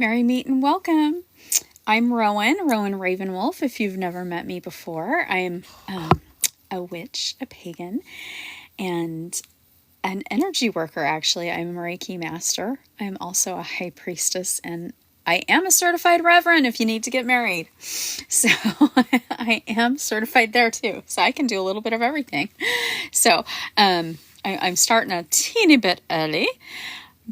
Merry meet and welcome. I'm Rowan Ravenwolf. If you've never met me before, I am a witch, a pagan, and an energy worker, actually. I'm a Reiki master. I'm also a high priestess, and I am a certified reverend if you need to get married. So I am certified there too. So I can do a little bit of everything. So I'm starting a teeny bit early.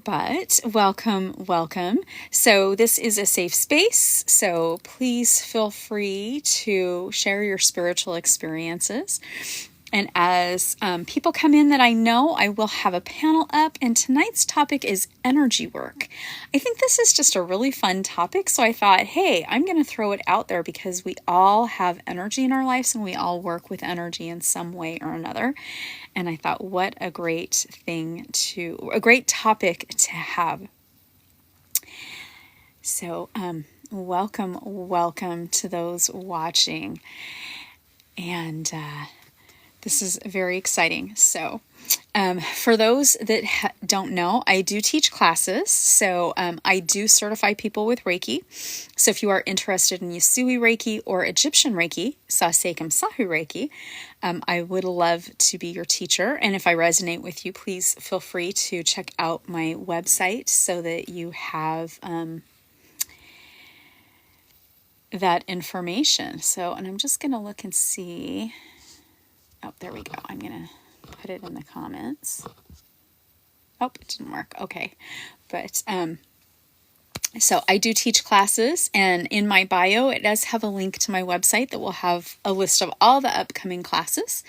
But welcome. So this is a safe space. So please feel free to share your spiritual experiences. And as people come in that I know, I will have a panel up. And tonight's topic is energy work. I think this is just a really fun topic. So I thought, hey, I'm going to throw it out there because we all have energy in our lives and we all work with energy in some way or another. And I thought, what a great topic to have. So welcome to those watching. And this is very exciting. So for those that don't know, I do teach classes. So I do certify people with Reiki. So if you are interested in Yusui Reiki or Egyptian Reiki, Sasekam Sahu Reiki, I would love to be your teacher. And if I resonate with you, please feel free to check out my website so that you have that information. So, and I'm just going to look and see. Oh, there we go. I'm going to put it in the comments. Oh, it didn't work. Okay. But, so I do teach classes, and in my bio, it does have a link to my website that will have a list of all the upcoming classes.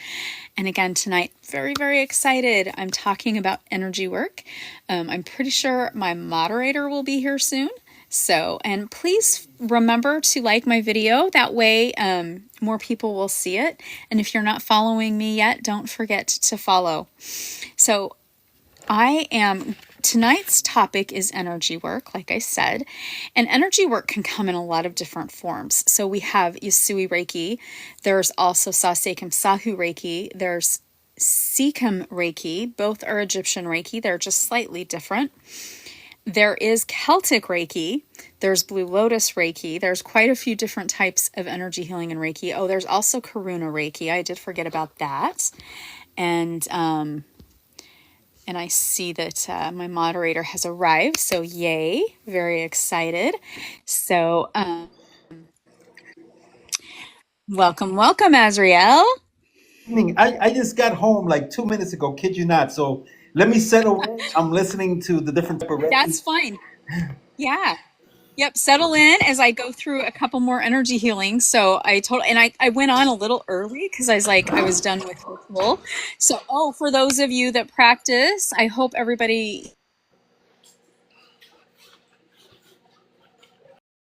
And again, tonight, very, very excited. I'm talking about energy work. I'm pretty sure my moderator will be here soon. So, and please remember to like my video. That way, more people will see it. And if you're not following me yet, don't forget to follow. So tonight's topic is energy work, like I said, and energy work can come in a lot of different forms. So we have Yusui Reiki. There's also Sasekam Sahu Reiki. There's Sikkim Reiki. Both are Egyptian Reiki. They're just slightly different. There is Celtic Reiki. There's Blue Lotus Reiki. There's quite a few different types of energy healing in Reiki. Oh, there's also Karuna Reiki. I did forget about that. And I see that my moderator has arrived. So yay, very excited. So welcome, Azriel. I just got home like 2 minutes ago, kid you not. So let me settle in. I'm listening to the different type of That's fine. Yeah. Yep, settle in as I go through a couple more energy healings. So I went on a little early because I was done with ritual. So, for those of you that practice, I hope everybody,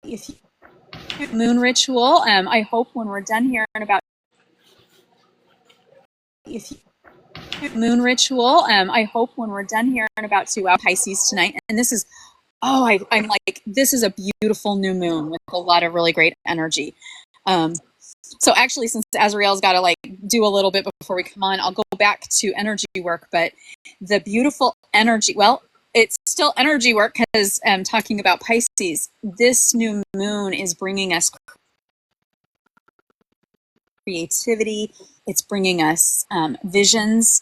if you moon ritual, I hope when we're done here in about, moon ritual, I hope when we're done here in about 2 hours, Pisces tonight. And this is, I'm like, this is a beautiful new moon with a lot of really great energy. So actually, since Azrael's got to do a little bit before we come on, I'll go back to energy work. But the beautiful energy, well, it's still energy work because I'm talking about Pisces. This new moon is bringing us creativity. It's bringing us visions.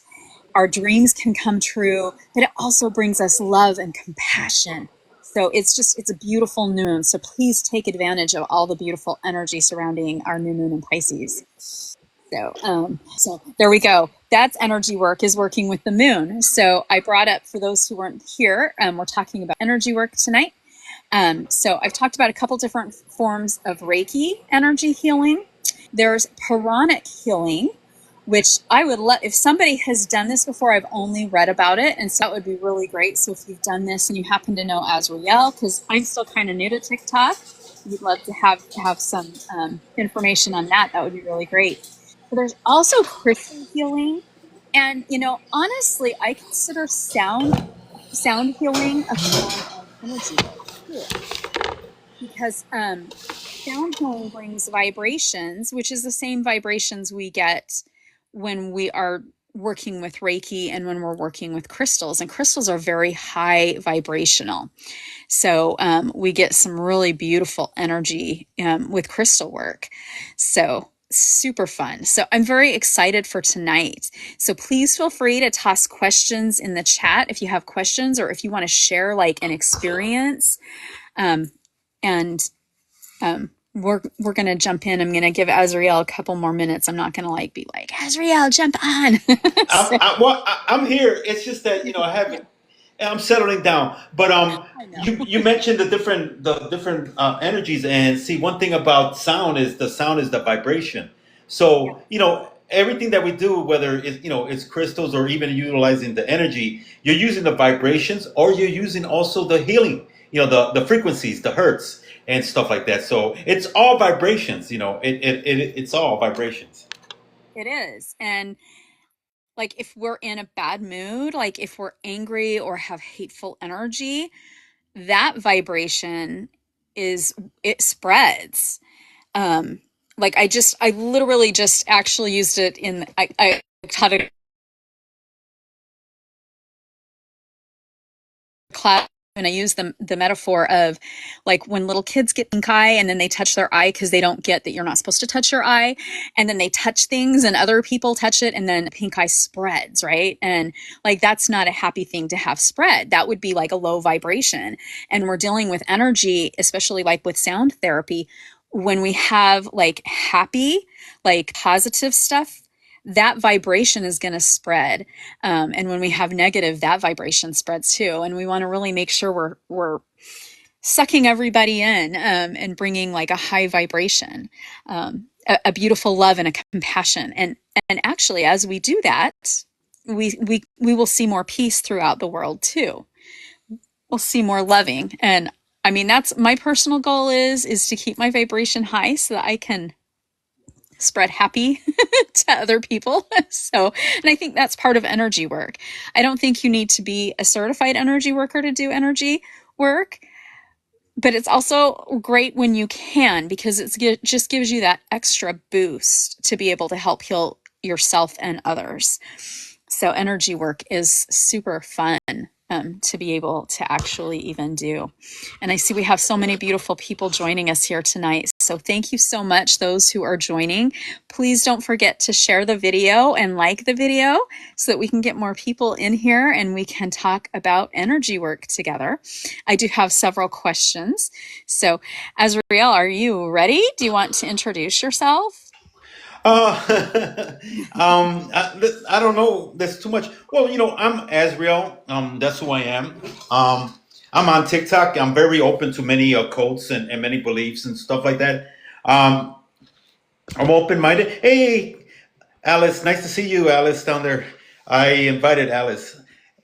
Our dreams can come true, but it also brings us love and compassion. So it's a beautiful new moon. So please take advantage of all the beautiful energy surrounding our new moon in Pisces. So there we go. That's energy work, is working with the moon. So I brought up, for those who weren't here, we're talking about energy work tonight. So I've talked about a couple different forms of Reiki energy healing. There's pranic healing, which I would love, if somebody has done this before. I've only read about it, and so that would be really great. So if you've done this and you happen to know Azrael, because I'm still kind of new to TikTok, you'd love to have some information on that. That would be really great. But there's also crystal healing, and honestly, I consider sound healing a form of energy too, because sound brings vibrations, which is the same vibrations we get when we are working with Reiki and when we're working with crystals. And crystals are very high vibrational. So we get some really beautiful energy with crystal work. So super fun. So I'm very excited for tonight. So please feel free to toss questions in the chat if you have questions or if you want to share like an experience. And we're gonna jump in. I'm gonna give Azrael a couple more minutes. I'm not gonna like be like, Azrael, jump on. So, I'm here. It's just that I haven't. I'm settling down. But I know. you mentioned the different energies, and see, one thing about sound is the sound is the vibration. Yeah, So everything that we do, whether it's crystals or even utilizing the energy, you're using the vibrations, or you're using also the healing. The frequencies, the hertz, and stuff like that. So it's all vibrations. It's all vibrations. it is. And like if we're in a bad mood, like if we're angry or have hateful energy, that vibration is it spreads. Um, like I literally just actually used it in I taught a class and I use the metaphor of like when little kids get pink eye and then they touch their eye because they don't get that you're not supposed to touch your eye, and then they touch things and other people touch it and then pink eye spreads, right? And like that's not a happy thing to have spread. That would be like a low vibration. And we're dealing with energy, especially like with sound therapy, when we have like happy, like positive stuff, that vibration is going to spread. And when we have negative, that vibration spreads too. And we want to really make sure we're sucking everybody in and bringing like a high vibration, a beautiful love and a compassion. And actually, as we do that, we will see more peace throughout the world too. We'll see more loving. And I mean, that's my personal goal is to keep my vibration high so that I can spread happy to other people. So, and I think that's part of energy work. I don't think you need to be a certified energy worker to do energy work, but it's also great when you can because it just gives you that extra boost to be able to help heal yourself and others. So energy work is super fun to be able to actually even do. And I see we have so many beautiful people joining us here tonight. So thank you so much, those who are joining. Please don't forget to share the video and like the video so that we can get more people in here and we can talk about energy work together. I do have several questions. So Azrael, are you ready? Do you want to introduce yourself? I don't know. There's too much. Well, I'm Azrael. That's who I am. I'm on TikTok. I'm very open to many cults and many beliefs and stuff like that. Um, I'm open minded. Hey, Alice, nice to see you, Alice, down there. I invited Alice.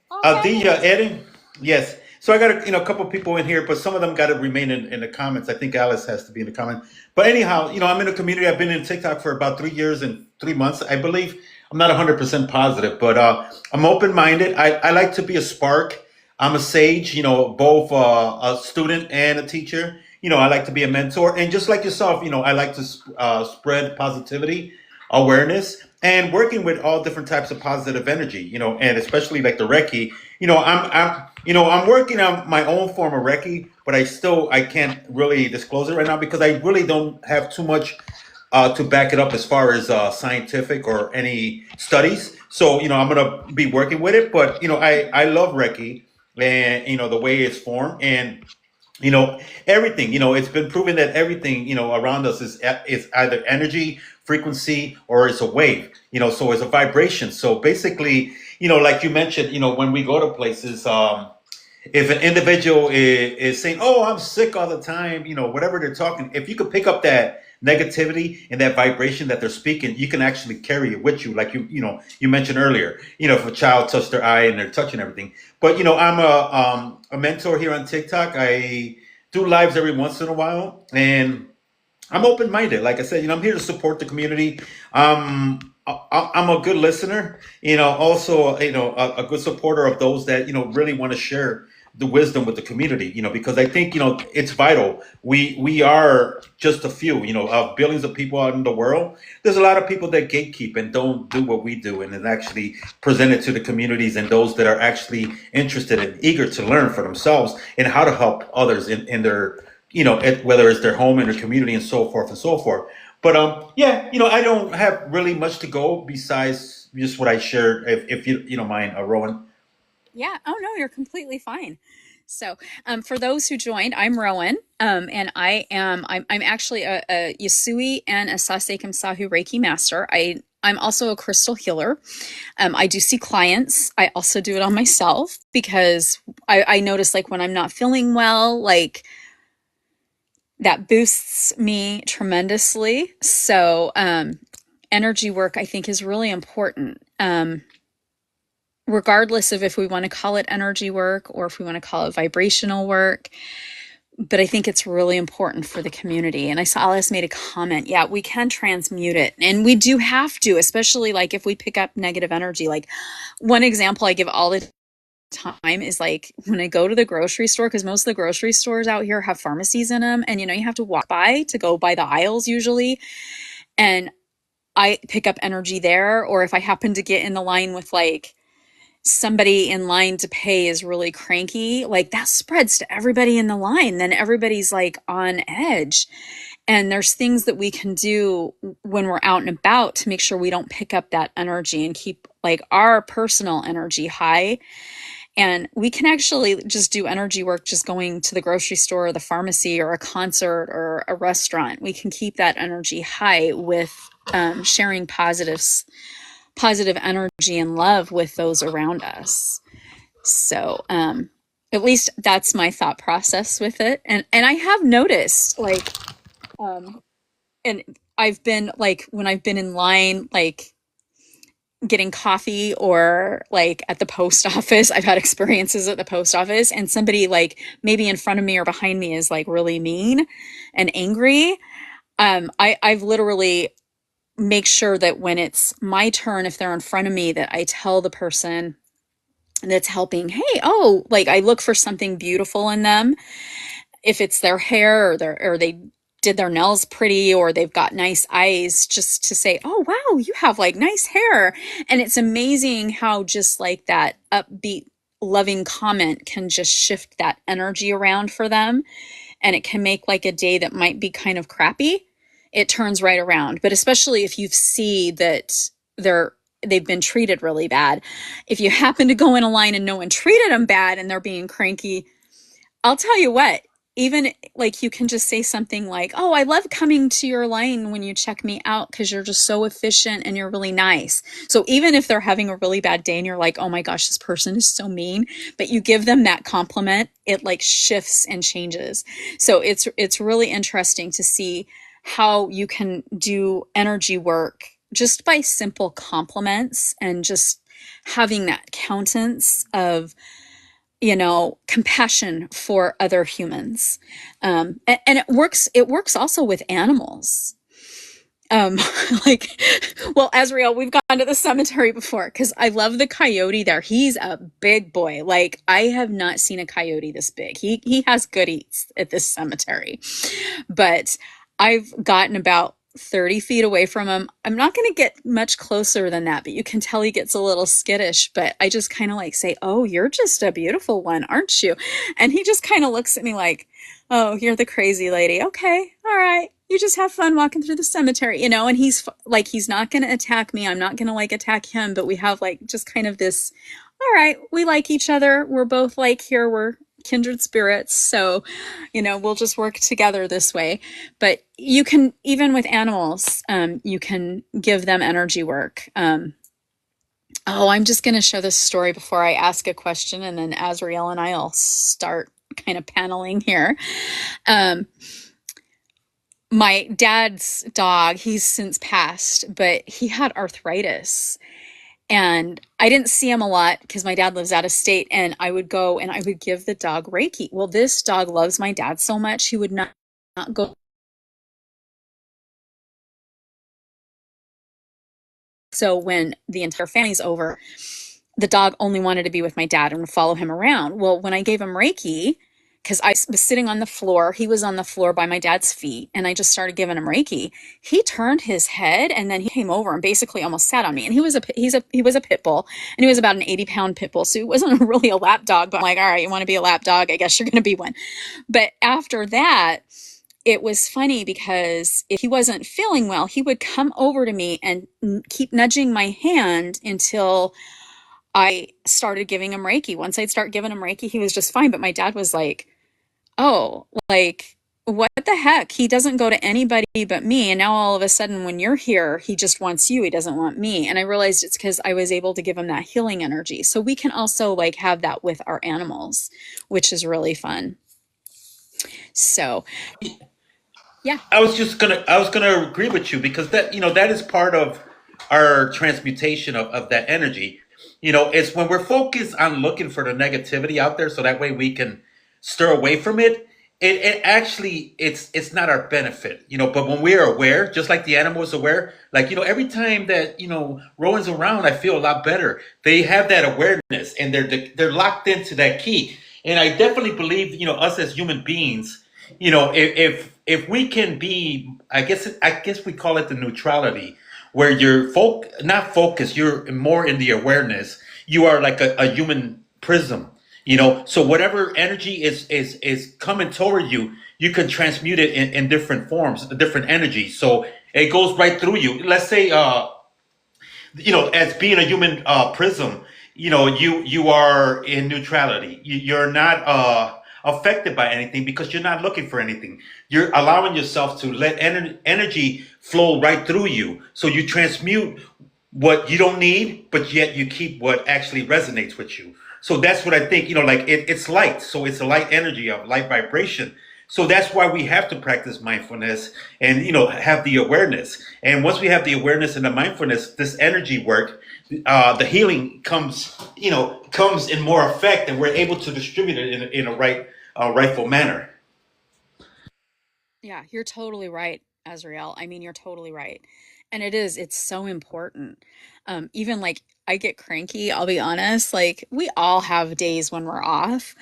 The Okay. Eddie, yes. So I got a couple people in here, but some of them got to remain in the comments. I think Alice has to be in the comment. But anyhow, I'm in a community. I've been in TikTok for about 3 years and 3 months, I believe. I'm not 100% positive, but I'm open minded. I like to be a spark. I'm a sage, both a student and a teacher. I like to be a mentor. And just like yourself, I like to spread positivity, awareness, and working with all different types of positive energy, and especially like the Reiki. I'm working on my own form of Reiki, but I can't really disclose it right now because I really don't have too much to back it up as far as scientific or any studies. So I'm gonna be working with it, but I love Reiki and the way it's formed and everything. It's been proven that everything around us is either energy, frequency, or it's a wave. So it's a vibration. So basically, like you mentioned, when we go to places, if an individual is saying, "Oh, I'm sick all the time," whatever they're talking, if you could pick up that negativity and that vibration that they're speaking, you can actually carry it with you. Like you mentioned earlier, if a child touched their eye and they're touching everything. But I'm a mentor here on TikTok. I do lives every once in a while, and I'm open minded. Like I said, I'm here to support the community. I'm a good listener. Also, a good supporter of those that really want to share the wisdom with the community, because I think, it's vital. We are just a few, of billions of people out in the world. There's a lot of people that gatekeep and don't do what we do, and then actually present it to the communities and those that are actually interested and eager to learn for themselves and how to help others in their, whether it's their home and their community and so forth and so forth. But yeah, I don't have really much to go besides just what I shared. If you don't mind, Rowan. Yeah. Oh no, you're completely fine. So, for those who joined, I'm Rowan, and I'm actually a Yasui and a Sasekim Sahu Reiki master. I'm also a crystal healer. I do see clients. I also do it on myself because I notice like when I'm not feeling well, like that boosts me tremendously. So, energy work I think is really important. Regardless of if we want to call it energy work or if we want to call it vibrational work. But I think it's really important for the community. And I saw Alice made a comment. Yeah, we can transmute it. And we do have to, especially like if we pick up negative energy. Like one example I give all the time is like when I go to the grocery store, because most of the grocery stores out here have pharmacies in them. And you have to walk by to go by the aisles usually. And I pick up energy there. Or if I happen to get in the line with like somebody in line to pay is really cranky, like that spreads to everybody in the line. Then everybody's like on edge. And there's things that we can do when we're out and about to make sure we don't pick up that energy and keep like our personal energy high. And we can actually just do energy work just going to the grocery store or the pharmacy or a concert or a restaurant. We can keep that energy high with sharing positive energy and love with those around us. So, at least that's my thought process with it. And I have noticed like, and I've been like, when I've been in line, like getting coffee or like at the post office, I've had experiences at the post office and somebody like maybe in front of me or behind me is like really mean and angry. I've literally make sure that when it's my turn, if they're in front of me, that I tell the person that's helping, hey, oh, like I look for something beautiful in them. If it's their hair or they did their nails pretty or they've got nice eyes, just to say, oh, wow, you have like nice hair. And it's amazing how just like that upbeat, loving comment can just shift that energy around for them. And it can make like a day that might be kind of crappy, it turns right around. But especially if you see that they've been treated really bad. If you happen to go in a line and no one treated them bad and they're being cranky, I'll tell you what, even like you can just say something like, oh, I love coming to your line when you check me out because you're just so efficient and you're really nice. So even if they're having a really bad day and you're like, oh my gosh, this person is so mean, but you give them that compliment, it like shifts and changes. So it's really interesting to see how you can do energy work just by simple compliments and just having that countenance of compassion for other humans. And it works also with animals. Um, like, well, Azrael, we've gone to the cemetery before because I love the coyote there. He's a big boy. Like, I have not seen a coyote this big. He has good eats at this cemetery, but I've gotten about 30 feet away from him. I'm not going to get much closer than that, but you can tell he gets a little skittish. But I just kind of like say, oh, you're just a beautiful one, aren't you? And he just kind of looks at me like, oh, you're the crazy lady. Okay, all right. You just have fun walking through the cemetery, and like, he's not going to attack me. I'm not going to like attack him, but we have like just kind of this, all right, we like each other. We're both like here. We're kindred spirits. So, we'll just work together this way. But you can, even with animals, you can give them energy work. Oh, I'm just going to show this story before I ask a question, and then Azrael and I'll start kind of paneling here. My dad's dog, he's since passed, but he had arthritis. And I didn't see him a lot because my dad lives out of state, and I would go and I would give the dog Reiki. Well, this dog loves my dad so much, he would not go. So when the entire family's over, the dog only wanted to be with my dad and would follow him around. Well, when I gave him Reiki, because I was sitting on the floor, he was on the floor by my dad's feet, and I just started giving him Reiki. He turned his head and then he came over and basically almost sat on me. And he was a pit bull, and he was about an 80-pound pit bull, so he wasn't really a lap dog. But I'm like, all right, you want to be a lap dog? I guess you're going to be one. But after that, it was funny because if he wasn't feeling well, he would come over to me and keep nudging my hand until I started giving him Reiki. Once I'd start giving him Reiki, he was just fine. But my dad was like, oh, like, what the heck? He doesn't go to anybody but me. And now all of a sudden, when you're here, he just wants you. He doesn't want me. And I realized it's because I was able to give him that healing energy. So we can also like have that with our animals, which is really fun. So, yeah. I was gonna agree with you because that that is part of our transmutation of that energy. It's when we're focused on looking for the negativity out there, so that way we can stir away from it. It actually it's not our benefit, But when we are aware, just like the animal is aware, like every time that Rowan's around, I feel a lot better. They have that awareness, and they're locked into that key. And I definitely believe us as human beings, if we can be, I guess we call it the neutrality, where you're not focused, you're more in the awareness. You are like a human prism, so whatever energy is coming toward you, you can transmute it in different forms, different energies. So it goes right through you. Let's say as being a human prism, you are in neutrality. You're not affected by anything because you're not looking for anything. You're allowing yourself to let energy flow right through you. So you transmute what you don't need, but yet you keep what actually resonates with you. So that's what I think, like it's light. So it's a light energy of light vibration. So that's why we have to practice mindfulness and, have the awareness. And once we have the awareness and the mindfulness, this energy work, the healing comes in more effect, and we're able to distribute it in a rightful manner. Yeah, you're totally right, Azrael. I mean, you're totally right. And it's so important. Even like I get cranky, I'll be honest. Like we all have days when we're off.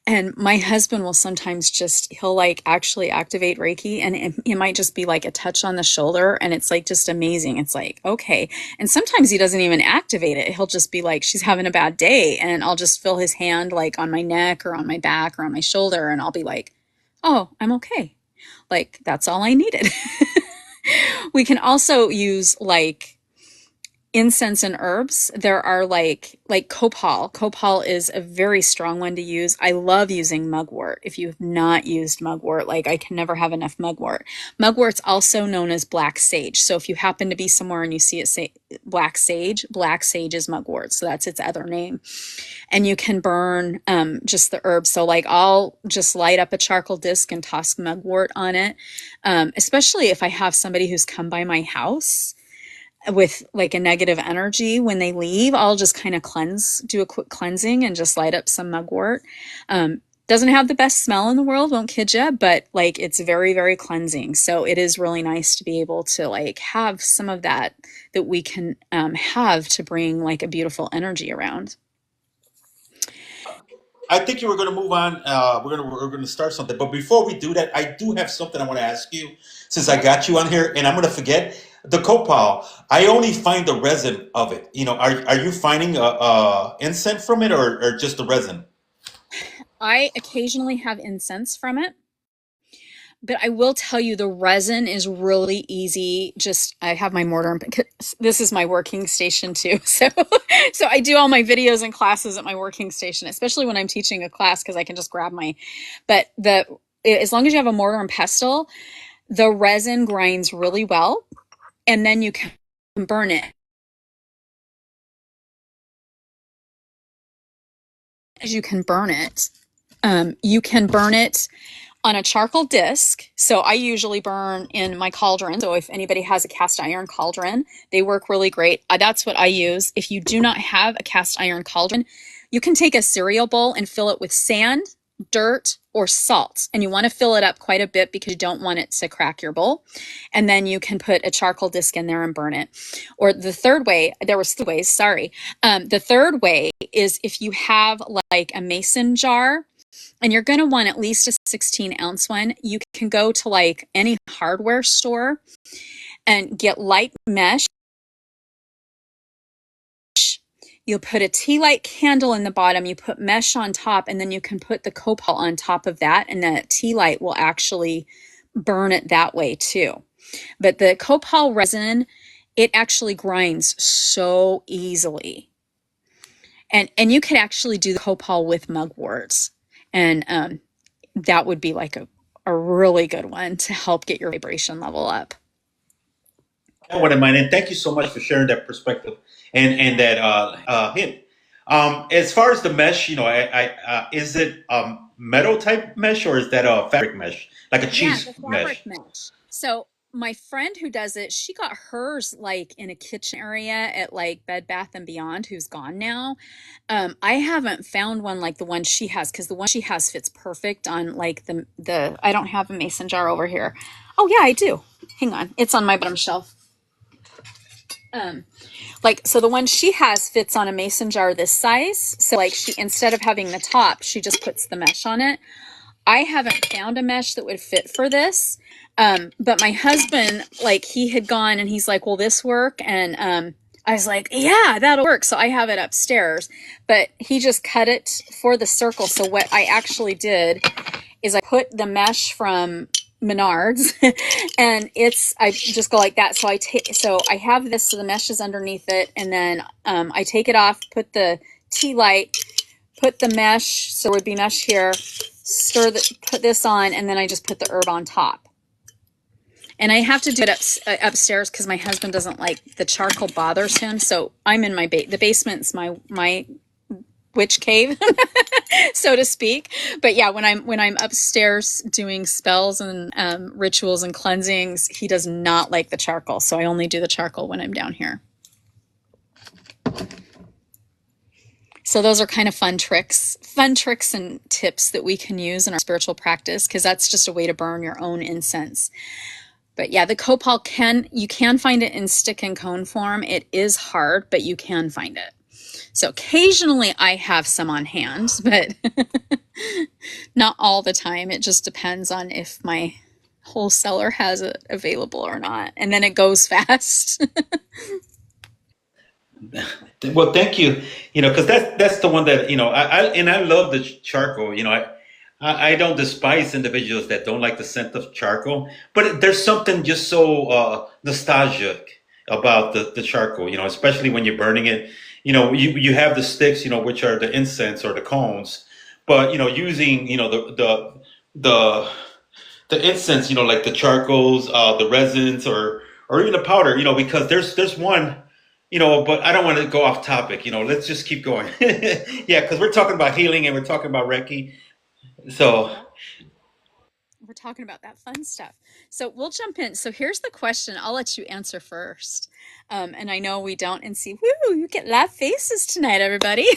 And my husband will sometimes he'll like actually activate Reiki, and it might just be like a touch on the shoulder. And it's like just amazing. It's like, okay. And sometimes he doesn't even activate it. He'll just be like, she's having a bad day. And I'll just feel his hand like on my neck or on my back or on my shoulder. And I'll be like, oh, I'm okay. Like that's all I needed. We can also use like incense and herbs. There are like copal. Copal is a very strong one to use. I love using mugwort. If you've not used mugwort, like I can never have enough mugwort. Mugwort's also known as black sage. So if you happen to be somewhere and you see it say black sage is mugwort. So that's its other name. And you can burn just the herbs. So like I'll just light up a charcoal disc and toss mugwort on it. Especially if I have somebody who's come by my house with like a negative energy when they leave, I'll just kind of do a quick cleansing and just light up some mugwort. Doesn't have the best smell in the world, won't kid you, but like it's very, very cleansing. So it is really nice to be able to like have some of that we can have to bring like a beautiful energy around. I think you were going to move on. We're going to start something, but before we do that, I do have something I want to ask you. Since I got you on here, and I'm going to forget the copal. I only find the resin of it. Are you finding incense from it, or just the resin? I occasionally have incense from it. But I will tell you the resin is really easy. Just I have my mortar and this is my working station too. So I do all my videos and classes at my working station, especially when I'm teaching a class because I can just grab my but the as long as you have a mortar and pestle, the resin grinds really well, and then you can burn it. As you can burn it. You can burn it on a charcoal disc. So I usually burn in my cauldron. So if anybody has a cast iron cauldron, they work really great. That's what I use. If you do not have a cast iron cauldron, you can take a cereal bowl and fill it with sand, dirt, or or salt. And you want to fill it up quite a bit because you don't want it to crack your bowl. And then you can put a charcoal disc in there and burn it. Or the third way, there was 3 ways, sorry. The third way is if you have like a mason jar, and you're going to want at least a 16-ounce one, you can go to like any hardware store and get light mesh. You'll put a tea light candle in the bottom, you put mesh on top, and then you can put the copal on top of that, and the tea light will actually burn it that way too. But the copal resin, it actually grinds so easily. And you could actually do the copal with mugworts. And that would be like a really good one to help get your vibration level up. I wouldn't mind. And thank you so much for sharing that perspective and that hint. As far as the mesh, is it metal type mesh or is that a fabric mesh, like a Yeah, cheese the fabric mesh? mesh. So my friend who does it, she got hers like in a kitchen area at like Bed Bath and Beyond, who's gone now. I haven't found one like the one she has because the one she has fits perfect on like the. I don't have a mason jar over here. Oh yeah, I do. Hang on, it's on my bottom shelf. Like so the one she has fits on a mason jar this size. So like she instead of having the top, she just puts the mesh on it. I haven't found a mesh that would fit for this. But my husband, like he had gone and he's like, will this work? And I was like, yeah, that'll work. So I have it upstairs, but he just cut it for the circle. So what I actually did is I put the mesh from Menards and I just go like that. So I have this, so the mesh is underneath it. And then I take it off, put the tea light, put the mesh, so it would be mesh here, put this on, and then I just put the herb on top. And I have to do it upstairs because my husband doesn't like the charcoal bothers him. So I'm in the basement's my witch cave, so to speak. But yeah, when I'm upstairs doing spells and rituals and cleansings, he does not like the charcoal. So I only do the charcoal when I'm down here. So those are kind of fun tricks and tips that we can use in our spiritual practice, because that's just a way to burn your own incense. But yeah, the copal you can find it in stick and cone form. It is hard, but you can find it. So occasionally I have some on hand, but not all the time. It just depends on if my wholesaler has it available or not. And then it goes fast. Well, thank you. Because that's the one that I love the charcoal. I don't despise individuals that don't like the scent of charcoal, but there's something just so nostalgic about the charcoal. Especially when you're burning it. You have the sticks, which are the incense or the cones, but using the the incense, like the charcoals, the resins, or even the powder, because there's one. But I don't want to go off topic. Let's just keep going. Yeah, because we're talking about healing and we're talking about Reiki. So, Yep. We're talking about that fun stuff. So we'll jump in. So here's the question. I'll let you answer first. And I know we don't and see, woo, you get live faces tonight, everybody.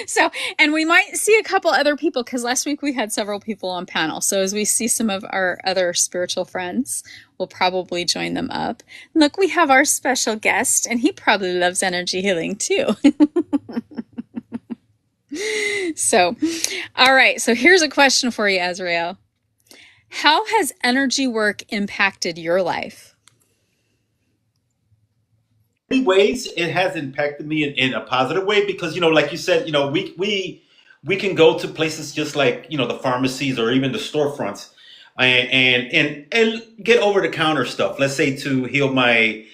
So, and we might see a couple other people because last week we had several people on panel. So as we see some of our other spiritual friends, we'll probably join them up. Look, we have our special guest, and he probably loves energy healing too. So, all right. So here's a question for you, Azrael. How has energy work impacted your life? many ways it has impacted me in a positive way because like you said, we can go to places just like the pharmacies or even the storefronts and get over the counter stuff. Let's say to heal my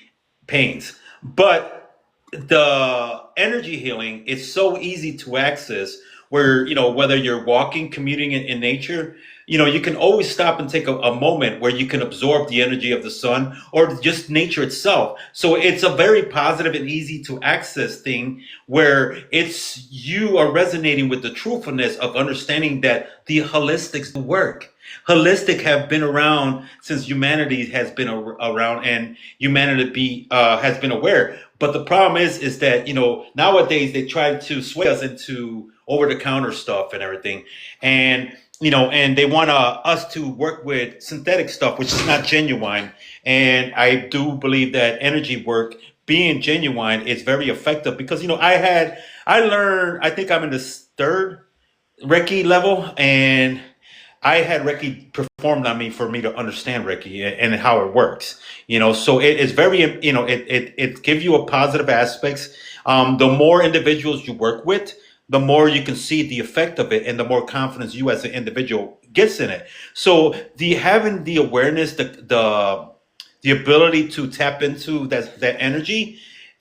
pains, but the energy healing is so easy to access where whether you're walking, commuting in nature, you can always stop and take a moment where you can absorb the energy of the sun or just nature itself. So it's a very positive and easy to access thing where you are resonating with the truthfulness of understanding that the holistics work. Holistic have been around since humanity has been around, and humanity has been aware. But the problem is that nowadays they try to sway us into over the counter stuff and everything, and and they want us to work with synthetic stuff, which is not genuine. And I do believe that energy work, being genuine, is very effective because I learned, I think I'm in the third Reiki level, and I had Reiki performed on me for me to understand Reiki and how it works. So it is very, it gives you a positive aspects. The more individuals you work with, the more you can see the effect of it, and the more confidence you as an individual gets in it. So the having the awareness, the ability to tap into that energy,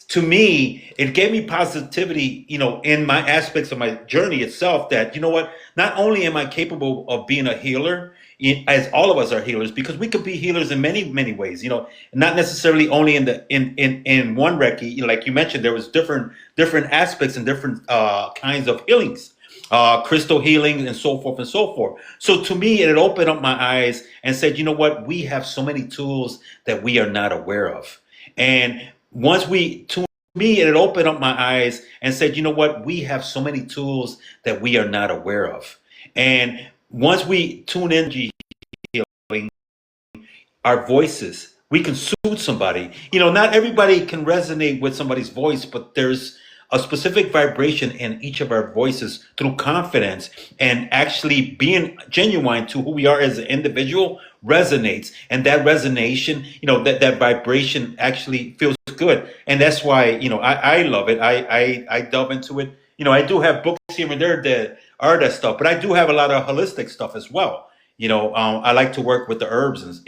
to me, it gave me positivity, in my aspects of my journey itself, that, what, not only am I capable of being a healer, as all of us are healers, because we could be healers in many, many ways, not necessarily only in one Reiki. Like you mentioned, there was different aspects and different kinds of healings, crystal healing, and so forth and so forth. So to me, it opened up my eyes and said, you know what, we have so many tools that we are not aware of. And once we to me, it opened up my eyes and said, you know what, we have so many tools that we are not aware of. And once we tune in healing, our voices, we can soothe somebody. Not everybody can resonate with somebody's voice, but there's a specific vibration in each of our voices through confidence, and actually being genuine to who we are as an individual resonates. And that resonation, that vibration actually feels good. And that's why, I love it. I delve into it. I do have books here and there that are that stuff, but I do have a lot of holistic stuff as well. I like to work with the herbs, and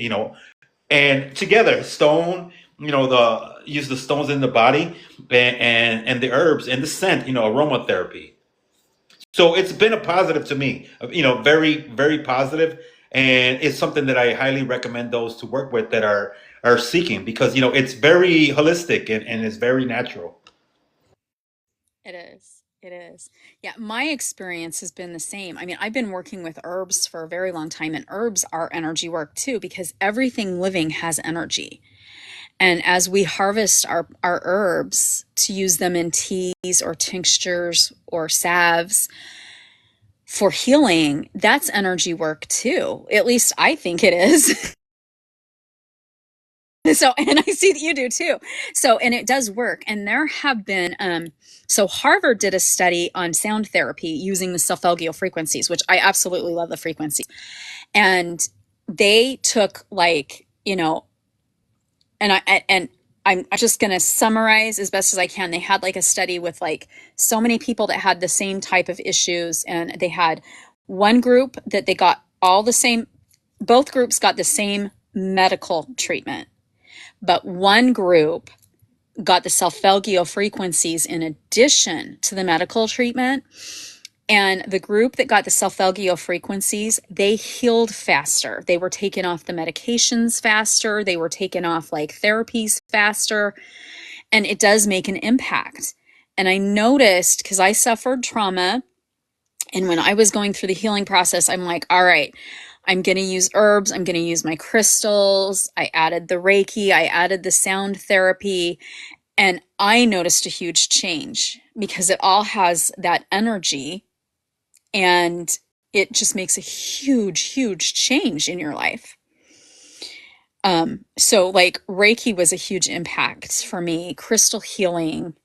and together, stone, the use the stones in the body, and the herbs and the scent, aromatherapy. So it's been a positive to me, very, very positive. And it's something that I highly recommend those to work with that are seeking, because it's very holistic, and it's very natural. It is. It is. Yeah, my experience has been the same. I mean, I've been working with herbs for a very long time, and herbs are energy work too, because everything living has energy. And as we harvest our herbs to use them in teas or tinctures or salves for healing, that's energy work too. At least I think it is. So, and I see that you do too. So, and it does work. And there have been, so Harvard did a study on sound therapy using the Solfeggio frequencies, which I absolutely love the frequencies. And they took like, and I'm just going to summarize as best as I can. They had like a study with like so many people that had the same type of issues. And they had one group that they got all the same, both groups got the same medical treatment. But one group got the Solfeggio frequencies in addition to the medical treatment. And the group that got the Solfeggio frequencies, they healed faster. They were taken off the medications faster. They were taken off like therapies faster. And it does make an impact. And I noticed, because I suffered trauma, and when I was going through the healing process, I'm like, all right, I'm going to use herbs. I'm going to use my crystals. I added the Reiki. I added the sound therapy. And I noticed a huge change because it all has that energy, and it just makes a huge, huge change in your life. So like Reiki was a huge impact for me, crystal healing,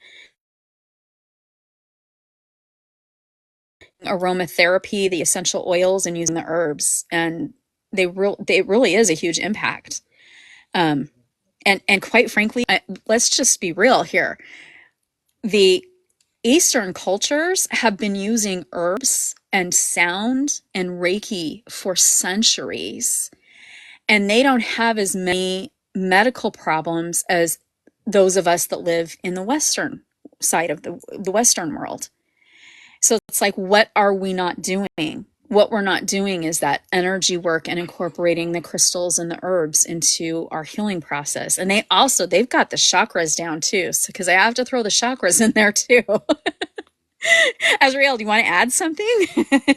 aromatherapy, the essential oils, and using the herbs. And they really is a huge impact. Um, and quite frankly, let's just be real here. The Eastern cultures have been using herbs and sound and Reiki for centuries, and they don't have as many medical problems as those of us that live in the Western side of the Western world. So it's like, what are we not doing? What we're not doing is that energy work and incorporating the crystals and the herbs into our healing process. And they've got the chakras down too. So, because I have to throw the chakras in there too. Azrael, do you want to add something?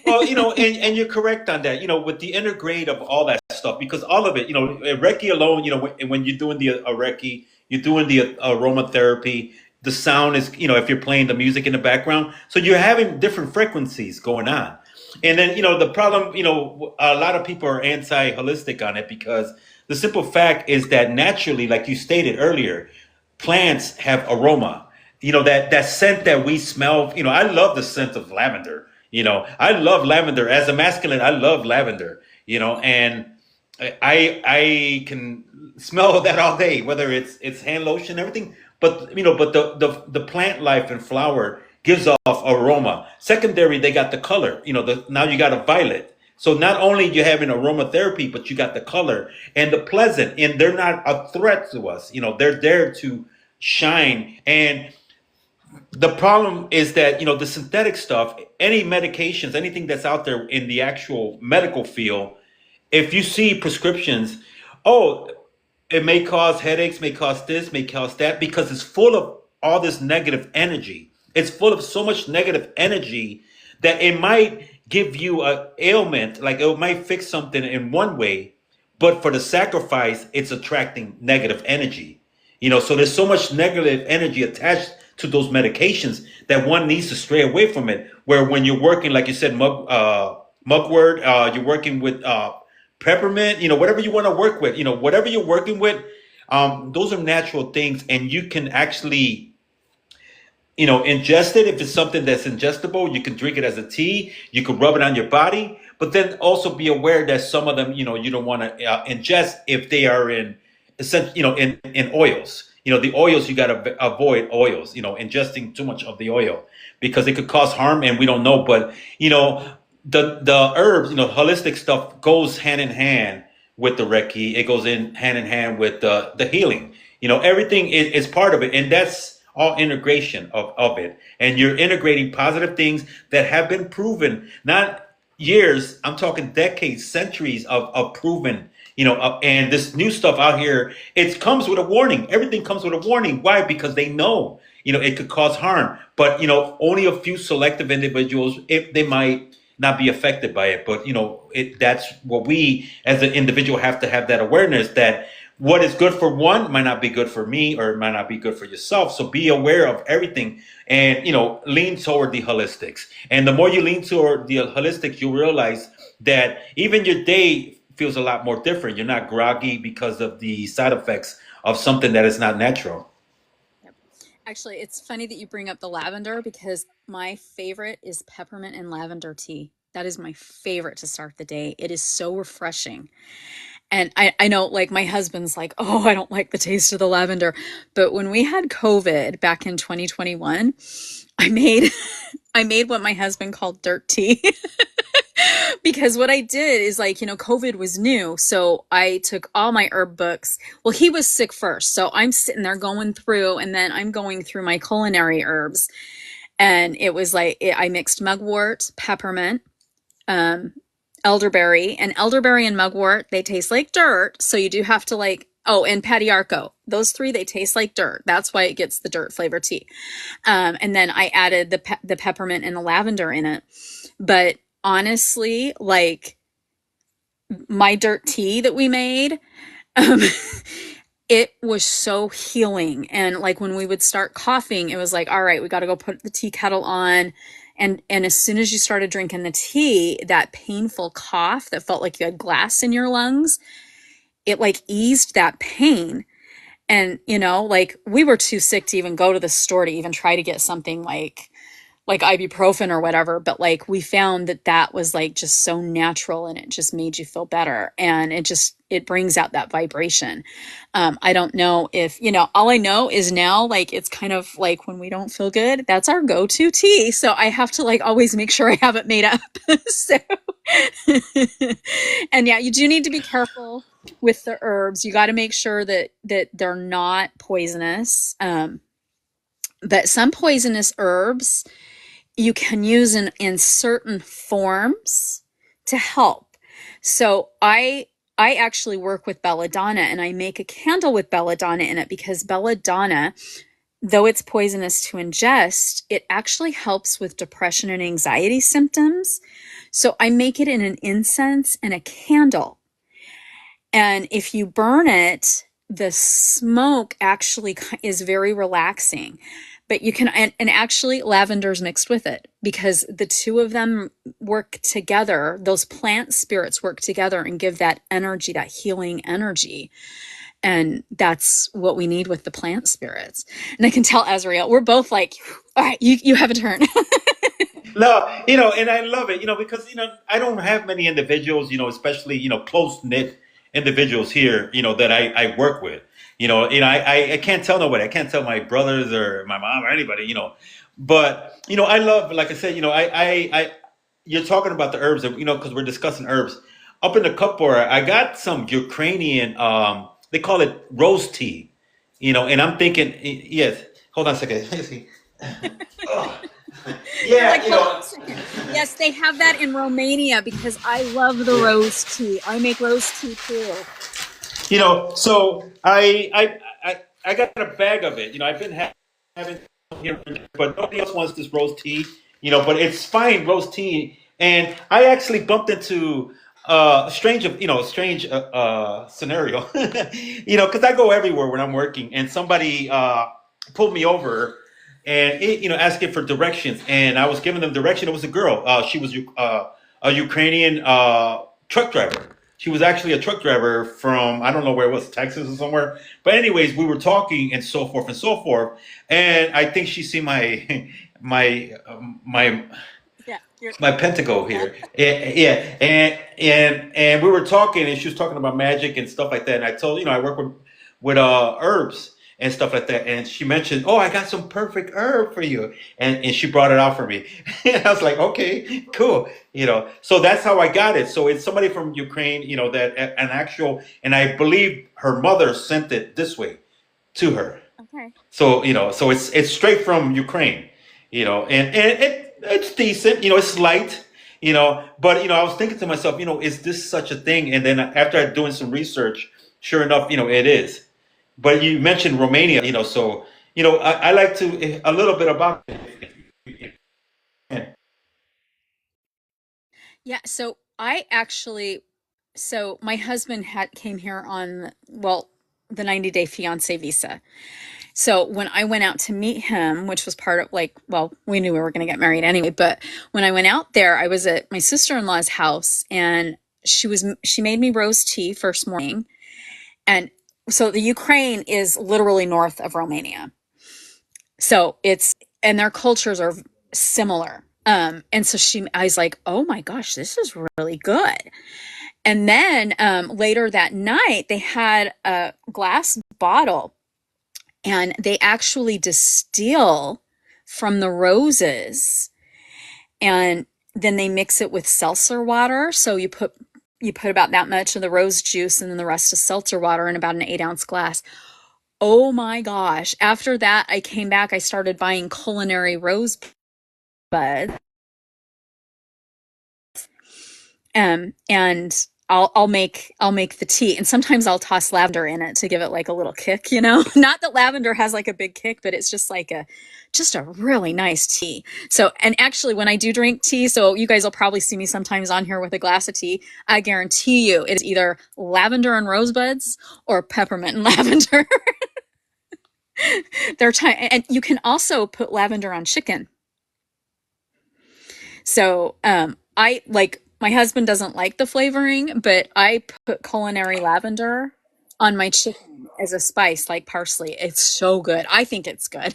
Well, and you're correct on that. With the integrate of all that stuff, because all of it, Reiki alone, when you're doing the Reiki, you're doing the aromatherapy. The sound is, if you're playing the music in the background, so you're having different frequencies going on. And then, the problem, a lot of people are anti-holistic on it because the simple fact is that naturally, like you stated earlier, plants have aroma. That scent that we smell. I love the scent of lavender. I love lavender. As a masculine, I love lavender. And I can smell that all day, whether it's hand lotion, everything. But the plant life and flower gives off aroma. Secondary, they got the color. Now you got a violet. So not only you having aromatherapy, but you got the color and the pleasant, and they're not a threat to us. They're there to shine. And the problem is that the synthetic stuff, any medications, anything that's out there in the actual medical field, if you see prescriptions, oh, it may cause headaches, may cause this, may cause that, because it's full of all this negative energy. It's full of so much negative energy that it might give you a ailment, like it might fix something in one way, but for the sacrifice, it's attracting negative energy. So there's so much negative energy attached to those medications that one needs to stray away from it. Where when you're working, like you said, mugwort, you're working with peppermint, whatever you want to work with, whatever you're working with, those are natural things, and you can actually ingest it. If it's something that's ingestible, you can drink it as a tea. You can rub it on your body, but then also be aware that some of them, you don't want to ingest if they are in, in oils. The oils, you got to avoid oils. Ingesting too much of the oil because it could cause harm, and we don't know. But the herbs, holistic stuff goes hand in hand with the Reiki. It goes in hand with the healing. Everything is part of it, and that's all integration of it. And you're integrating positive things that have been proven, not years, I'm talking decades, centuries of proven, and this new stuff out here, it comes with a warning. Everything comes with a warning. Why? Because they know, it could cause harm. But, only a few selective individuals, if they might not be affected by it. But, that's what we as an individual have to have that awareness that what is good for one might not be good for me, or it might not be good for yourself. So be aware of everything and, lean toward the holistics. And the more you lean toward the holistics, you'll realize that even your day feels a lot more different. You're not groggy because of the side effects of something that is not natural. Yep. Actually, it's funny that you bring up the lavender because my favorite is peppermint and lavender tea. That is my favorite to start the day. It is so refreshing. And I know, like, my husband's like, oh, I don't like the taste of the lavender. But when we had COVID back in 2021, I made I made what my husband called dirt tea. Because what I did is, like, COVID was new. So I took all my herb books. Well, he was sick first. So I'm sitting there going through, and then I'm going through my culinary herbs. And it was like, I mixed mugwort, peppermint, um, elderberry, and elderberry and mugwort, they taste like dirt. So you do have to, like, oh, and patiarco. Those three, they taste like dirt. That's why it gets the dirt flavor tea. And then I added the peppermint and the lavender in it. But honestly, like, my dirt tea that we made, um, it was so healing. And, like, when we would start coughing, it was like, all right, we got to go put the tea kettle on. And as soon as you started drinking the tea, that painful cough that felt like you had glass in your lungs, it, like, eased that pain. And, like, we were too sick to even go to the store to even try to get something like ibuprofen or whatever, but, like, we found that that was, like, just so natural, and it just made you feel better, and it brings out that vibration. I don't know if, all I know is now, like, it's kind of like when we don't feel good, that's our go-to tea. So I have to, like, always make sure I have it made up. So and yeah, you do need to be careful with the herbs. You got to make sure that they're not poisonous. But some poisonous herbs you can use in certain forms to help. So I actually work with belladonna, and I make a candle with belladonna in it because belladonna though it's poisonous to ingest, it actually helps with depression and anxiety symptoms. So I make it in an incense and a candle. And if you burn it, the smoke actually is very relaxing. But you can, and actually lavender's mixed with it because the two of them work together. Those plant spirits work together and give that energy, that healing energy. And that's what we need with the plant spirits. And I can tell Azrael, we're both like, all right, you have a turn. No, and I love it, because I don't have many individuals, especially close knit individuals here, that I work with. I can't tell nobody. I can't tell my brothers or my mom or anybody. But I love, like I said, you're talking about the herbs, because we're discussing herbs. Up in the cupboard, I got some Ukrainian, they call it rose tea, and I'm thinking, yes. Hold on a second. Let me see. Oh, You're yeah, like, hold on a second. Yes, they have that in Romania because I love the rose tea. I make rose tea too. So I got a bag of it. I've been having here, but nobody else wants this rose tea. But it's fine rose tea, and I actually bumped into a strange scenario. Because I go everywhere when I'm working, and somebody pulled me over and asking for directions, and I was giving them direction. It was a girl. She was a Ukrainian truck driver. She was actually a truck driver from, I don't know where it was, Texas or somewhere. But anyways, we were talking and so forth and so forth. And I think she see my my Yeah, my pentacle here. Yeah, and we were talking, and she was talking about magic and stuff like that. And I told I work with herbs and stuff like that. And she mentioned, "Oh, I got some perfect herb for you," and she brought it out for me. And I was like, "Okay, cool." So that's how I got it. So it's somebody from Ukraine, that an actual, and I believe her mother sent it this way to her. okay. So it's straight from Ukraine, and it's decent, it's light, but I was thinking to myself, is this such a thing? And then after I doing some research, sure enough, it is. But you mentioned Romania, so I like to a little bit about it. Yeah, so I actually, so my husband had came here on, well, the 90-day fiance visa. So when I went out to meet him, which was part of like, well, we knew we were going to get married anyway, but when I went out there, I was at my sister-in-law's house and she made me rose tea first morning. And so the Ukraine is literally north of Romania. So it's, and their cultures are similar. And so I was like, oh my gosh, this is really good. And then later that night, they had a glass bottle and they actually distill from the roses and then they mix it with seltzer water. So you put about that much of the rose juice and then the rest is seltzer water in about an 8-ounce glass. Oh my gosh. After that, I came back, I started buying culinary rose buds. And I'll make the tea, and sometimes I'll toss lavender in it to give it like a little kick, Not that lavender has like a big kick, but it's just a really nice tea. So, and actually, when I do drink tea, so you guys will probably see me sometimes on here with a glass of tea. I guarantee you, it is either lavender and rosebuds or peppermint and lavender. And you can also put lavender on chicken. So, I like my husband doesn't like the flavoring, but I put culinary lavender on my chicken as a spice, like parsley. It's so good. I think it's good.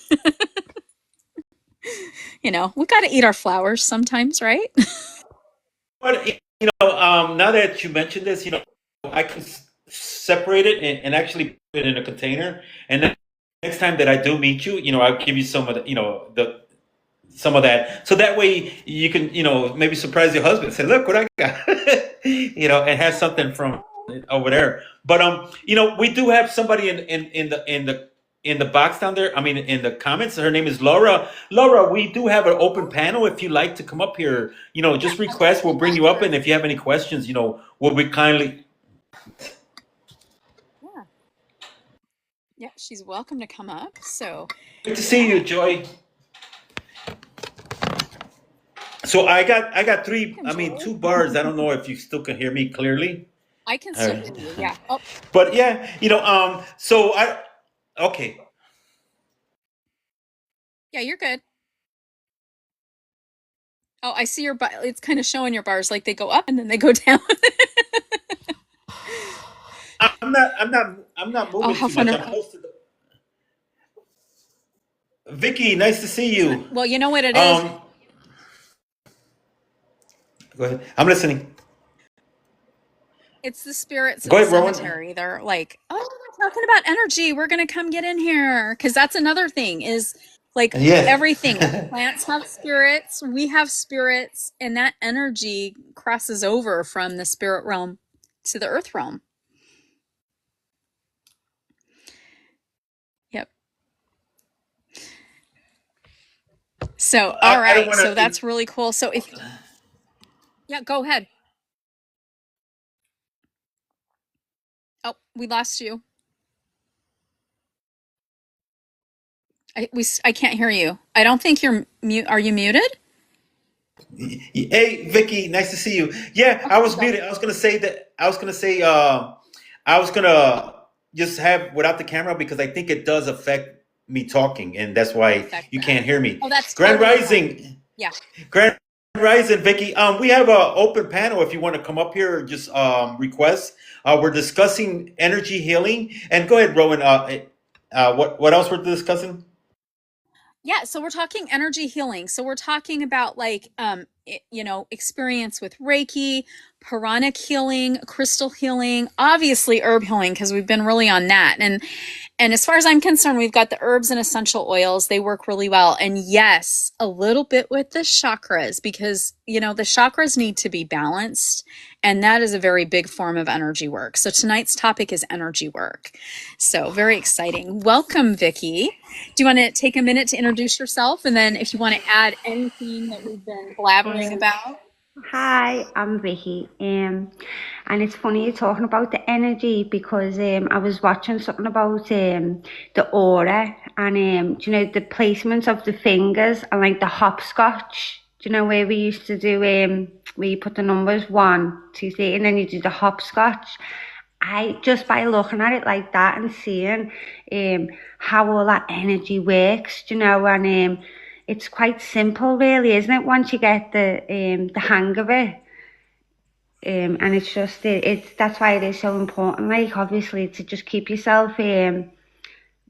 We got to eat our flowers sometimes, right? But now that you mentioned this, I can separate it and actually put it in a container. And then next time that I do meet you, I'll give you some of the some of that, so that way you can maybe surprise your husband and say, "Look what I got," and have something from over there. But we do have somebody in the box down there. I mean, in the comments, her name is Laura. Laura, we do have an open panel. If you'd like to come up here, just request. We'll bring you up, and if you have any questions, we'll be kindly. Yeah. Yeah, she's welcome to come up. So, Good to see you, yeah, Joy. So I got three. welcome, I mean, Joy. two bars. I don't know if you still can hear me clearly. I can All still right. hear you. Yeah. Oh, But yeah, So I okay. yeah, you're good. Oh, I see your bar. It's kind of showing your bars like they go up and then they go down. I'm not Oh, moving how too fun. much. I'm close to the. Vicky, nice to see you. Well, you know what it is? Um, Go ahead. I'm listening. It's the spirits Go at the ahead, Rowan. cemetery. They're like, "Oh, we're talking about energy. We're going to come get in here." Because that's another thing is like Yeah. everything. Plants have spirits, we have spirits, and that energy crosses over from the spirit realm to the earth realm. Yep. So, all I don't right. want So to. that's really cool. So if, yeah, go ahead. Oh, we lost you. I can't hear you. I don't think you're mute. Are you muted? Hey, Vicky, nice to see you. Yeah, Oh, I there you was go. muted. I was gonna say that. I was gonna say. I was gonna just have without the camera because I think it does affect me talking, and that's why Affect you that. can't hear me. Oh, that's Grand totally fine. Rising, Yeah. Grand Rising, Vicky. We have a open panel if you want to come up here. Just request. We're discussing energy healing, and go ahead, Rowan. What else we're discussing? Yeah, so we're talking energy healing. So we're talking about like experience with Reiki, pranic healing, crystal healing, obviously herb healing because we've been really on that. And as far as I'm concerned, we've got the herbs and essential oils. They work really well. And yes, a little bit with the chakras because, the chakras need to be balanced. And that is a very big form of energy work. So tonight's topic is energy work. So very exciting. Welcome, Vicky. Do you want to take a minute to introduce yourself? And then if you want to add anything that we've been blabbering Um, about. Hi, I'm Vicky. And it's funny you're talking about the energy because I was watching something about the aura and the placement of the fingers and like the hopscotch. Do you know where we used to do where you put the numbers 1, 2, 3, and then you do the hopscotch. I just by looking at it like that and seeing how all that energy works, and it's quite simple, really, isn't it? Once you get the hang of it, and it's just it's that's why it is so important. Like obviously to just keep yourself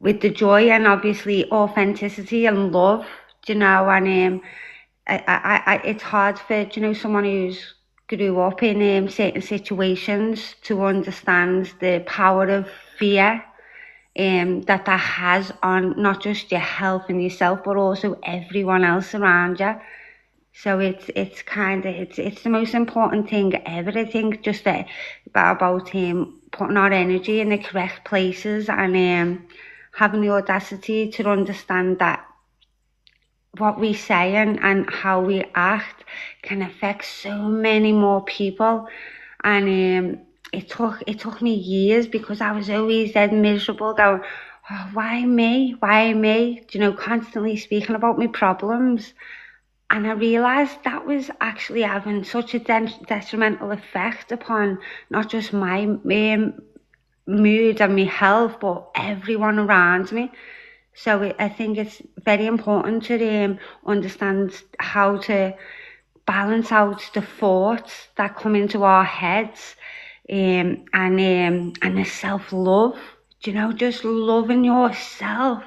with the joy and obviously authenticity and love, and it's hard for someone who's grew up in certain situations to understand the power of fear that has on not just your health and yourself, but also everyone else around you. So it's kind of it's the most important thing ever. I think just about putting our energy in the correct places and having the audacity to understand that what we say and how we act can affect so many more people. And it took me years because I was always dead miserable, going, oh, why me? Why me? Constantly speaking about my problems. And I realised that was actually having such a detrimental effect upon not just my mood and my health, but everyone around me. So I think it's very important to understand how to balance out the thoughts that come into our heads, and the self-love. Just loving yourself.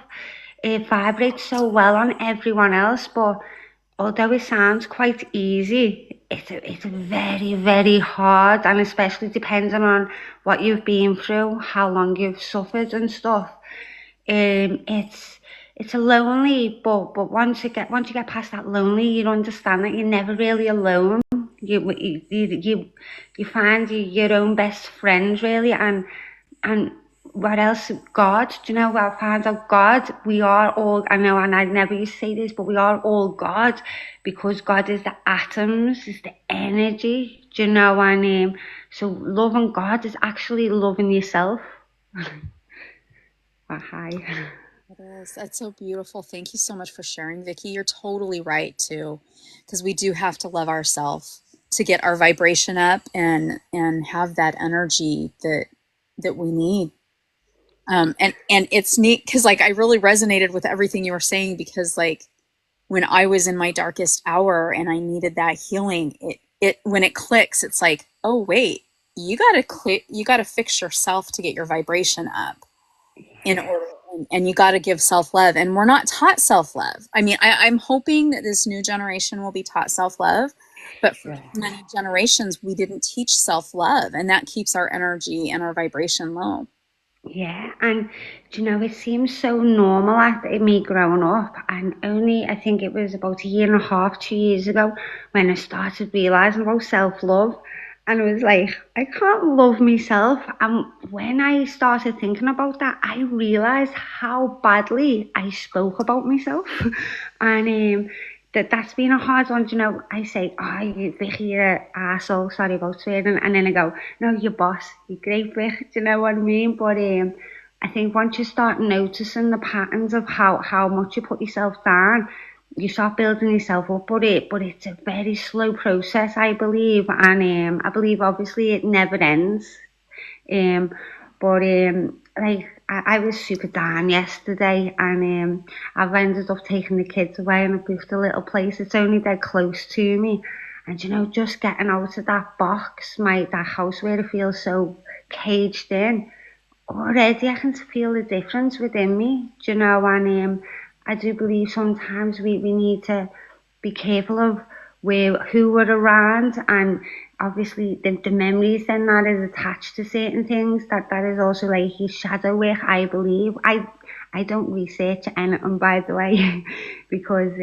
It vibrates so well on everyone else, but although it sounds quite easy, it's very, very hard, and especially depending on what you've been through, how long you've suffered and stuff. It's a lonely, but once you get past that lonely, you understand that you're never really alone. You find your own best friends, really, and what else? God. Do you know? I found out God. We are all. I know, and I never used to say this, but we are all God, because God is the atoms, is the energy. Do you know? And so loving God is actually loving yourself. Hi. It is. That's so beautiful. Thank you so much for sharing, Vicky. You're totally right too, because we do have to love ourselves to get our vibration up and have that energy that we need. And it's neat because like I really resonated with everything you were saying because like when I was in my darkest hour and I needed that healing, it when it clicks, it's like, oh wait, you gotta fix yourself to get your vibration up in Yeah. order and you got to give self-love, and we're not taught self-love. I mean, I'm hoping that this new generation will be taught self-love, but for Yeah. many generations we didn't teach self-love, and that keeps our energy and our vibration low. Yeah, and do you know, it seems so normal at me growing up, and only I think it was about a year and a half, 2 years ago, when I started realizing about self-love, and it was like, I can't love myself. And when I started thinking about that, I realized how badly I spoke about myself, and that's been a hard one. You know, I say, oh, you Vicky, you're an arsehole, sorry about swearing, and then I go, no, you're boss, you're great, Vic, do you know what I mean? But I think once you start noticing the patterns of how much you put yourself down, you start building yourself up. But it's a very slow process, I believe, and I believe obviously it never ends. Um, but like I was super down yesterday, and I've ended up taking the kids away, and I've booked a little place. It's only dead close to me, and you know, just getting out of that box, that house where it feels so caged in. Already, I can feel the difference within me. Do you know? And I do believe sometimes we need to be careful of who we're around, and obviously the memories then that is attached to certain things, that is also like his shadow work, I believe. I don't research anything, by the way, because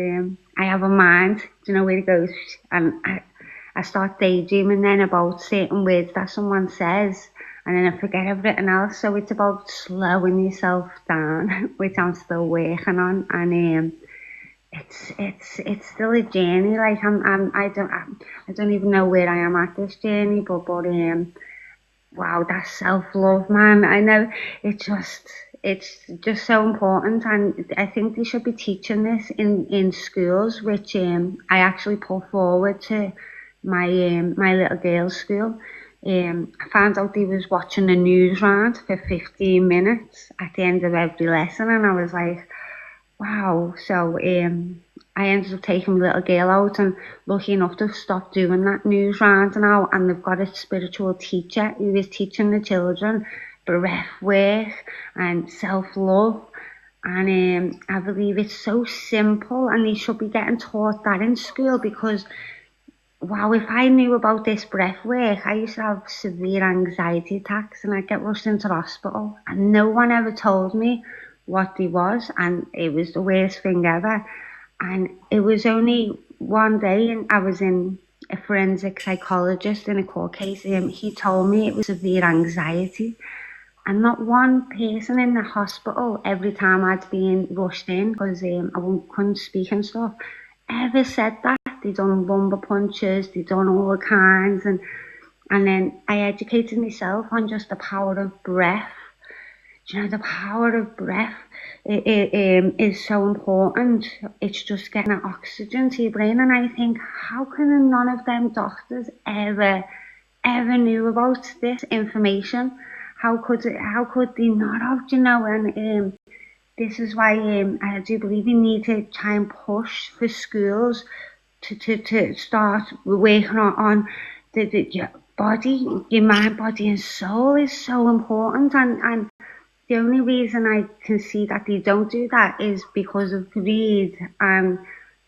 I have a mind, do you know, where it goes, and I start daydreaming then about certain words that someone says, and then I forget everything else. So it's about slowing yourself down, which I'm still working on, and it's still a journey. Like I don't even know where I am at this journey, but wow, that self love, man. I know it's just so important, and I think they should be teaching this in schools, which I actually put forward to my little girl's school. I found out he was watching the news round for 15 minutes at the end of every lesson, and I was like, wow. So I ended up taking my little girl out, and lucky enough to stop doing that news round now, and they've got a spiritual teacher who is teaching the children breath work and self-love. And I believe it's so simple, and they should be getting taught that in school, because wow, if I knew about this breath work, I used to have severe anxiety attacks, and I'd get rushed into the hospital, and no one ever told me what they was, and it was the worst thing ever. And it was only one day, and I was in a forensic psychologist in a court case, and he told me it was severe anxiety. And not one person in the hospital, every time I'd been rushed in because couldn't speak and stuff, ever said that. They done lumbar punctures, they done all kinds, and then I educated myself on just the power of breath. Do you know, the power of breath is so important. It's just getting that oxygen to your brain, and I think, how can none of them doctors ever knew about this information? How could they not have? Do you know? And this is why I do believe we need to try and push for schools to start working on your body, your mind, body, and soul is so important. And the only reason I can see that they don't do that is because of greed, and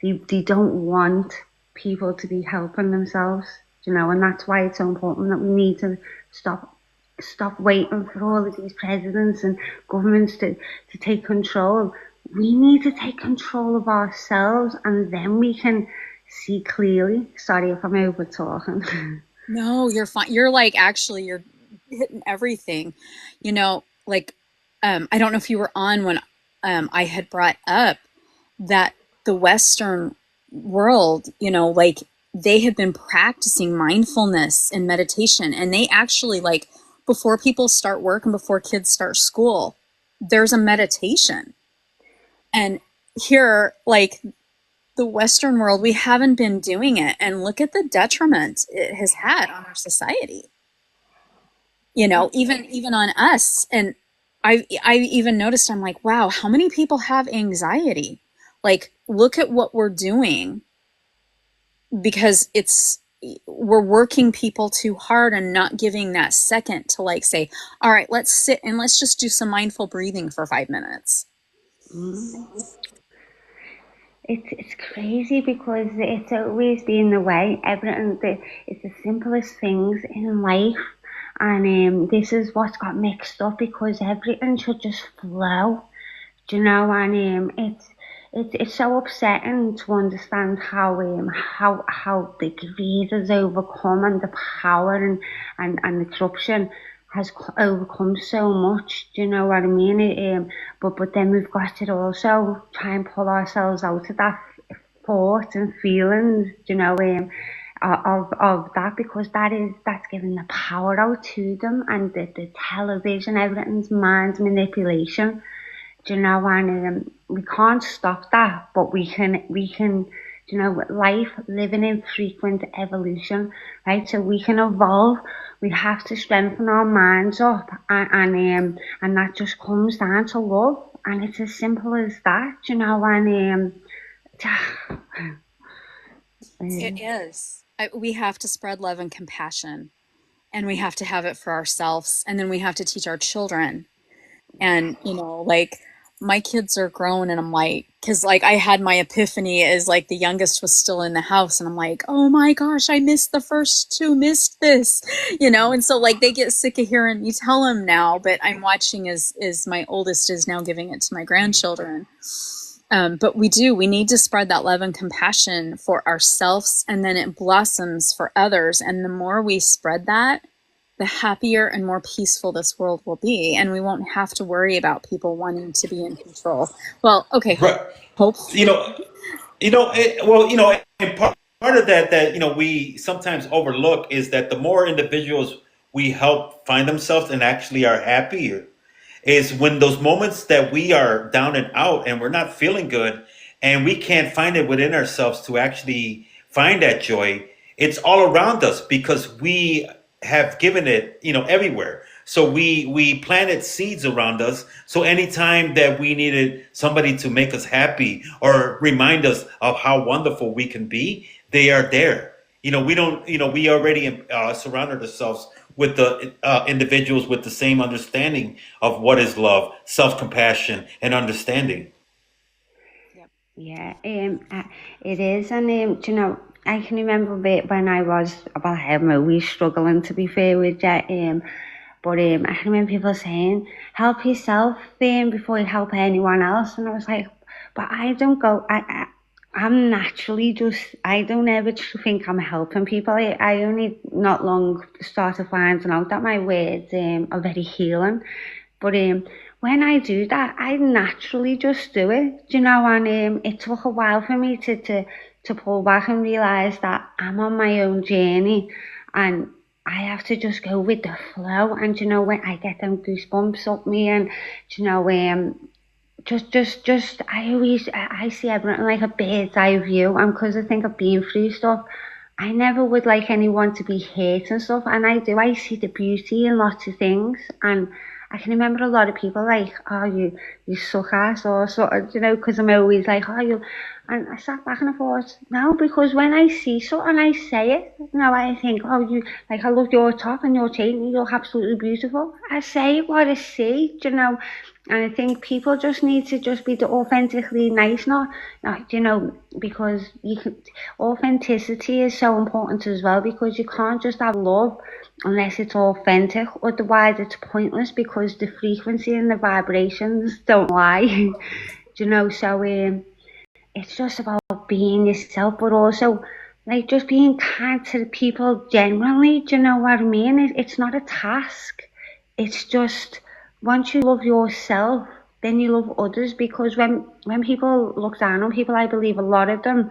they don't want people to be helping themselves, you know, and that's why it's so important that we need to stop waiting for all of these presidents and governments to take control. We need to take control of ourselves, and then we can see clearly. Sorry if I'm over talking. No, you're fine. You're like actually you're hitting everything. You know, like I don't know if you were on when I had brought up that the Western world, you know, like they have been practicing mindfulness and meditation, and they actually like before people start work and before kids start school, there's a meditation. And here, like the Western world, we haven't been doing it. And look at the detriment it has had on our society. Even on us. And I even noticed, I'm like, wow, how many people have anxiety? Like, look at what we're doing, because we're working people too hard and not giving that second to like say, all right, let's sit and let's just do some mindful breathing for 5 minutes. It's crazy because it's always been the way. It's the simplest things in life, and this is what's got mixed up because everything should just flow, and it's so upsetting to understand how the greed has overcome and the power and the corruption has overcome so much. Do you know what I mean? But then we've got to also try and pull ourselves out of that thought and feelings, of that, because that's giving the power out to them, and the television, everything's mind manipulation. And we can't stop that, but we can, life living in frequent evolution, right? So we can evolve. We have to strengthen our minds up, and that just comes down to love, and it's as simple as that, It is. We have to spread love and compassion, and we have to have it for ourselves, and then we have to teach our children. And like, my kids are grown, and I'm like, because like I had my epiphany as like the youngest was still in the house, and I'm like, oh my gosh, I missed the first two, missed this, and so like they get sick of hearing me tell them now, but I'm watching as my oldest is now giving it to my grandchildren. But we need to spread that love and compassion for ourselves, and then it blossoms for others. And the more we spread that, the happier and more peaceful this world will be. And we won't have to worry about people wanting to be in control. Well, okay. Right. Hopefully. And part of that we sometimes overlook is that the more individuals we help find themselves and actually are happier, is when those moments that we are down and out and we're not feeling good and we can't find it within ourselves to actually find that joy. It's all around us because we have given it, everywhere. So we planted seeds around us. So anytime that we needed somebody to make us happy or remind us of how wonderful we can be, they are there. We don't, we already surrounded ourselves with the individuals with the same understanding of what is love, self-compassion, and understanding. Yeah, it is, and I can remember when I was, well, I'm always struggling to be fair with that, but I can remember people saying, help yourself before you help anyone else, and I was like, but I don't go, I'm naturally I don't ever think I'm helping people. I only not long started finding out that my words are very healing, but when I do that, I naturally just do it, and it took a while for me to pull back and realise that I'm on my own journey, and I have to just go with the flow. And when I get them goosebumps up me, and I see everything like a bird's eye view, and because I think I've been through stuff, I never would like anyone to be hurt and stuff, and I see the beauty in lots of things. And I can remember a lot of people like, oh, you suck ass, or sort of, because I'm always like, oh, you, and I sat back and I thought, no, because when I see something, I say it. I think, oh, you, like, I love your top and your chain, you look absolutely beautiful. I say what I see, and I think people just need to just be authentically nice, not because authenticity is so important as well, because you can't just have love unless it's authentic. Otherwise, it's pointless because the frequency and the vibrations don't lie. So it's just about being yourself, but also like just being kind to the people generally. Do you know what I mean? It's not a task. It's just once you love yourself, then you love others, because when people look down on people, I believe a lot of them,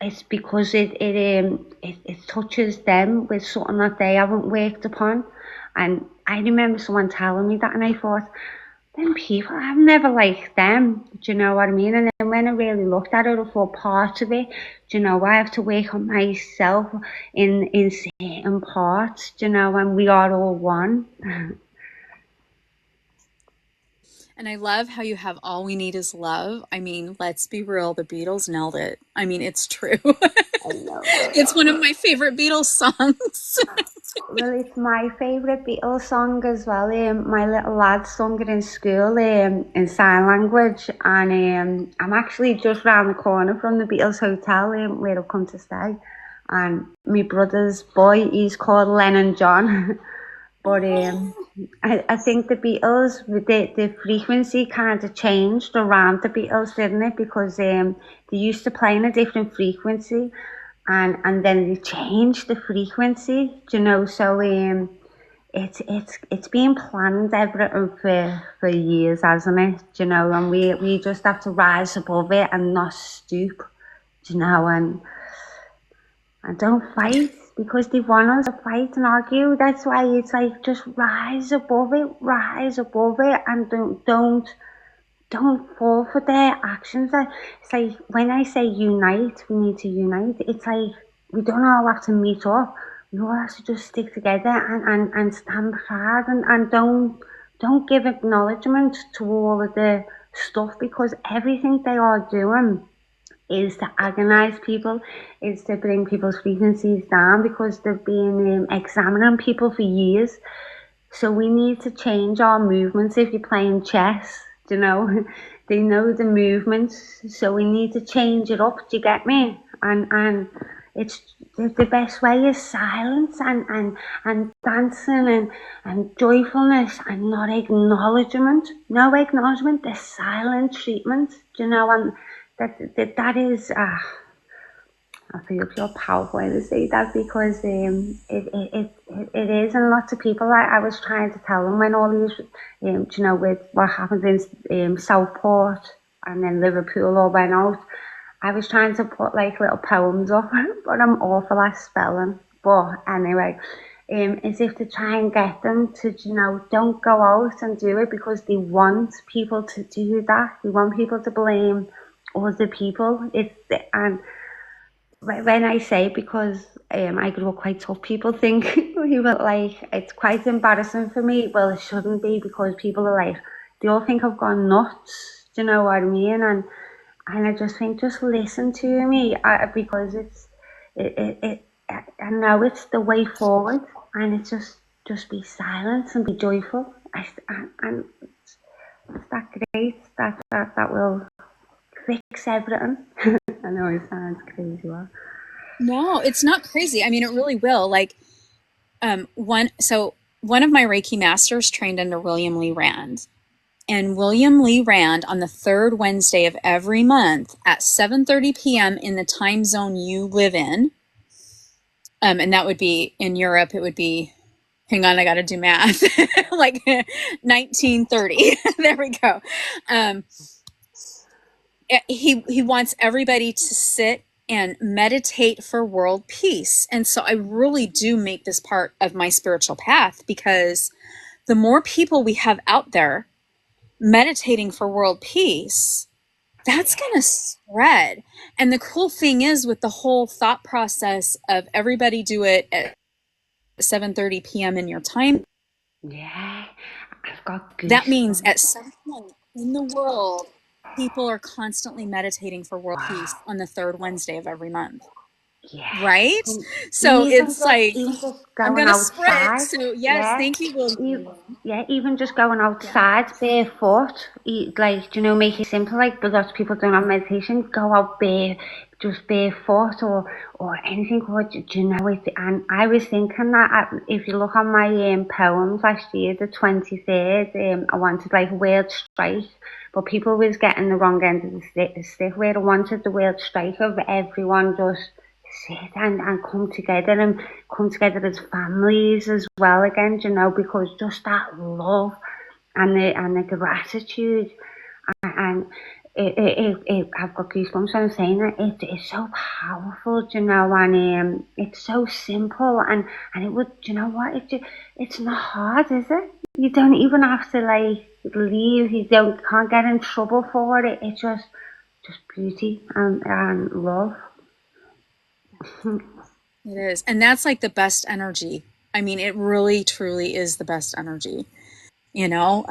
it's because it touches them with something that they haven't worked upon. And I remember someone telling me that, and I thought, them people, I've never liked them, do you know what I mean? And then when I really looked at it, I thought part of it, do you know, I have to work on myself in certain parts, do you know, and we are all one. And I love how you have All We Need Is Love. I mean, let's be real, the Beatles nailed it. I mean, it's true. I love it. It's one of my favorite Beatles songs. Well, it's my favourite Beatles song as well. My little lad sung it in school in sign language, and I'm actually just round the corner from the Beatles Hotel where I've come to stay. And my brother's boy, he's called Lennon John. But I think the Beatles, the frequency kind of changed around the Beatles, didn't it? Because they used to play in a different frequency, and then they changed the frequency, you know. So it's been planned everything for years, hasn't it? You know, and we just have to rise above it and not stoop, you know, and don't fight because they want us to fight and argue. That's why it's like just rise above it, and don't fall for their actions. It's like when I say unite, we need to unite. It's like we don't all have to meet up. We all have to just stick together and stand hard and don't give acknowledgement to all of the stuff, because everything they are doing is to agonize people, is to bring people's frequencies down, because they've been examining people for years. So we need to change our movements. If you're playing chess, you know, they know the movements, so we need to change it up. Do you get me? And it's the best way is silence and dancing and joyfulness and not acknowledgement. No acknowledgement, the silent treatment, you know, and that is I feel powerful when I say that, because it is, and lots of people, I was trying to tell them when all these you know, with what happened in Southport and then Liverpool all went out, I was trying to put like little poems up, but I'm awful at spelling. But anyway, as if to try and get them to, you know, don't go out and do it, because they want people to do that. They want people to blame other people. And when I say, because I grew up quite tough, people think we were like, it's quite embarrassing for me. Well, it shouldn't be, because people are like, they all think I've gone nuts. Do you know what I mean? And I just think, just listen to me, because I know it's the way forward, and it's just be silent and be joyful. And it's that great that will fix everything. I know it sounds crazy, well. No, it's not crazy. I mean, it really will. Like, one of my Reiki masters trained under William Lee Rand. And William Lee Rand, on the third Wednesday of every month at 7:30 p.m. in the time zone you live in, and that would be in Europe, it would be, hang on, I got to do math, like 1930. There we go. He wants everybody to sit and meditate for world peace. And so I really do make this part of my spiritual path, because the more people we have out there meditating for world peace, that's going to spread. And the cool thing is, with the whole thought process of everybody do it at 7:30 p.m. in your time. Yeah, I've got goosebumps. That means at some point in the world, people are constantly meditating for world peace on the third Wednesday of every month. Yeah. Right? So it's like, even just I'm going going to spread. outside. So yes, Yeah. thank you, Will. Even just going outside barefoot, like, you know, make it simple. Like, but lots of people don't have meditation. Go out just barefoot or anything. Or, do you know it? And I was thinking that if you look on my poems last year, the 23rd, I wanted like a world strike, but people was getting the wrong end of the stick. Where I wanted the world strike of everyone just sit and come together as families as well again, you know, because just that love and the gratitude, and I've got goosebumps when I'm saying it. It's so powerful, you know, and it's so simple, and it would, you know what, it's not hard, is it? You don't even have to, like, leave. You can't get in trouble for it. It's just beauty and love. It is. And that's like the best energy. I mean, it really, truly is the best energy, you know,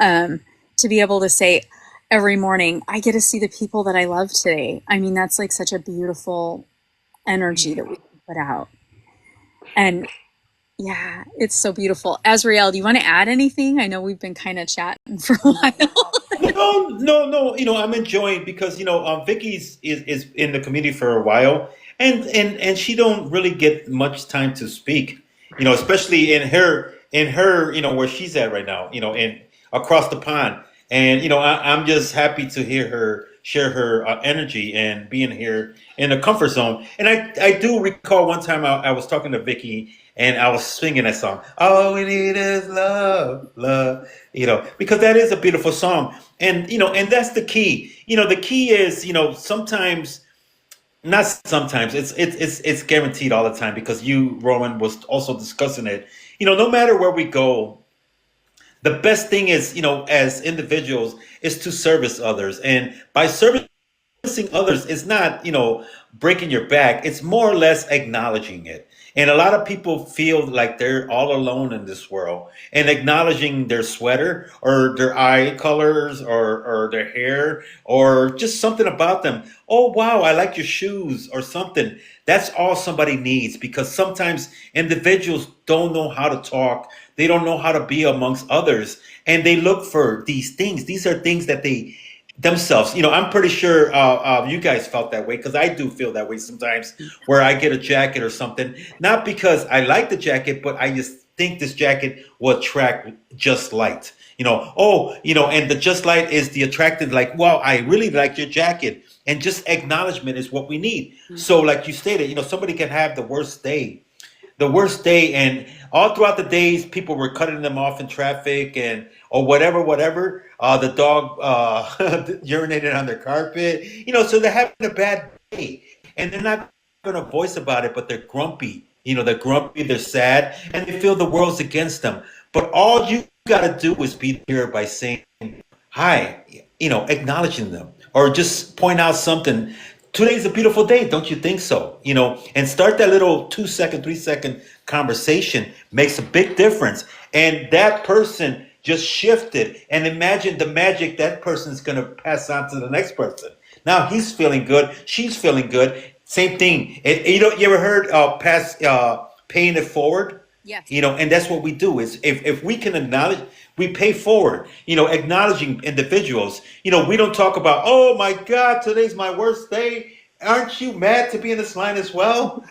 to be able to say every morning, I get to see the people that I love today. I mean, that's like such a beautiful energy that we can put out. And yeah, it's so beautiful. Azrael, do you want to add anything? I know we've been kind of chatting for a while. No. I'm enjoying because Vicky's is in the community for a while, and she don't really get much time to speak. Especially in her where she's at right now. And across the pond, and I'm just happy to hear her share her energy and being here in the comfort zone. And I do recall one time I was talking to Vicky and I was singing that song. All we need is love, love. Because that is a beautiful song, and that's the key. The key is, sometimes, not sometimes, it's guaranteed all the time, because you, Roman, was also discussing it. No matter where we go, the best thing is, as individuals, is to service others, and by servicing others is not, breaking your back. It's more or less acknowledging it. And a lot of people feel like they're all alone in this world, and acknowledging their sweater or their eye colors, or their hair, or just something about them. Oh, wow, I like your shoes or something. That's all somebody needs, because sometimes individuals don't know how to talk. They don't know how to be amongst others. And they look for these things. These are things that they themselves. I'm pretty sure you guys felt that way, because I do feel that way sometimes, where I get a jacket or something, not because I like the jacket, but I just think this jacket will attract just light. And the just light is the attractive, like, wow, I really like your jacket. And just acknowledgement is what we need. So, like you stated, somebody can have the worst day, and all throughout the days people were cutting them off in traffic, and or whatever, the dog urinated on their carpet, so they're having a bad day, and they're not going to voice about it, but they're grumpy. They're sad, and they feel the world's against them. But all you got to do is be there by saying hi, acknowledging them, or just point out something. Today's a beautiful day, don't you think so? And start that little 2 second, 3 second conversation makes a big difference. And that person just shifted, and imagine the magic that person's going to pass on to the next person. Now he's feeling good, she's feeling good. Same thing. You ever heard paying it forward? Yes. And that's what we do. Is if we can acknowledge, we pay forward. Acknowledging individuals. We don't talk about, oh my God, today's my worst day. Aren't you mad to be in this line as well?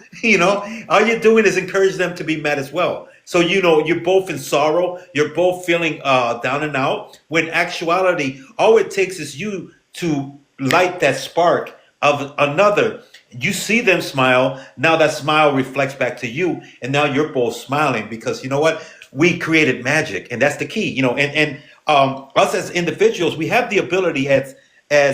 All you're doing is encourage them to be mad as well. So you're both in sorrow. You're both feeling down and out. When actuality, all it takes is you to light that spark of another. You see them smile. Now that smile reflects back to you, and now you're both smiling, because you know what? We created magic, and that's the key. And us as individuals, we have the ability as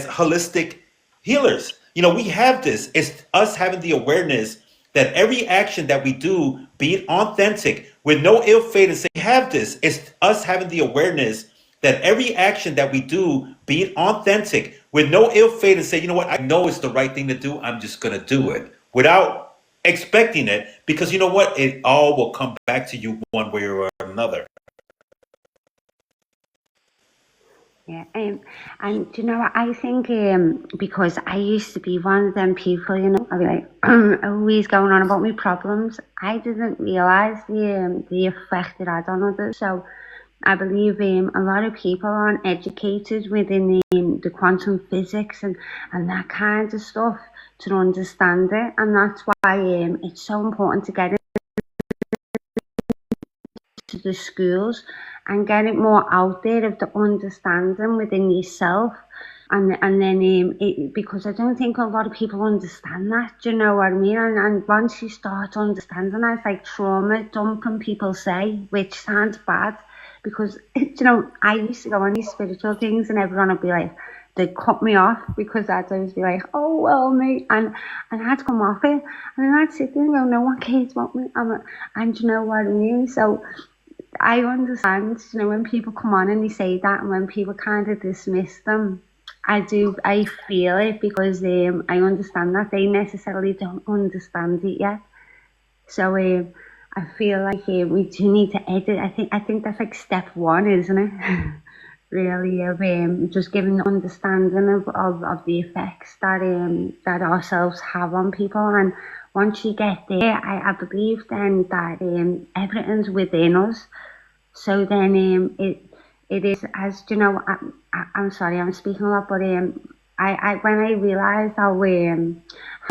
holistic healers. We have this. It's us having the awareness that every action that we do, be it authentic, with no ill fate, and say, have this. It's us having the awareness that every action that we do, be it authentic, with no ill fate, and say, you know what, I know it's the right thing to do, I'm just going to do it without expecting it, because you know what, it all will come back to you one way or another. Yeah, and do you know what I think? Because I used to be one of them people, I'd be like always going on about my problems. I didn't realize the effect it had on others. So I believe a lot of people aren't educated within the quantum physics and that kind of stuff to understand it, and that's why it's so important to get into the schools and get it more out there of the understanding within yourself. And then because I don't think a lot of people understand that, do you know what I mean? And once you start understanding that, it's like trauma dumping, people say, which sounds bad, because I used to go on these spiritual things and everyone would be like, they'd cut me off, because I'd always be like, oh well, me, and I'd come off it, and then I'd sit there and go, no one cares about me, and you know what I mean? So I understand, when people come on and they say that, and when people kind of dismiss them, I feel it, because I understand that they necessarily don't understand it yet. So I feel like we do need to edit. I think that's like step one, isn't it? Really, of just giving the understanding of the effects that ourselves have on people. And once you get there, I believe then that everything's within us. So then it is, as I'm sorry, I'm speaking a lot, but I when I realised how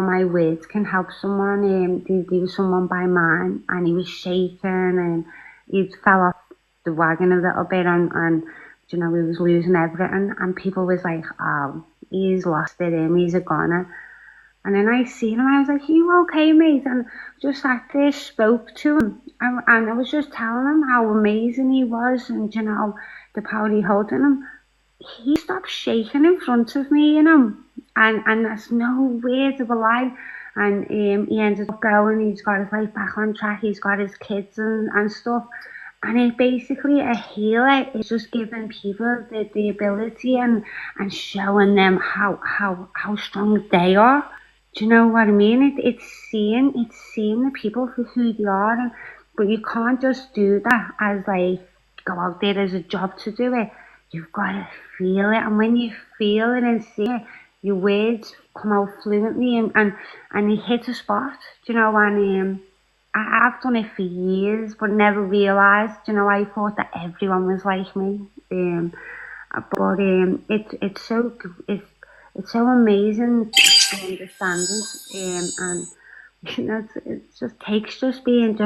my words can help someone, there was someone by mine, and he was shaking, and he fell off the wagon a little bit, and he was losing everything, and people was like, oh, he's lost it, he's a goner. And then I seen him, I was like, you okay, mate? And just sat there, spoke to him. And I was just telling him how amazing he was, and, the power he held in him. He stopped shaking in front of me, and that's no words of a lie. And he ended up going, he's got his life back on track, he's got his kids and stuff. And it basically, a healer is just giving people the ability and showing them how strong they are. Do you know what I mean? It's seeing the people for who they are, but you can't just do that as like go out there as a job to do it. You've got to feel it, and when you feel it and see it, your words come out fluently, and you hit a spot. And I've done it for years, but never realised. I thought that everyone was like me. But it's so amazing to understand it, and it just takes just being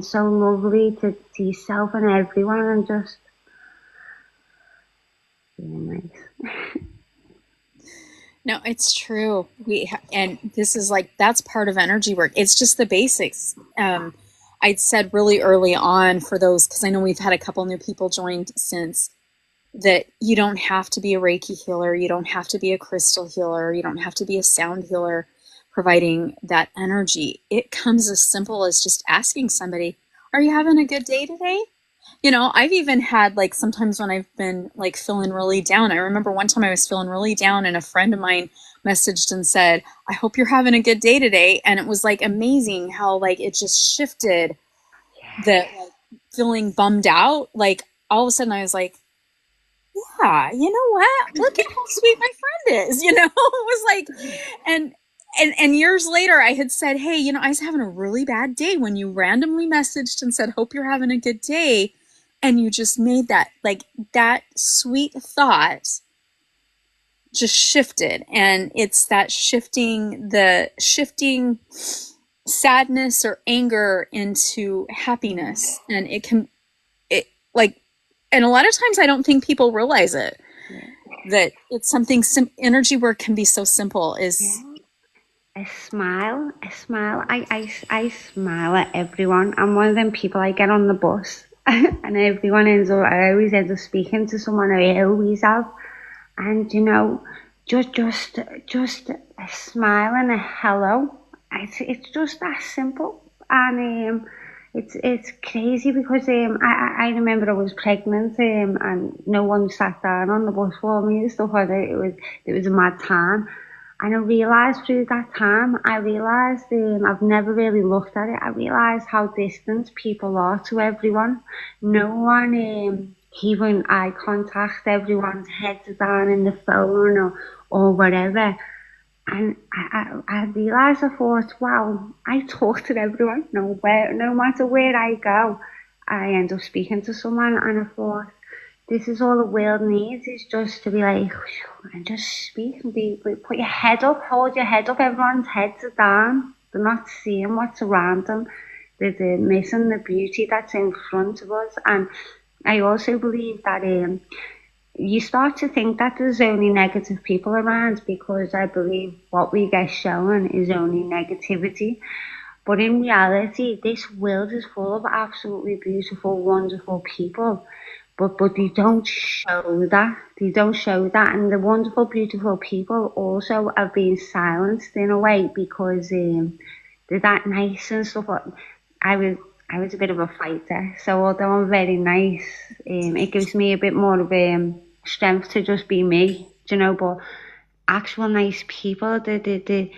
so lovely to yourself and everyone, and just being nice. No, it's true. And this is like, that's part of energy work. It's just the basics. I'd said really early on, for those, because I know we've had a couple new people joined since, that you don't have to be a Reiki healer, you don't have to be a crystal healer, you don't have to be a sound healer providing that energy. It comes as simple as just asking somebody, are you having a good day today? I've even had, like, sometimes when I've been like feeling really down, I remember one time I was feeling really down, and a friend of mine messaged and said, I hope you're having a good day today. And it was like amazing how like it just shifted the like, feeling bummed out. Like all of a sudden I was like, yeah, you know what? Look at how sweet my friend is. It was like, and years later I had said, hey, I was having a really bad day, when you randomly messaged and said, hope you're having a good day. And you just made that, like, that sweet thought just shifted. And it's that shifting sadness or anger into happiness. And and a lot of times I don't think people realize it, that it's something, energy work can be so simple. A smile. I smile at everyone. I'm one of them people, I get on the bus and I always end up speaking to someone, I always have. And just a smile and a hello. It's just that simple. And it's crazy, because I remember I was pregnant, and no one sat down on the bus for me and stuff like that. It was a mad time. And I realised through that time, I've never really looked at it, I realised how distant people are to everyone. No one even eye contact, everyone's heads are down in the phone or whatever. And I realised, I thought, wow, I talk to everyone, no matter where I go, I end up speaking to someone. And I thought, this is all the world needs, is just to be like, and just speak and put your head up, hold your head up. Everyone's heads are down. They're not seeing what's around them. They're missing the beauty that's in front of us. And I also believe that you start to think that there's only negative people around, because I believe what we get shown is only negativity. But in reality, this world is full of absolutely beautiful, wonderful people. But they don't show that. And the wonderful, beautiful people also are being silenced in a way, because they're that nice and stuff. I I was a bit of a fighter. So although I'm very nice, it gives me a bit more of strength to just be me, you know. But actual nice people, the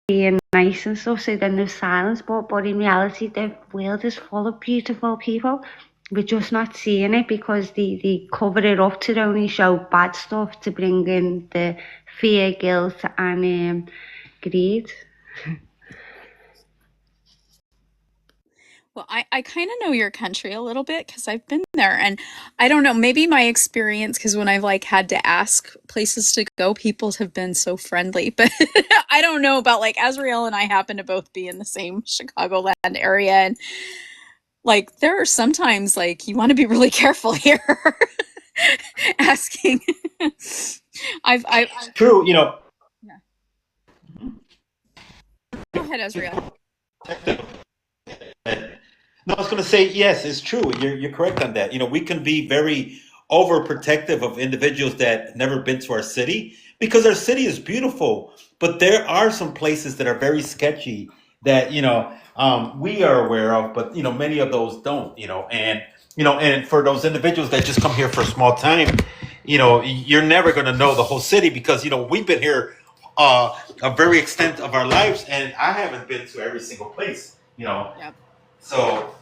being nice and stuff, so then there's silence. But in reality, the world is full of beautiful people. We're just not seeing it because they cover it up to only show bad stuff to bring in the fear, guilt, and greed. Well, I kind of know your country a little bit because I've been there, and I don't know, maybe my experience, because when I've like had to ask places to go, people have been so friendly, but I don't know about like Azrael and I happen to both be in the same Chicagoland area, and like there are sometimes like you want to be really careful here asking. I've True, yeah. Go ahead, Azrael. no, I was going to say yes, it's true. You're correct on that. We can be very overprotective of individuals that never been to our city because our city is beautiful, but there are some places that are very sketchy that we are aware of, but many of those don't. And for those individuals that just come here for a small time, you're never going to know the whole city because we've been here a very extent of our lives, and I haven't been to every single place. Yep. So,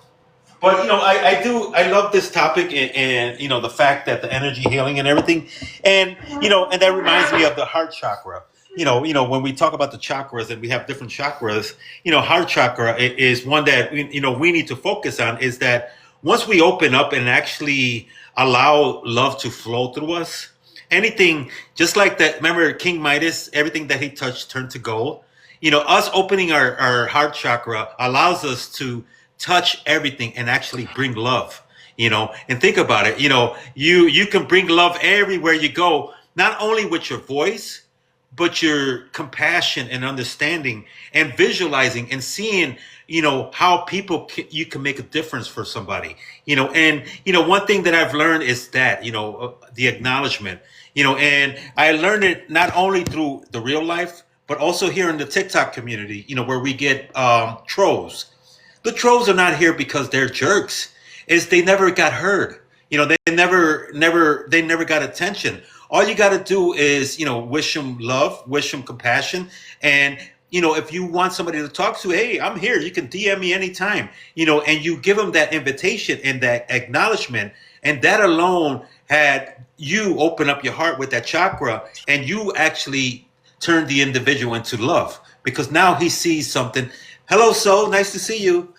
but I love this topic and the fact that the energy healing and everything, and that reminds me of the heart chakra. When we talk about the chakras and we have different chakras, heart chakra is one that we need to focus on. Is that once we open up and actually allow love to flow through us, anything just like that. Remember King Midas, everything that he touched turned to gold. Us opening our heart chakra allows us to touch everything and actually bring love. And think about it. You can bring love everywhere you go, not only with your voice, but your compassion and understanding and visualizing and seeing how you can make a difference for somebody. And one thing that I've learned is that the acknowledgement. And I learned it not only through the real life but also here in the TikTok community, where we get trolls. The trolls are not here because they're jerks. Is they never got heard. They never got attention. All you got to do is, wish them love, wish them compassion, and if you want somebody to talk to, hey, I'm here. You can DM me anytime. And you give them that invitation and that acknowledgement, and that alone had you open up your heart with that chakra, and you actually turn the individual into love because now he sees something. Hello, soul. Nice to see you.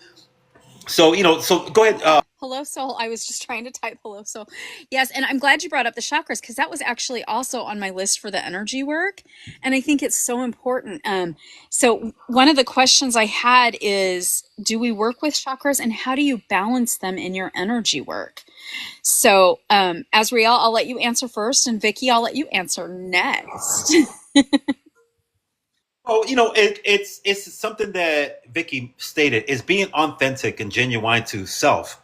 So, so go ahead. Hello, Soul. I was just trying to type hello, Soul. Yes, and I'm glad you brought up the chakras because that was actually also on my list for the energy work, and I think it's so important. So one of the questions I had is, do we work with chakras, and how do you balance them in your energy work? So, Azriel, I'll let you answer first, and Vicky, I'll let you answer next. Oh, it's something that Vicky stated is being authentic and genuine to self.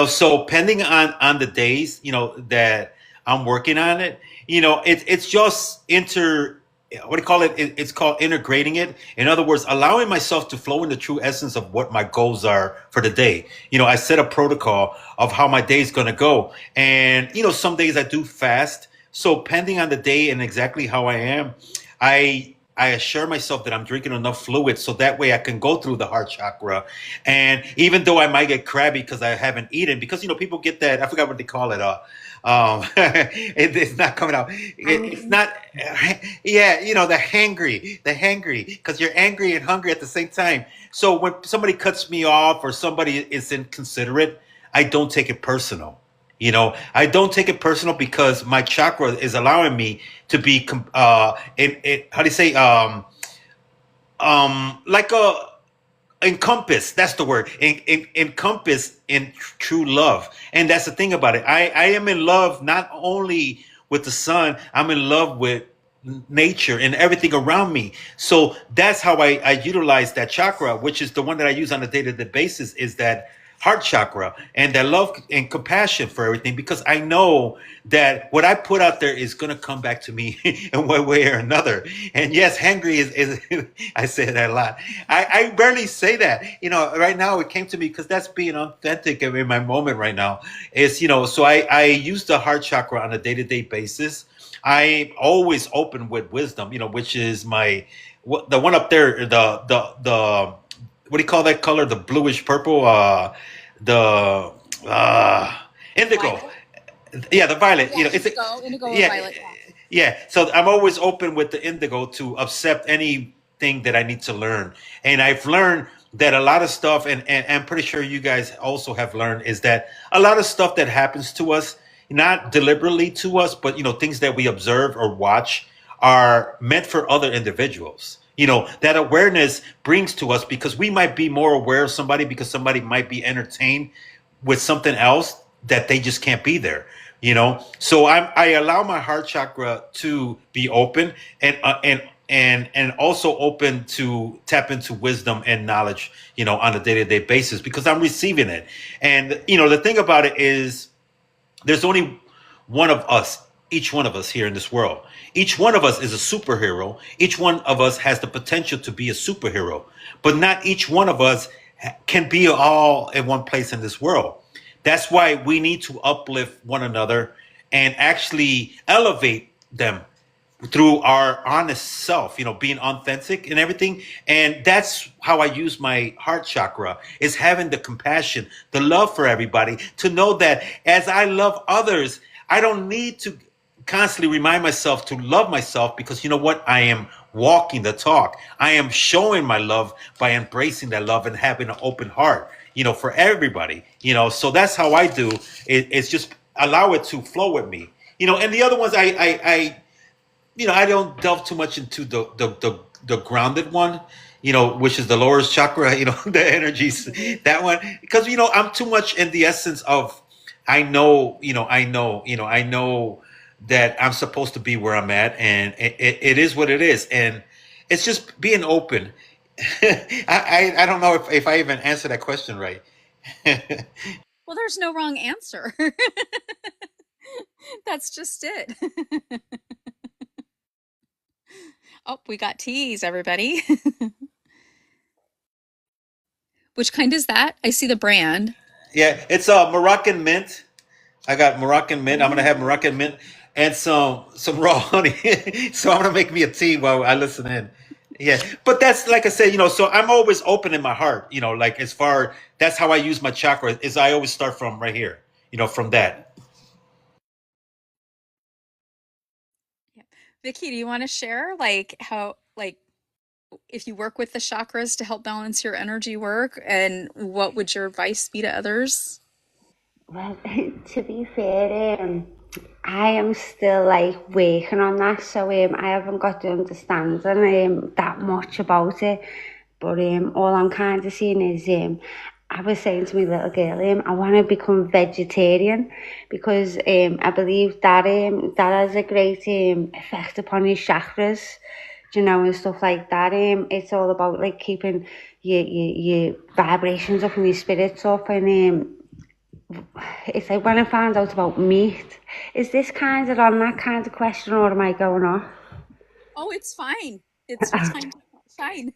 So pending on the days, that I'm working on it, it's just what do you call it? It's called integrating it. In other words, allowing myself to flow in the true essence of what my goals are for the day. I set a protocol of how my day is going to go. And, some days I do fast. So pending on the day and exactly how I am, I assure myself that I'm drinking enough fluid so that way I can go through the heart chakra. And even though I might get crabby because I haven't eaten, because people get that, I forgot what they call it. It's not coming out. It's not. Yeah, the hangry, because you're angry and hungry at the same time. So when somebody cuts me off or somebody is inconsiderate, I don't take it personal. I don't take it personal because my chakra is allowing me to be, how do you say, like a encompass. That's the word. Encompass in true love. And that's the thing about it. I am in love not only with the sun, I'm in love with nature and everything around me. So that's how I utilize that chakra, which is the one that I use on a day-to-day basis, is that heart chakra and that love and compassion for everything, because I know that what I put out there is going to come back to me in one way or another. And yes, hungry is I say that a lot. I barely say that, right now it came to me because that's being authentic in my moment right now is, so I use the heart chakra on a day-to-day basis. I always open with wisdom, which is the one up there, the what do you call that color? The bluish purple, the indigo. Violet? Yeah, the violet. Yeah, It's indigo or yeah, violet. Yeah. yeah. So I'm always open with the indigo to accept anything that I need to learn, and I've learned that a lot of stuff, and I'm pretty sure you guys also have learned, is that a lot of stuff that happens to us, not deliberately to us, but things that we observe or watch are meant for other individuals. That awareness brings to us because we might be more aware of somebody because somebody might be entertained with something else that they just can't be there. So I allow my heart chakra to be open and also open to tap into wisdom and knowledge, on a day-to-day basis because I'm receiving it. And the thing about it is there's only one of us, each one of us here in this world. Each one of us is a superhero. Each one of us has the potential to be a superhero, but not each one of us can be all in one place in this world. That's why we need to uplift one another and actually elevate them through our honest self, being authentic and everything. And that's how I use my heart chakra, is having the compassion, the love for everybody, to know that as I love others, I don't need to constantly remind myself to love myself, because you know what? I am walking the talk. I am showing my love by embracing that love and having an open heart, for everybody, so that's how I do it. It's just allow it to flow with me, and the other ones I don't delve too much into the grounded one, which is the lower chakra, the energies, that one, because I'm too much in the essence of I know that I'm supposed to be where I'm at, and it is what it is, and it's just being open. I don't know if I even answered that question right. Well, there's no wrong answer. That's just it. Oh, we got teas, everybody. Which kind is that? I see the brand. Yeah, it's a Moroccan mint. I got Moroccan mint. I'm gonna have Ooh. Moroccan mint and some raw honey. So I'm gonna make me a tea while I listen in. Yeah, but that's like I said, so I'm always open in my heart. Like as far that's how I use my chakra. Is I always start from right here. From that. Yeah. Vicky, do you want to share like how like if you work with the chakras to help balance your energy work, and what would your advice be to others? Well, to be fair, I am still like working on that, so I haven't got the understanding that much about it. But all I'm kind of seeing is I was saying to my little girl, I want to become vegetarian because I believe that that has a great effect upon your chakras, and stuff like that. It's all about like keeping your vibrations up and your spirits up, and it's like when I found out about meat, is this kind of on that kind of question, or am I going off? Oh, it's fine. It's your time to shine.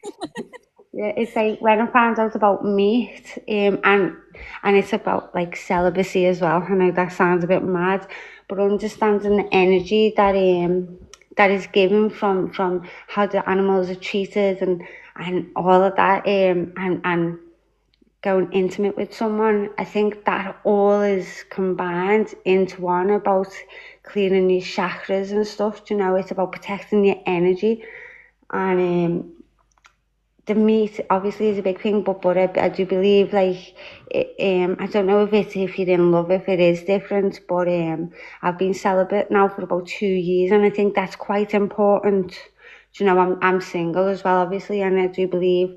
Yeah, it's like when I found out about meat, and it's about like celibacy as well. I know that sounds a bit mad, but understanding the energy that is given from how the animals are treated and all of that, and going intimate with someone, I think that all is combined into one about clearing your chakras and stuff. It's about protecting your energy, and the meat obviously is a big thing, but I do believe like I don't know if you're in love, if it is different, but I've been celibate now for about 2 years, and I think that's quite important. I'm single as well, obviously, and I do believe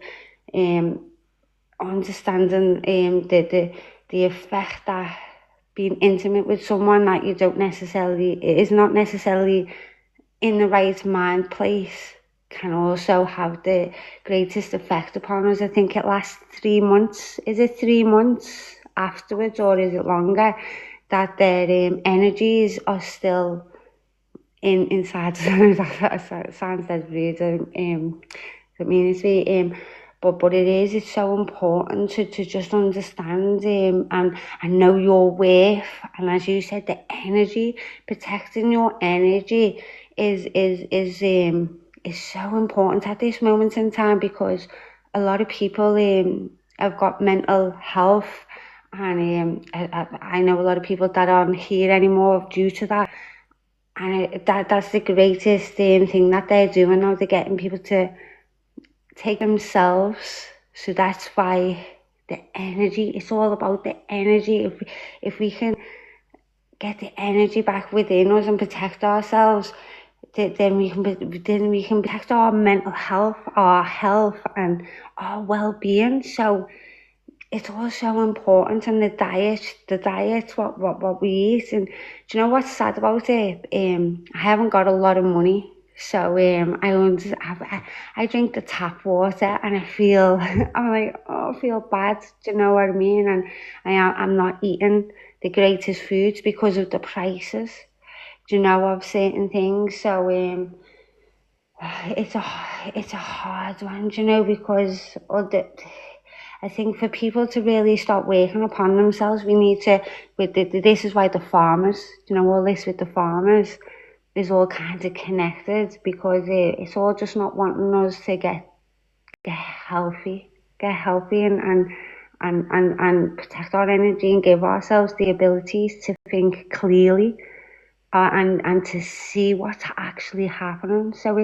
understanding the effect that being intimate with someone that you don't necessarily is not necessarily in the right mind place can also have the greatest effect upon us. I think it lasts 3 months. Is it 3 months? afterwards, or is it longer, that their energies are still inside. That sounds dead rude. Don't mean it to be. But it is. It's so important to just understand and know your worth. And as you said, the energy, protecting your energy is so important at this moment in time, because a lot of people have got mental health, and I know a lot of people that aren't here anymore due to that. And that's the greatest thing that they're doing now. They're getting people to take themselves. So that's why the energy, it's all about the energy. If we can get the energy back within us and protect ourselves, then we can protect our mental health, our health, and our well-being. So it's also important. And the diet, what we eat. And do you know what's sad about it? I haven't got a lot of money, so I drink the tap water, and I feel I'm like, oh, I feel bad. Do you know what I mean? And I'm not eating the greatest foods because of the prices, do you know, of certain things. So it's a hard one, do you know, because I think for people to really start working upon themselves, we need to, this is why the farmers, you know, all this with the farmers is all kind of connected, because it's all just not wanting us to get healthy and protect our energy and give ourselves the abilities to think clearly, and to see what's actually happening. So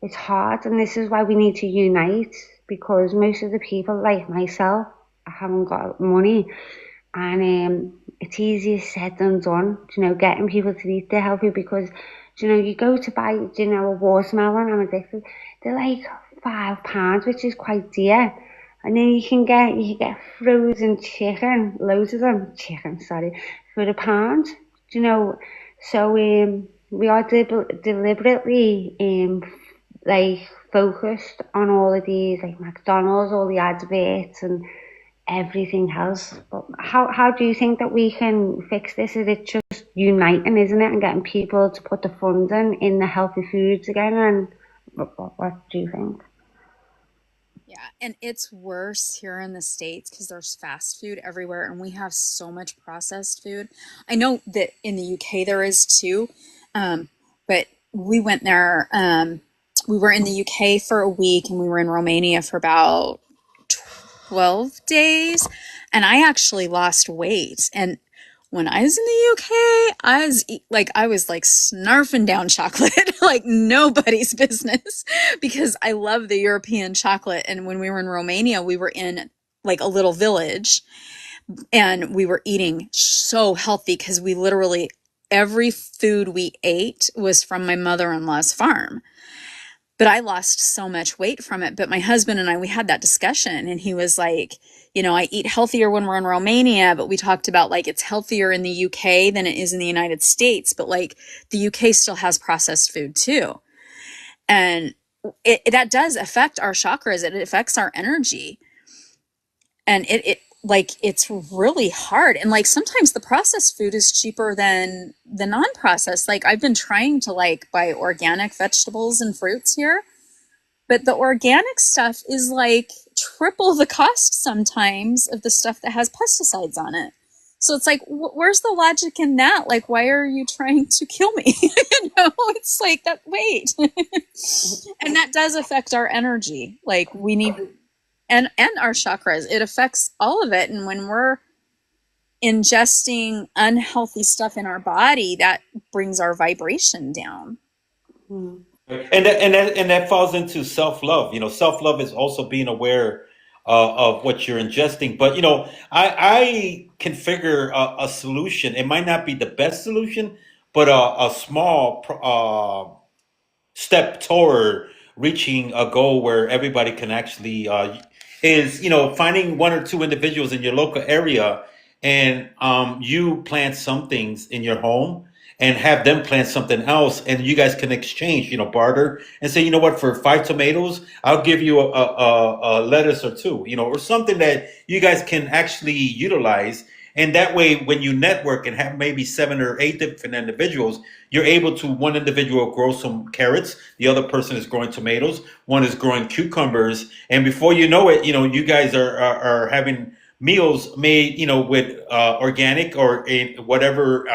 it's hard, and this is why we need to unite, because most of the people, like myself, haven't got money, and it's easier said than done, you know, getting people to eat their healthy, because, you know, you go to buy, you know, a watermelon, I'm addicted, they're like £5, which is quite dear. And then you can get frozen chicken, loads of them, sorry, for £1, you know. So we are deliberately like focused on all of these, like McDonald's, all the adverts and everything else. But how do you think that we can fix this? Is it just uniting, isn't it, and getting people to put the funding in the healthy foods again? And what do you think? Yeah, and it's worse here in the States because there's fast food everywhere and we have so much processed food. I know that in the UK there is too, but we went there. We were in the UK for a week and we were in Romania for about 12 days, and I actually lost weight. And when I was in the UK, I was like snarfing down chocolate like nobody's business because I love the European chocolate. And when we were in Romania, we were in like a little village and we were eating so healthy because we literally every food we ate was from my mother-in-law's farm. But I lost so much weight from it. But my husband and I, we had that discussion, and he was like, you know, I eat healthier when we're in Romania, but we talked about like it's healthier in the UK than it is in the United States. But like the UK still has processed food too. And that does affect our chakras. It affects our energy. And it's really hard. And like sometimes the processed food is cheaper than the non-processed. Like I've been trying to like buy organic vegetables and fruits here, but the organic stuff is like triple the cost sometimes of the stuff that has pesticides on it. So it's like, where's the logic in that? Like, why are you trying to kill me? You know, it's like that, wait. And that does affect our energy. Like we need, and our chakras, it affects all of it. And when we're ingesting unhealthy stuff in our body, that brings our vibration down. And that falls into self-love. You know, self-love is also being aware of what you're ingesting. But you know, I can figure a solution. It might not be the best solution, but a small step toward reaching a goal where everybody can actually is, you know, finding one or two individuals in your local area, and you plant some things in your home, and have them plant something else, and you guys can exchange, barter, and say, you know what, for 5 tomatoes, I'll give you a lettuce or two, or something that you guys can actually utilize. And that way, when you network and have maybe 7 or 8 different individuals, you're able to, one individual grow some carrots, the other person is growing tomatoes, one is growing cucumbers, and before you know it, you guys are having meals made, with organic or whatever.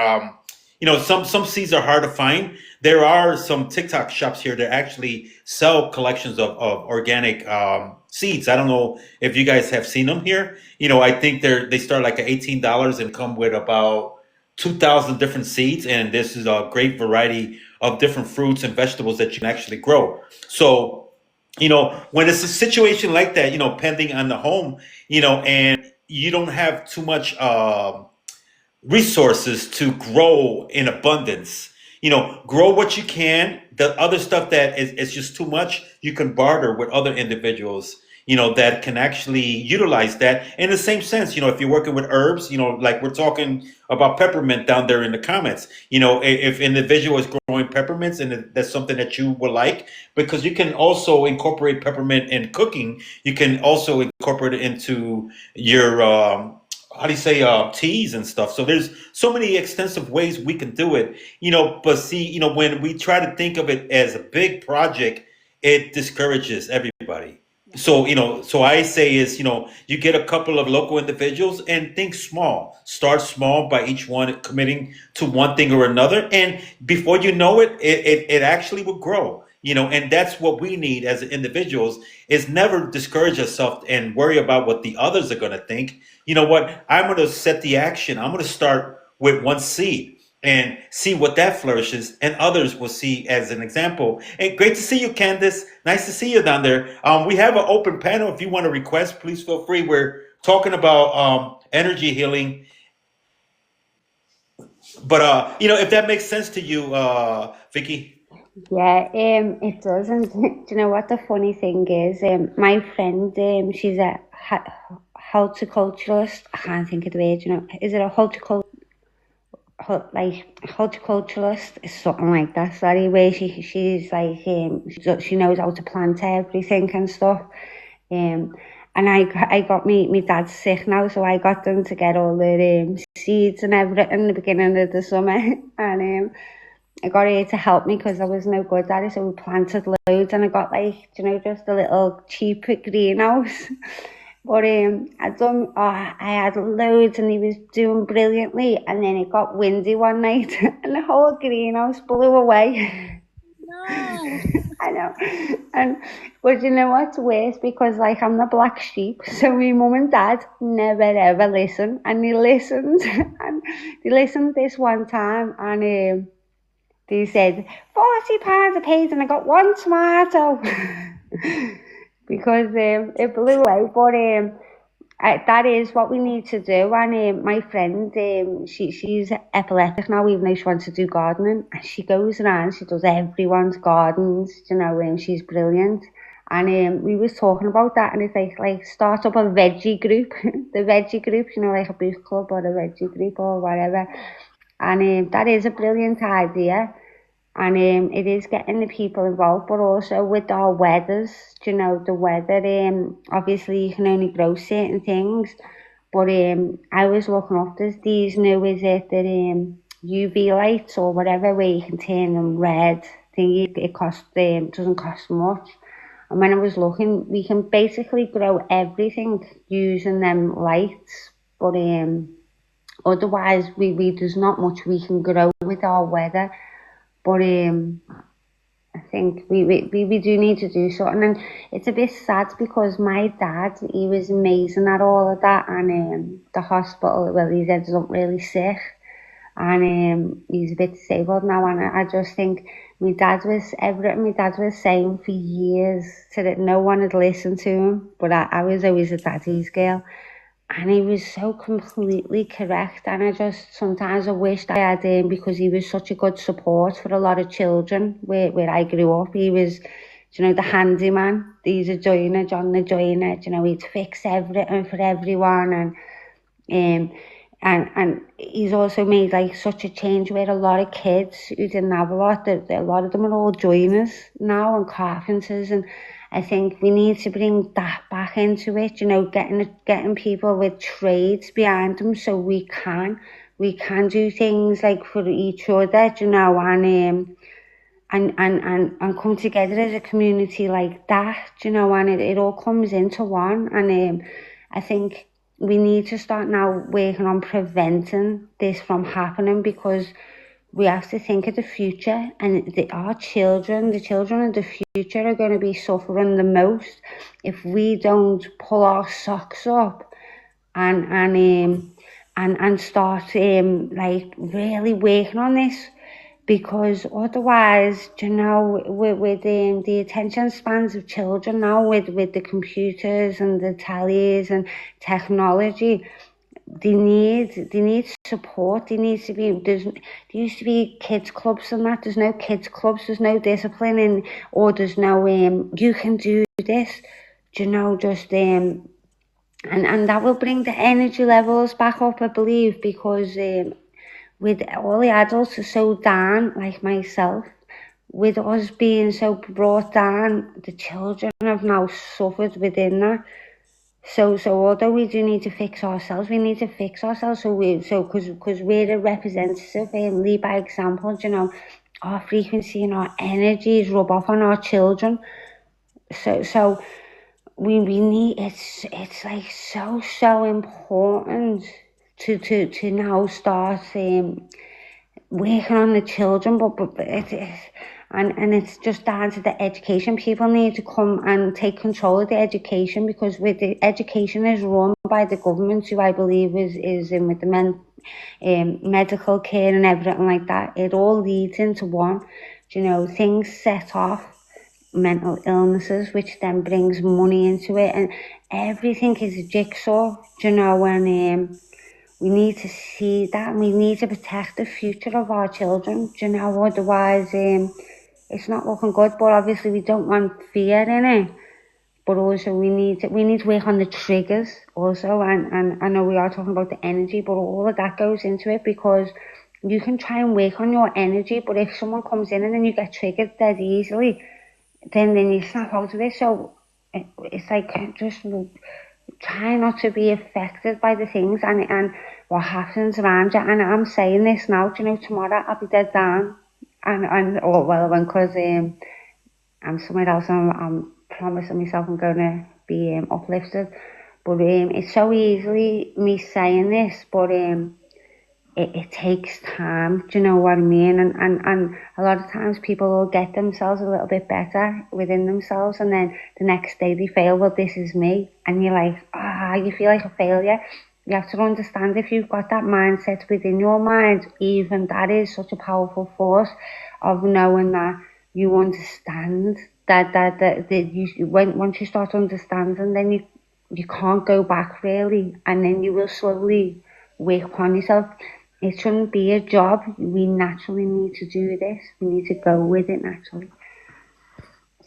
Some seeds are hard to find. There are some TikTok shops here that actually sell collections of organic seeds. I don't know if you guys have seen them here. I think they start like at $18 and come with about 2,000 different seeds, and this is a great variety of different fruits and vegetables that you can actually grow. So, when it's a situation like that, pending on the home, and you don't have too much resources to grow in abundance. Grow what you can. The other stuff that is just too much, you can barter with other individuals, that can actually utilize that. In the same sense, if you're working with herbs, like we're talking about peppermint down there in the comments, if an individual is growing peppermints and that's something that you would like, because you can also incorporate peppermint in cooking. You can also incorporate it into your, how do you say, teas and stuff. So there's so many extensive ways we can do it, but see, when we try to think of it as a big project, it discourages everybody. So I say is, you get a couple of local individuals and think small, start small by each one committing to one thing or another. And before you know it, it actually will grow. And that's what we need as individuals, is never discourage ourselves and worry about what the others are going to think. You know what? I'm going to set the action. I'm going to start with one seed and see what that flourishes, and others will see as an example. And great to see you, Candace. Nice to see you down there. We have an open panel. If you want to request, please feel free. We're talking about energy healing. But if that makes sense to you, Vicky. Yeah, it does. And do you know what the funny thing is? My friend, she's a horticulturalist. I can't think of the word. Is it a horticulturalist? It's something like that. Sorry, where she's like, she knows how to plant everything and stuff. And I got me dad's sick now, so I got them to get all the seeds and everything in the beginning of the summer, and I got her to help me because I was no good at it. So we planted loads, and I got just a little cheap greenhouse. But I had loads, and he was doing brilliantly. And then it got windy one night, and the whole greenhouse blew away. No. I know. But you know what's worse? Because I'm the black sheep, so my mum and dad never ever listen, and they listened, and they listened this one time, and they said £40 a piece, and I got one tomato because it blew away. But that is what we need to do. And my friend, she's epileptic now, even though she wants to do gardening. And she goes around, she does everyone's gardens, and she's brilliant. And we was talking about that, and it's like start up a veggie group, the veggie group, like a book club or a veggie group or whatever. And that is a brilliant idea. And it is getting the people involved, but also with our weathers, the weather, obviously you can only grow certain things, but I was looking up, there's these new, is it the UV lights or whatever, where you can turn them red, it costs, doesn't cost much. And when I was looking, we can basically grow everything using them lights, but otherwise there's not much we can grow with our weather. But I think we do need to do something, and it's a bit sad because my dad, he was amazing at all of that, and the hospital, well, he's ended up really sick, and he's a bit disabled now, and I just think my dad was everything my dad was saying for years, so that no one had listened to him, but I was always a daddy's girl. And he was so completely correct, and sometimes I wished I had him, because he was such a good support for a lot of children where I grew up. He was, the handyman. He's a joiner, John the joiner. He'd fix everything for everyone, and And he's also made like such a change where a lot of kids who didn't have a lot, a lot of them are all joiners now and carpenters, and I think we need to bring that back into it, you know, getting people with trades behind them so we can do things like for each other, you know, and come together as a community like that, you know, and it all comes into one. And I think we need to start now working on preventing this from happening, because we have to think of the future, and our children, the children of the future, are going to be suffering the most if we don't pull our socks up and start like really working on this, because otherwise, you know, with the attention spans of children now, with the computers and the tellies and technology, they need support. There used to be kids clubs and that. There's no kids clubs. There's no discipline, or there's no you can do this. Do you know, just and that will bring the energy levels back up, I believe, because with all the adults are so down, like myself, with us being so brought down, the children have now suffered within that. So although we do need to fix ourselves, we need to fix ourselves. Because we're a representative, and lead by example. You know, our frequency and our energies rub off on our children. So we need, it's like so important to now start working on the children, but and it's just down to the education. People need to come and take control of the education, because with the education is run by the government, who I believe is in with the medical care and everything like that. It all leads into one. You know, things set off mental illnesses, which then brings money into it, and everything is a jigsaw. You know, and we need to see that, and we need to protect the future of our children. You know, otherwise it's not looking good. But obviously we don't want fear in it, but also we need to work on the triggers also. And I know we are talking about the energy, but all of that goes into it, because you can try and work on your energy, but if someone comes in and then you get triggered dead easily, then you snap out of it. So it's like, just try not to be affected by the things and what happens around you. And I'm saying this now, you know, tomorrow I'll be dead down, and oh well, because I'm somewhere else, and I'm promising myself I'm going to be uplifted. But it's so easily me saying this, but it takes time. Do you know what I mean? And a lot of times people will get themselves a little bit better within themselves, and then the next day they fail. Well, this is me, and you're like, you feel like a failure. You have to understand, if you've got that mindset within your mind, even that is such a powerful force of knowing that you understand that you, once you start understanding, then you can't go back really, and then you will slowly work upon yourself. It shouldn't be a job. We naturally need to do this. We need to go with it naturally.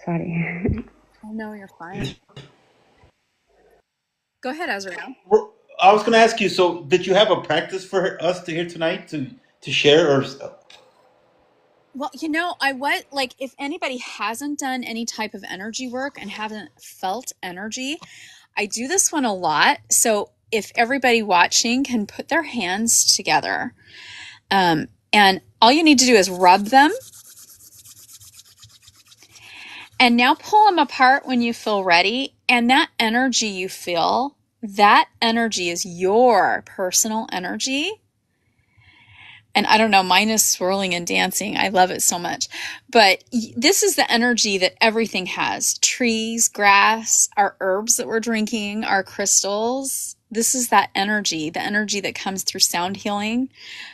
Sorry. Oh no, you're fine. Go ahead, Azrael. I was going to ask you. So, did you have a practice for us to hear tonight to share, or? Well, you know, like, if anybody hasn't done any type of energy work and haven't felt energy, I do this one a lot. So if everybody watching can put their hands together, and all you need to do is rub them, and now pull them apart when you feel ready. And that energy you feel, that energy is your personal energy. And I don't know, mine is swirling and dancing. I love it so much. But this is the energy that everything has. Trees, grass, our herbs that we're drinking, our crystals. This is that energy, the energy that comes through sound healing.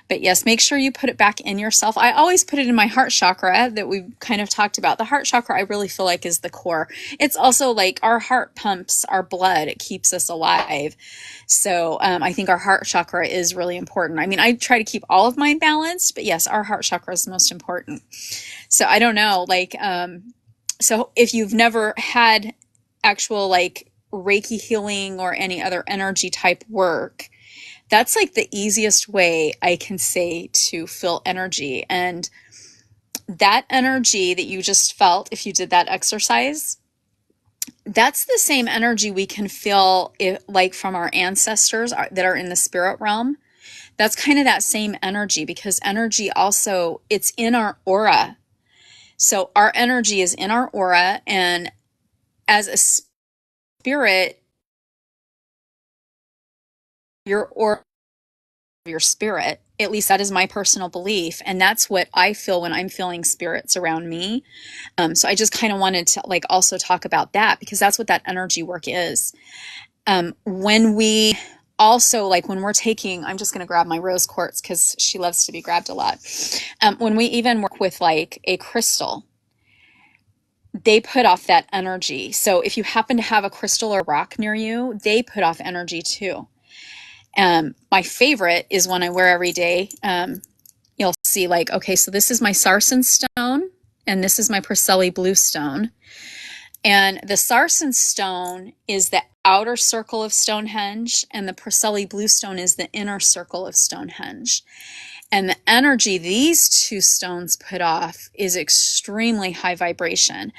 But yes, make sure you put it back in yourself. I always put it in my heart chakra that we've kind of talked about. The heart chakra, I really feel like, is the core. It's also like our heart pumps our blood. It keeps us alive. So I think our heart chakra is really important. I mean, I try to keep all of mine balanced, but yes, our heart chakra is the most important. So I don't know, like, so if you've never had actual like Reiki healing or any other energy type work, That's like the easiest way I can say to feel energy. And that energy that you just felt, if you did that exercise, that's the same energy we can feel like from our ancestors that are in the spirit realm. That's kind of that same energy, because energy also, it's in our aura. So our energy is in our aura, and as a spirit, your aura, your spirit, at least that is my personal belief, and that's what I feel when I'm feeling spirits around me. So I just kind of wanted to like also talk about that, because that's what that energy work is. When we also, like when we're taking, I'm just going to grab my rose quartz because she loves to be grabbed a lot. When we even work with like a crystal, they put off that energy. So if you happen to have a crystal or rock near you, they put off energy too. My favorite is one I wear every day. You'll see like, okay, so this is my sarsen stone and this is my Priscilla blue stone. And the sarsen stone is the outer circle of Stonehenge, and the Priscilla blue stone is the inner circle of Stonehenge. And the energy these two stones put off is extremely high vibration.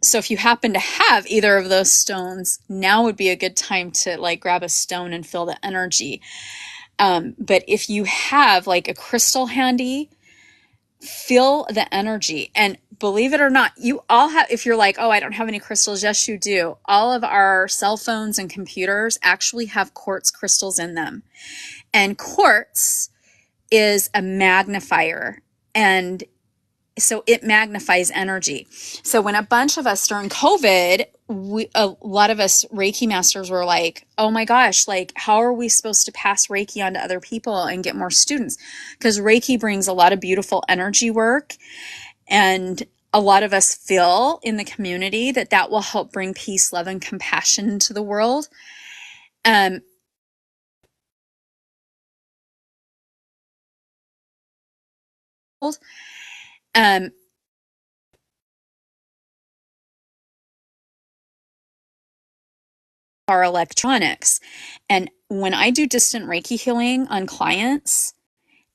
So if you happen to have either of those stones, now would be a good time to like grab a stone and feel the energy. But if you have like a crystal handy, feel the energy. And believe it or not, you all have, if you're like, oh, I don't have any crystals, yes, you do. All of our cell phones and computers actually have quartz crystals in them. And quartz is a magnifier. And so it magnifies energy. So when a bunch of us during COVID, a lot of us Reiki masters were like, oh my gosh, like how are we supposed to pass Reiki on to other people and get more students? Because Reiki brings a lot of beautiful energy work, and a lot of us feel in the community that that will help bring peace, love, and compassion into the world. Um, um, our electronics. And when I do distant Reiki healing on clients,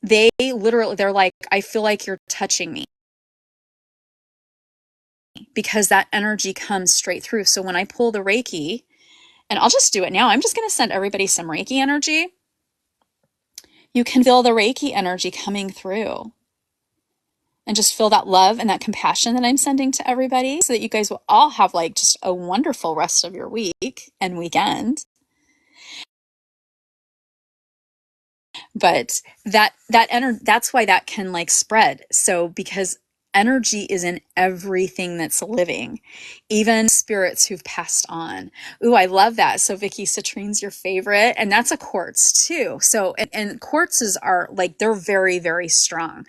they literally, they're like, I feel like you're touching me, because that energy comes straight through. So when I pull the Reiki, and I'll just do it now, I'm just going to send everybody some Reiki energy. You can feel the Reiki energy coming through, and just feel that love and that compassion that I'm sending to everybody, so that you guys will all have like just a wonderful rest of your week and weekend. But that's why that can like spread. So because energy is in everything that's living, even spirits who've passed on. Ooh, I love that. So Vicky, citrine's your favorite, and that's a quartz too. So and quartzes are like, they're very, very strong.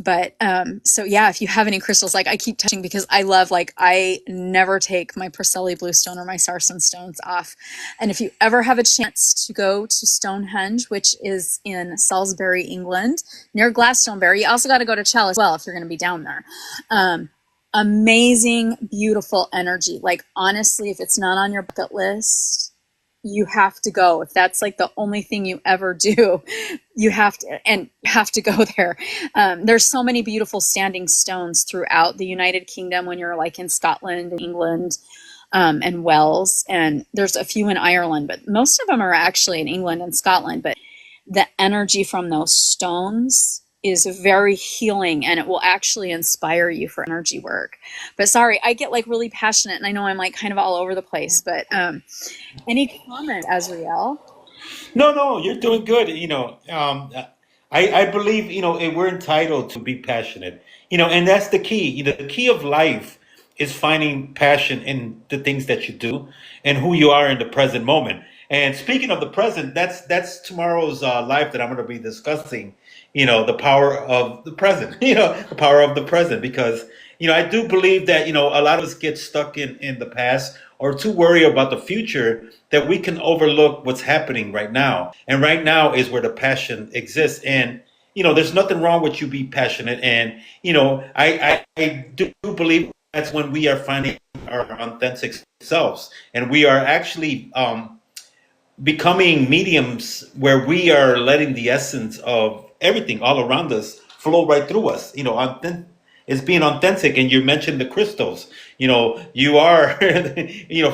But so yeah, if you have any crystals, like I keep touching, because I love, like I never take my Priscilla blue stone or my sarsen stones off. And if you ever have a chance to go to Stonehenge, which is in Salisbury, England, near Glastonbury, you also got to go to Chalice as well if you're going to be down there. Amazing, beautiful energy. Like honestly, if it's not on your bucket list, you have to go. If that's like the only thing you ever do, you have to go there. There's so many beautiful standing stones throughout the United Kingdom when you're like in Scotland and England, and Wales, and there's a few in Ireland, but most of them are actually in England and Scotland. But the energy from those stones is very healing, and it will actually inspire you for energy work. But sorry, I get like really passionate, and I know I'm like kind of all over the place, but any comment, Azriel? No, no, you're doing good. I believe, we're entitled to be passionate, and that's the key. The key of life is finding passion in the things that you do and who you are in the present moment. And speaking of the present, that's tomorrow's life that I'm going to be discussing. The power of the present. The power of the present, because I do believe that a lot of us get stuck in the past, or too worry about the future, that we can overlook what's happening right now. And right now is where the passion exists. And there's nothing wrong with you be passionate. And I do believe that's when we are finding our authentic selves, and we are actually becoming mediums where we are letting the essence of everything all around us flow right through us. It's being authentic. And you mentioned the crystals. You are,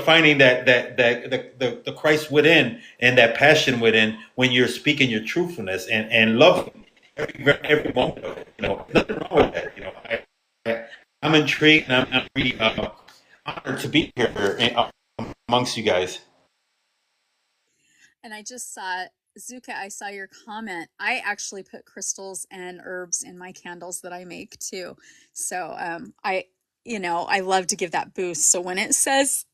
finding the Christ within and that passion within when you're speaking your truthfulness and loving every moment of it. Nothing wrong with that. I'm intrigued and I'm really honored to be here amongst you guys. And I just saw, Zuka, I saw your comment. I actually put crystals and herbs in my candles that I make too. So I love to give that boost. So when it says,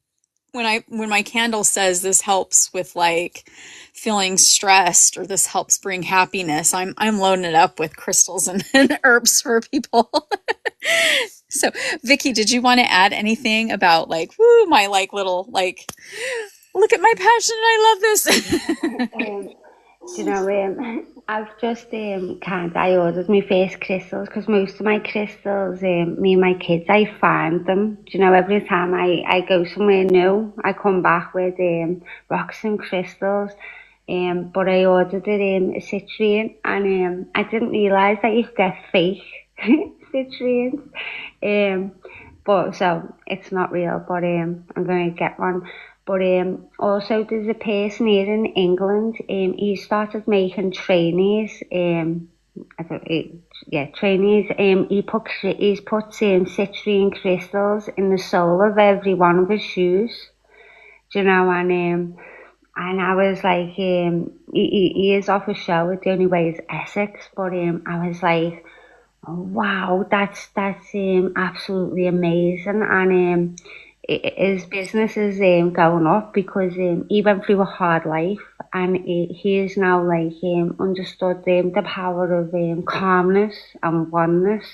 when my candle says this helps with like feeling stressed or this helps bring happiness, I'm loading it up with crystals and herbs for people. So Vicky, did you want to add anything about like, woo, my like little like, look at my passion, I love this. I've just I ordered my first crystals because most of my crystals, me and my kids, I find them. Every time I go somewhere new, I come back with rocks and crystals. But I ordered it a citrine, and I didn't realise that you could get fake citrines. But so it's not real, but I'm going to get one. But also there's a person here in England. He started making trainees. Trainees. He's put citrine crystals in the sole of every one of his shoes. And I was like, he is off a show. It only weighs Essex, but I was like, oh, wow, that's absolutely amazing. And his business is going up because he went through a hard life, and he is now like understood the power of calmness and oneness.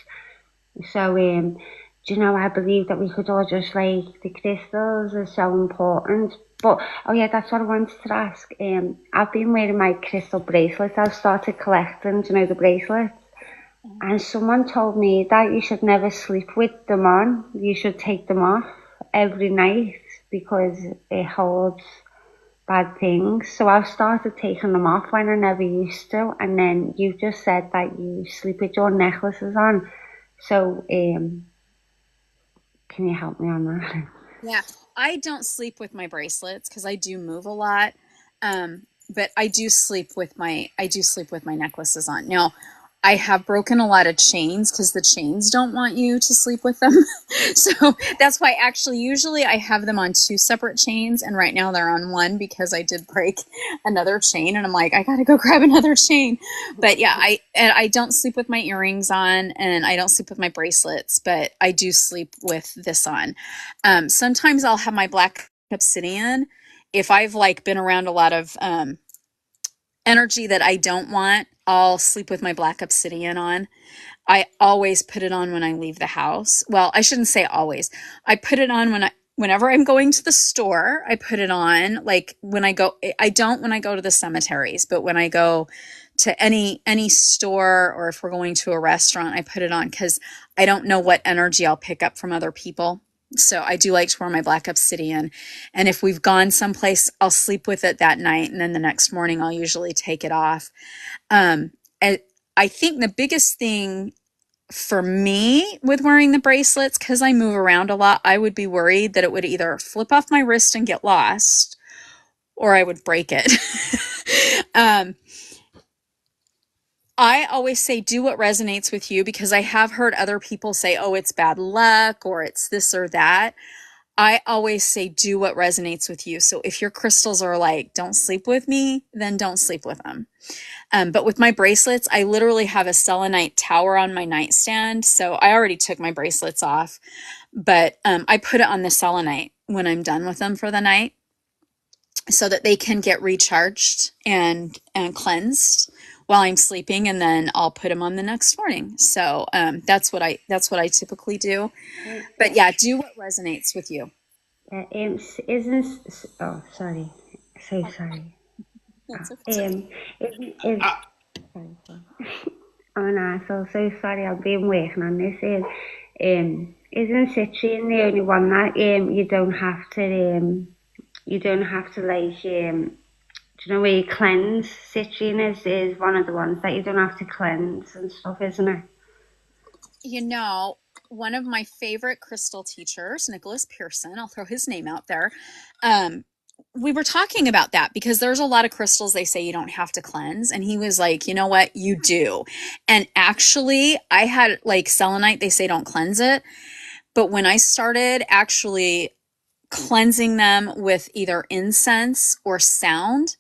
So I believe that we could all just like the crystals are so important. But oh yeah, that's what I wanted to ask. I've been wearing my crystal bracelets. I've started collecting, the bracelets. And someone told me that you should never sleep with them on. You should take them off every night because it holds bad things. So I've started taking them off when I never used to. And then you just said that you sleep with your necklaces on. So can you help me on that? Yeah, I don't sleep with my bracelets because I do move a lot. But I do sleep with my necklaces on. Now, I have broken a lot of chains because the chains don't want you to sleep with them. So that's why actually usually I have them on two separate chains, and right now they're on one because I did break another chain, and I'm like, I gotta go grab another chain. But yeah, I don't sleep with my earrings on, and I don't sleep with my bracelets, but I do sleep with this on. Sometimes I'll have my black obsidian if I've like been around a lot of energy that I don't want. I'll sleep with my black obsidian on. I always put it on when I leave the house. Well, I shouldn't say always. I put it on whenever I'm going to the store. I put it on like when I go. I don't when I go to the cemeteries, but when I go to any store or if we're going to a restaurant, I put it on because I don't know what energy I'll pick up from other people. So I do like to wear my black obsidian. And if we've gone someplace, I'll sleep with it that night. And then the next morning, I'll usually take it off. And I think the biggest thing for me with wearing the bracelets, because I move around a lot, I would be worried that it would either flip off my wrist and get lost, or I would break it. I always say do what resonates with you because I have heard other people say, oh, it's bad luck or it's this or that. I always say do what resonates with you. So if your crystals are like, don't sleep with me, then don't sleep with them. But with my bracelets, I literally have a selenite tower on my nightstand. So I already took my bracelets off, but I put it on the selenite when I'm done with them for the night so that they can get recharged and cleansed while I'm sleeping, and then I'll put them on the next morning. So that's what I typically do. But yeah, do what resonates with you. Oh, sorry. So sorry. That's okay. Sorry. Oh no, so sorry. I've been working on this. Isn't citrine the only one that you don't have to like do you know where you cleanse? Citrine is one of the ones that you don't have to cleanse and stuff, isn't it? You know, one of my favorite crystal teachers, Nicholas Pearson, I'll throw his name out there. Um, we were talking about that because there's a lot of crystals they say you don't have to cleanse. And he was like, you know what? You do. And actually, I had like selenite, they say don't cleanse it. But when I started actually cleansing them with either incense or sound,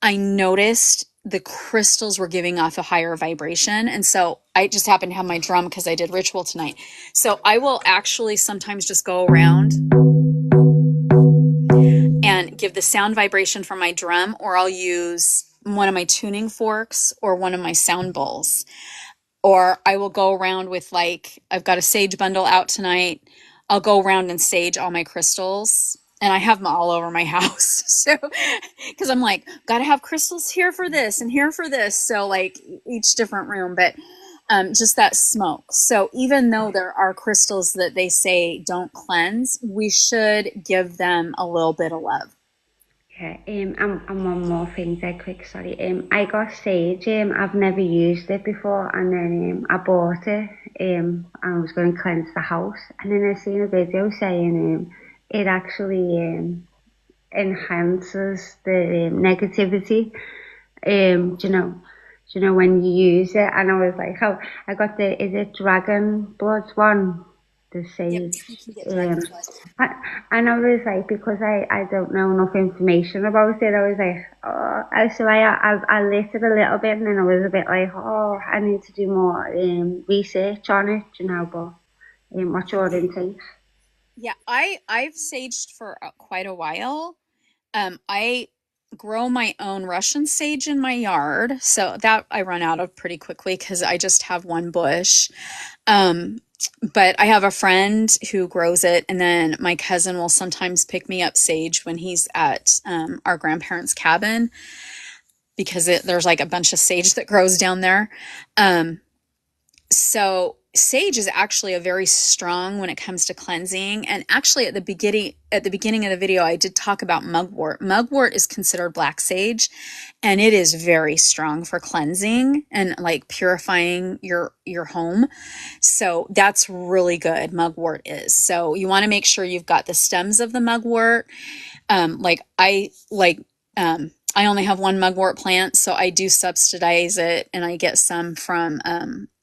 I noticed the crystals were giving off a higher vibration. And so I just happened to have my drum because I did ritual tonight. So I will actually sometimes just go around and give the sound vibration from my drum, or I'll use one of my tuning forks or one of my sound bowls. Or I will go around with, like, I've got a sage bundle out tonight. I'll go around and sage all my crystals. And I have them all over my house. So, because I'm like, got to have crystals here for this and here for this. So, like, each different room, but just that smoke. So, even though there are crystals that they say don't cleanse, we should give them a little bit of love. Yeah, and one more thing dead quick, sorry. I got sage, I've never used it before, and then I bought it, and I was going to cleanse the house, and then I seen a video saying it actually enhances the negativity, do you know when you use it, and I was like, oh, I got is it dragon blood one? The Yep, sage. you can get Um, dragon blood. and I was like, because I don't know enough information about it, I was like, oh, so I lit it a little bit, and then I was a bit like, oh, I need to do more research on it, but what's your intake? Yeah, I've saged for quite a while. I grow my own Russian sage in my yard, so that I run out of pretty quickly because I just have one bush. Um, but I have a friend who grows it, and then my cousin will sometimes pick me up sage when he's at our grandparents' cabin because there's like a bunch of sage that grows down there. Um, so sage is actually a very strong when it comes to cleansing. And actually at the beginning of the video, I did talk about mugwort. Mugwort is considered black sage, and it is very strong for cleansing and like purifying your home. So that's really good. Mugwort is. So you want to make sure you've got the stems of the mugwort. I only have one mugwort plant, so I do subsidize it, and I get some from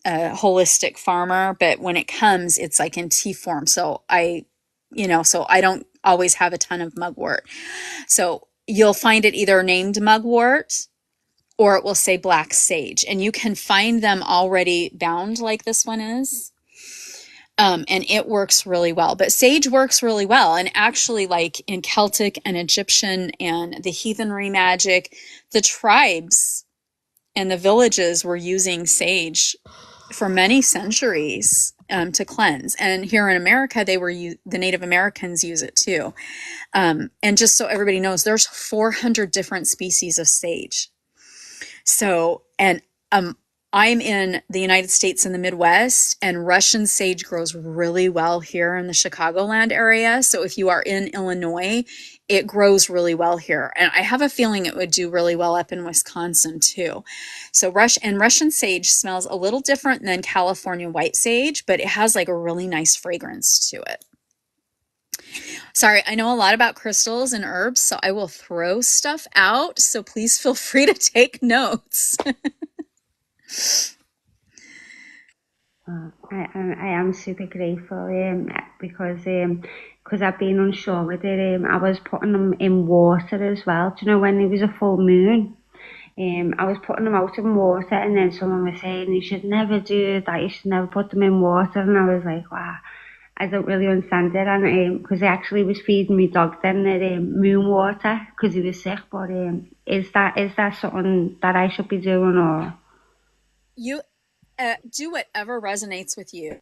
a holistic farmer. But when it comes, it's like in tea form, so I don't always have a ton of mugwort. So you'll find it either named mugwort or it will say black sage, and you can find them already bound like this one is. And it works really well. But sage works really well. And actually, like in Celtic and Egyptian and the heathenry magic, the tribes and the villages were using sage for many centuries to cleanse. And here in America, the Native Americans use it too. And just so everybody knows, there's 400 different species of sage. So, and I'm in the United States in the Midwest, and Russian sage grows really well here in the Chicagoland area. So if you are in Illinois, it grows really well here. And I have a feeling it would do really well up in Wisconsin too. So Russian sage smells a little different than California white sage, but it has like a really nice fragrance to it. Sorry, I know a lot about crystals and herbs, so I will throw stuff out. So please feel free to take notes. I am super grateful because I've been unsure with it. I was putting them in water as well. Do you know when it was a full moon? I was putting them out in water, and then someone was saying you should never do that. You should never put them in water, and I was like, wow, I don't really understand it. And because I actually was feeding my dog then the moon water because he was sick. But is that something that I should be doing or? You do whatever resonates with you.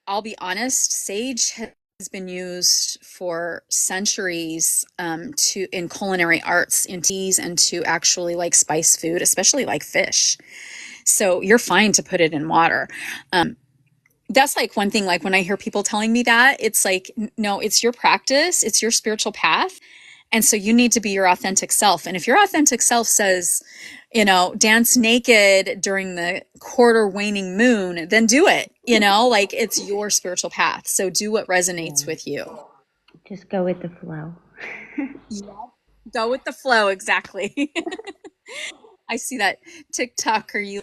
I'll be honest, sage has been used for centuries in culinary arts, in teas, and to actually like spice food, especially like fish. So you're fine to put it in water. that's like one thing, like when I hear people telling me that, it's like, no, it's your practice, it's your spiritual path. And so you need to be your authentic self. And if your authentic self says, dance naked during the quarter waning moon, then do it, like it's your spiritual path. So do what resonates Yeah, with you. just go with the flow. Yeah. Go with the flow. Exactly. I see that TikTok. Are you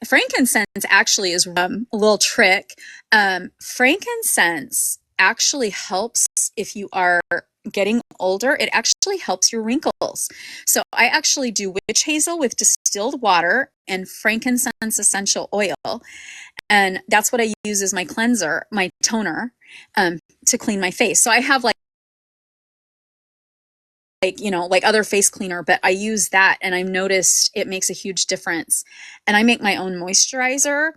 frankincense actually is a little trick. Frankincense actually helps if you are getting older. It actually helps your wrinkles. So I actually do witch hazel with distilled water and frankincense essential oil. And that's what I use as my cleanser, my toner, to clean my face. So I have like other face cleaner, but I use that and I've noticed it makes a huge difference. And I make my own moisturizer,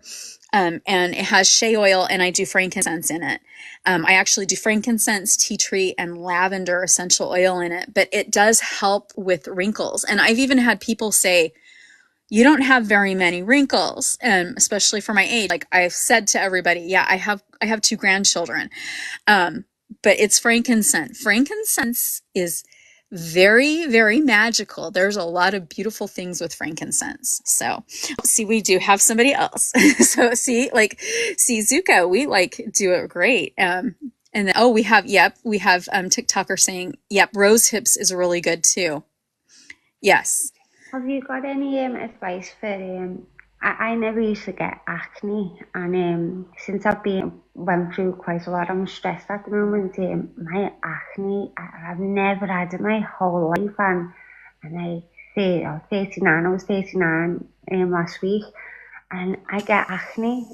and it has shea oil and I do frankincense in it. I actually do frankincense, tea tree, and lavender essential oil in it, but it does help with wrinkles. And I've even had people say, you don't have very many wrinkles, especially for my age. Like I've said to everybody, yeah, I have two grandchildren. But it's frankincense. Frankincense is very, very magical. There's a lot of beautiful things with frankincense. So, see, we do have somebody else. So, see, Zuko, we do it great. And then, we have TikToker saying, yep, rose hips is really good too. Yes. Have you got any advice for I never used to get acne, and since I've went through quite a lot, I'm stressed at the moment. My acne, I've never had it my whole life, and I say 39. I was 39 last week, and I get acne.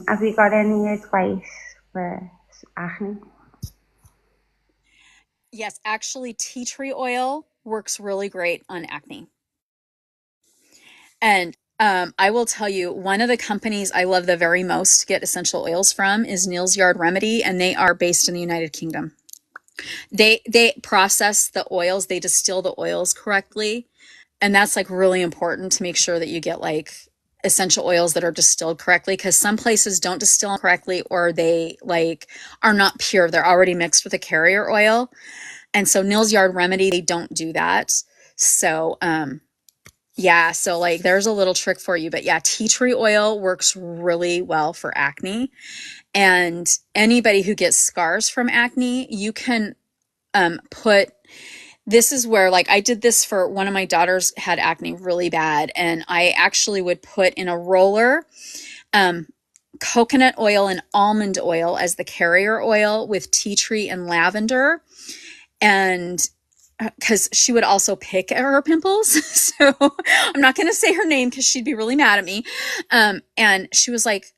Have you got any advice for acne? Yes, actually, tea tree oil works really great on acne. And I will tell you, one of the companies I love the very most to get essential oils from is Neal's Yard Remedy, and they are based in the United Kingdom. They process the oils, they distill the oils correctly, and that's like really important to make sure that you get like essential oils that are distilled correctly, because some places don't distill them correctly, or they are not pure. They're already mixed with a carrier oil. And so Neal's Yard Remedy, they don't do that. So yeah, so there's a little trick for you, but yeah, tea tree oil works really well for acne. And anybody who gets scars from acne, you can put this is where I did this for one of my daughters had acne really bad, and I actually would put in a roller um, coconut oil and almond oil as the carrier oil with tea tree and lavender, and because she would also pick at her pimples. So I'm not going to say her name because she'd be really mad at me. And she was like,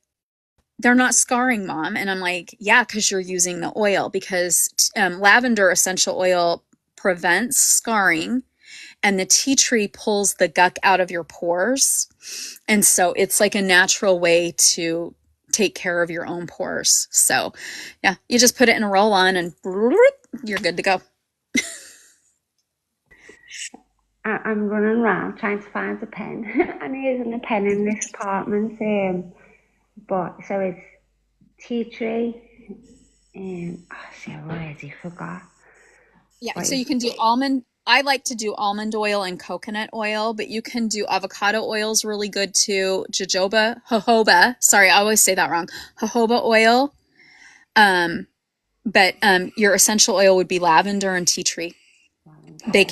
they're not scarring, Mom. And I'm like, yeah, because you're using the oil, because lavender essential oil prevents scarring, and the tea tree pulls the guck out of your pores. And so it's like a natural way to take care of your own pores. So yeah, you just put it in a roll on and you're good to go. I'm running around trying to find a pen. And there isn't a pen in this apartment. But so it's tea tree. See, I already forgot. Yeah, But so you can do almond. I like to do almond oil and coconut oil, but you can do avocado oils really good too. Jojoba. Sorry, I always say that wrong. Jojoba oil. But your essential oil would be lavender and tea tree. They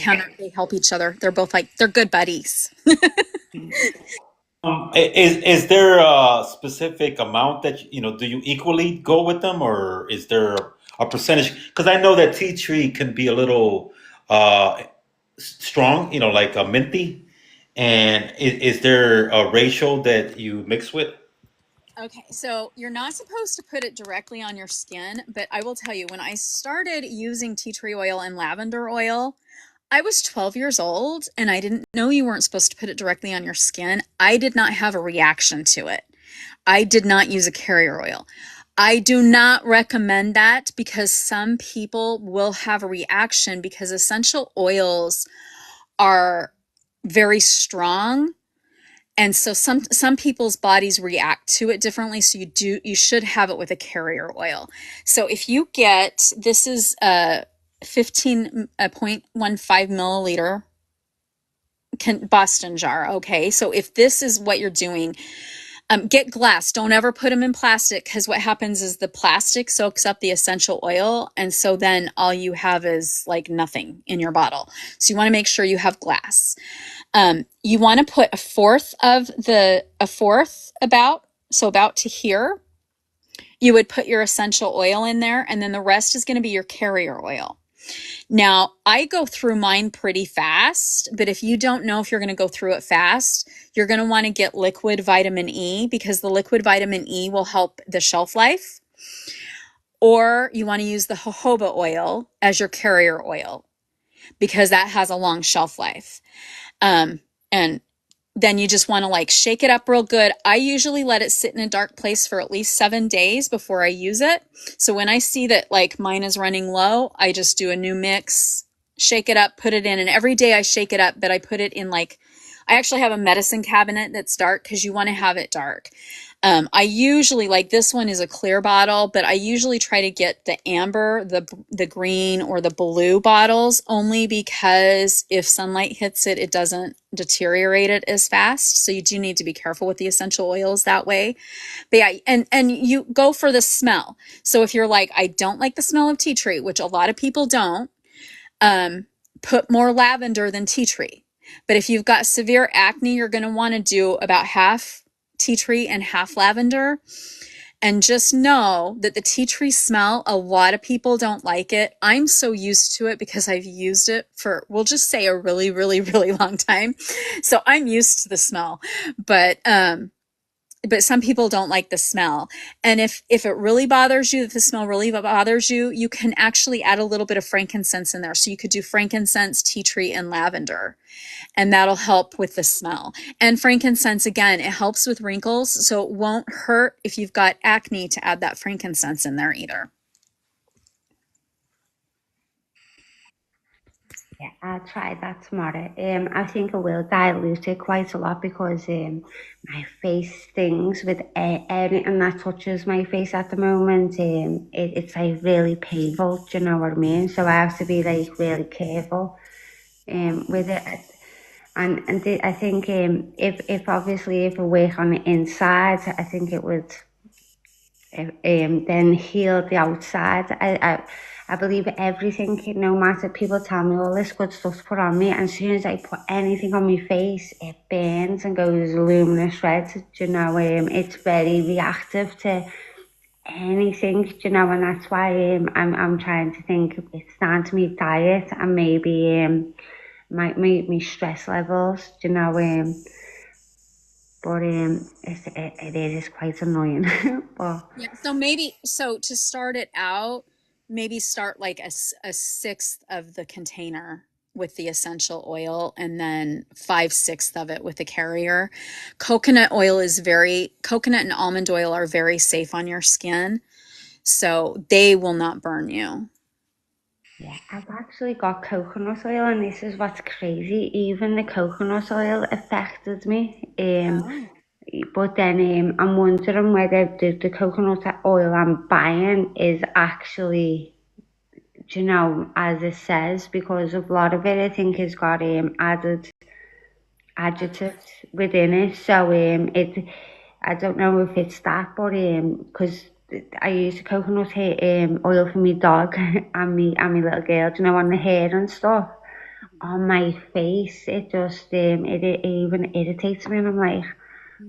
help each other. They're both they're good buddies. Is there a specific amount that do you equally go with them, or is there a percentage? Because I know that tea tree can be a little uh, strong, like a minty. And is there a ratio that you mix with? Okay, so you're not supposed to put it directly on your skin, but I will tell you, when I started using tea tree oil and lavender oil, I was 12 years old and I didn't know you weren't supposed to put it directly on your skin. I did not have a reaction to it. I did not use a carrier oil. I do not recommend that because some people will have a reaction, because essential oils are very strong. And so some people's bodies react to it differently. So you should have it with a carrier oil. So if you get, this is a 15.15 milliliter Boston jar. Okay. So if this is what you're doing, get glass. Don't ever put them in plastic, because what happens is the plastic soaks up the essential oil. And so then all you have is like nothing in your bottle. So you want to make sure you have glass. You want to put a fourth about to here. You would put your essential oil in there, and then the rest is going to be your carrier oil. Now, I go through mine pretty fast, but if you don't know if you're going to go through it fast, you're going to want to get liquid vitamin E, because the liquid vitamin E will help the shelf life. Or you want to use the jojoba oil as your carrier oil, because that has a long shelf life. And then you just want to like shake it up real good. I usually let it sit in a dark place for at least 7 days before I use it. So when I see that like mine is running low, I just do a new mix, shake it up, put it in. And every day I shake it up, but I put it in like, I actually have a medicine cabinet that's dark, because you want to have it dark. I usually, like, this one is a clear bottle, but I usually try to get the amber, the green, or the blue bottles, only because if sunlight hits it, it doesn't deteriorate it as fast. So you do need to be careful with the essential oils that way. But yeah, and you go for the smell. So if you're like, I don't like the smell of tea tree, which a lot of people don't, put more lavender than tea tree. But if you've got severe acne, you're going to want to do about half tea tree and half lavender. And just know that the tea tree smell, a lot of people don't like it. I'm so used to it because I've used it for, we'll just say, a really, really, really long time. So I'm used to the smell. But some people don't like the smell. And if it really bothers you, if the smell really bothers you, you can actually add a little bit of frankincense in there. So you could do frankincense, tea tree, and lavender, and that'll help with the smell. And frankincense, again, it helps with wrinkles, so it won't hurt if you've got acne to add that frankincense in there either. Yeah, I'll try that tomorrow. I think I will dilute it quite a lot, because my face stings with anything that touches my face at the moment. It's like really painful. Do you know what I mean? So I have to be like really careful with it. I think if obviously if I work on the inside, I think it would then heal the outside. I believe everything, no matter, people tell me all this good stuff to put on me, and as soon as I put anything on my face, it burns and goes luminous red. You know, it's very reactive to anything, you know, and that's why I'm trying to think it's down to my diet and maybe my stress levels, you know, but it is quite annoying. But Yeah. So to start it out, maybe start like a sixth of the container with the essential oil, and then 5/6 of it with the carrier. Coconut and almond oil are very safe on your skin, so they will not burn you. yeah, I've actually got coconut oil, and this is what's crazy. Even the coconut oil affected me. Oh. But then I'm wondering whether the coconut oil I'm buying is actually, you know, as it says, because a lot of it I think has got added adjectives within it. So I don't know if it's that, but because I use coconut oil for my dog and my little girl, you know, on the hair and stuff. On my face, it just it even irritates me, and I'm like,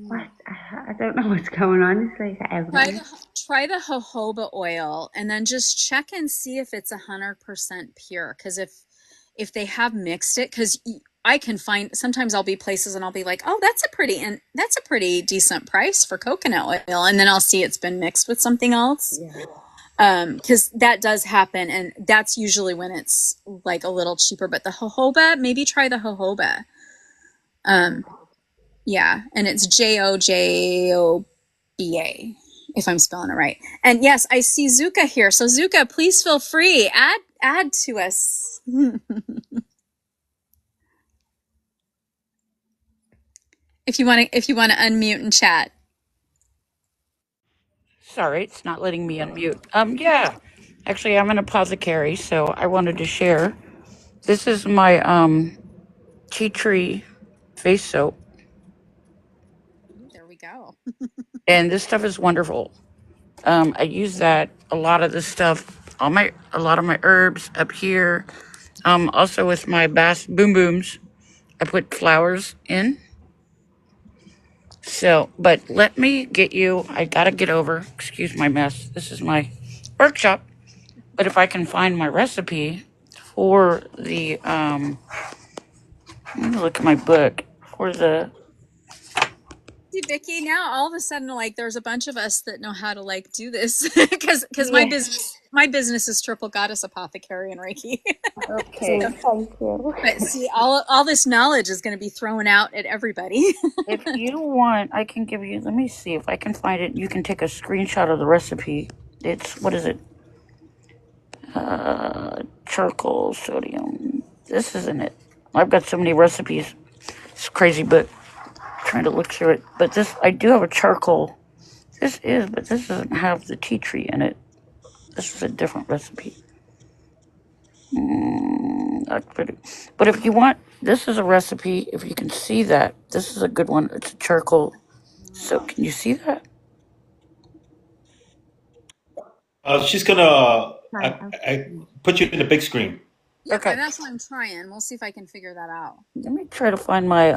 what? I don't know what's going on. It's like Try everything. the try the jojoba oil, and then just check and see if it's 100% pure. Because if they have mixed it, because I can find, sometimes I'll be places and I'll be like, oh, that's a pretty decent price for coconut oil, and then I'll see it's been mixed with something else. Yeah. Because that does happen, and that's usually when it's like a little cheaper. But the jojoba, maybe try the jojoba. Um, yeah, and it's Jojoba, if I'm spelling it right. And yes, I see Zuka here. So Zuka, please feel free, add to us. if you want to unmute and chat. Sorry, it's not letting me unmute. Yeah. Actually, I'm an apothecary, so I wanted to share. This is my tea tree face soap, There we go. and this stuff is wonderful. I use that a lot of the stuff, a lot of my herbs up here. Also with my bass boom booms, I put flowers in. So, but let me get you. I gotta get over. Excuse my mess. This is my workshop. But if I can find my recipe for the let me look at my book for the. See, Vicky, now all of a sudden, like, there's a bunch of us that know how to like do this because my business is Triple Goddess Apothecary and Reiki. Okay. Thank you. But see, all this knowledge is going to be thrown out at everybody. If you want, I can give you. Let me see if I can find it. You can take a screenshot of the recipe. It's what is it? Charcoal, sodium. This isn't it. I've got so many recipes. It's a crazy book. Trying to look through it, but this I do have a charcoal. But this doesn't have the tea tree in it. This is a different recipe. But if you want, this is a recipe. If you can see that, this is a good one. It's a charcoal. So can you see that? She's gonna I put you in the big screen. Yeah, Okay. that's what I'm trying. We'll see if I can figure that out. Let me try to find my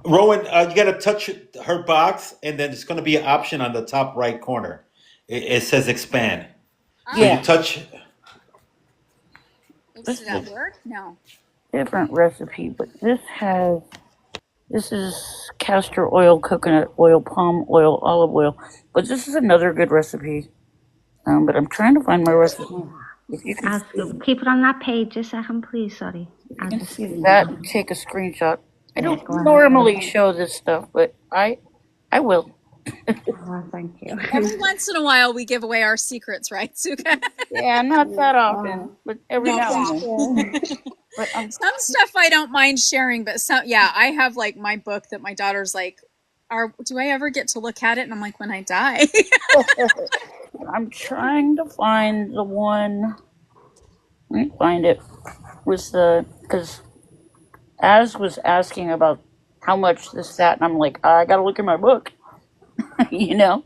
Rowan, you gotta touch her box, and then it's gonna be an option on the top right corner. It says expand. So Yeah. you touch. Oops, did that work? No. Different recipe, but this is castor oil, coconut oil, palm oil, olive oil. But this is another good recipe. But I'm trying to find my recipe. If you can Keep it on that page a second, please. Sorry. You can see that. Take a screenshot. I don't normally show this stuff, but I will. Oh, thank you. Every once in a while, we give away our secrets, right, Suka? Yeah, not that often, but every No, now and then. But some stuff I don't mind sharing, but some, yeah, I have like my book that my daughter's like, do I ever get to look at it? And I'm like, when I die. I'm trying to find the one. Let me find it. Because Az was asking about how much this, that, and I'm like, I gotta look in my book. you know?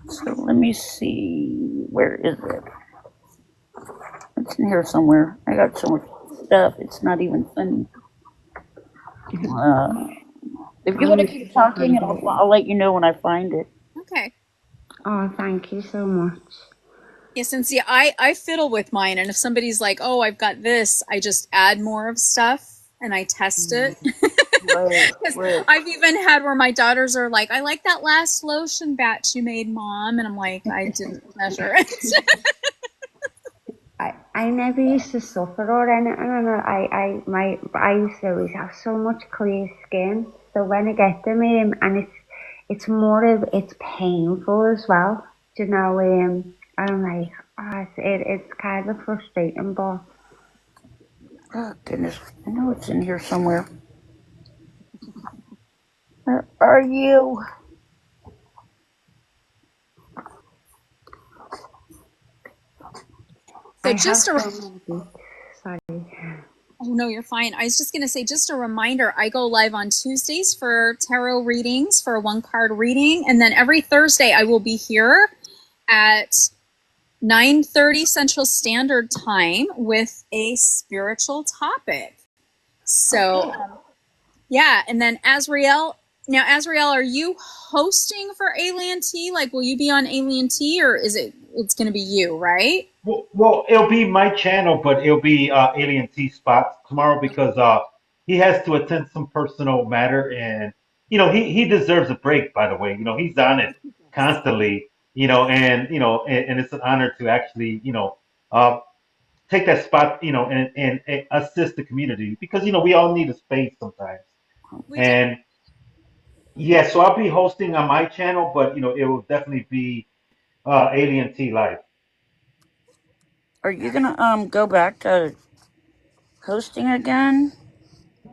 So let me see. Where is it? It's in here somewhere. I got so much stuff. It's not even funny. If you want to keep talking, I'll let you know when I find it. Okay. Oh, thank you so much. Yes, and see, I fiddle with mine, and if somebody's like, "Oh, I've got this," I just add more of stuff and I test it. Right. I've even had where my daughters are like, "I like that last lotion batch you made, Mom," and I'm like, "I didn't measure it." I never used to suffer or anything, and I used to always have so much clear skin. So when I get them, and it's more of it's painful as well. Do you know? I'm like, it's kind of frustrating, but Oh goodness, I know it's in here somewhere. Where are you? So just a sorry. Oh, no, you're fine. I was just going to say, just a reminder, I go live on Tuesdays for tarot readings, for a one-card reading. And then every Thursday, I will be here at 9:30 Central Standard Time with a spiritual topic. So, yeah. And then Azrael, are you hosting for Alien Tea? Like, will you be on Alien Tea, or it's going to be you, right? Well, it'll be my channel, but it'll be Alien T Spot tomorrow because he has to attend some personal matter, and he deserves a break. By the way, he's on it constantly, and it's an honor to actually uh, take that spot, and assist the community because we all need a space sometimes. We do. And yeah, so I'll be hosting on my channel, but it will definitely be Alien T Live. Are you gonna go back to hosting again?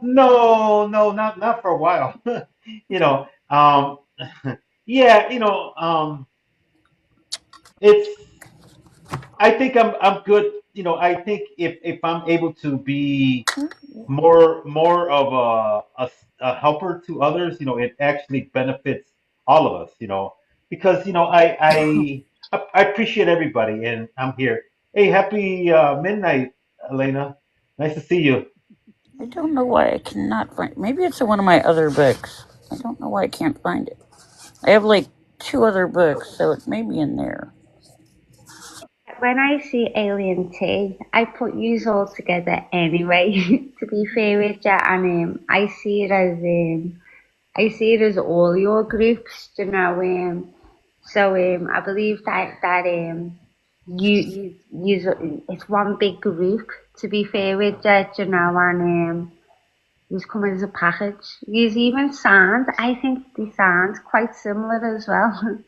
No, no, not for a while. You know, yeah, it's. I think I'm good. I think if I'm able to be more of a helper to others, it actually benefits all of us, because I appreciate everybody, and I'm here. Hey, happy midnight, Elena. Nice to see you. I don't know why I cannot find. Maybe it's in one of my other books. I don't know why I can't find it. I have like two other books, so it may be in there. When I see Alien Tea, I put yous all together anyway. To be fair with you, and I see it as all your groups, you know. So I believe that it's one big group. To be fair with you, you know, and these come as a package. These even sound, I think they sound quite similar as well.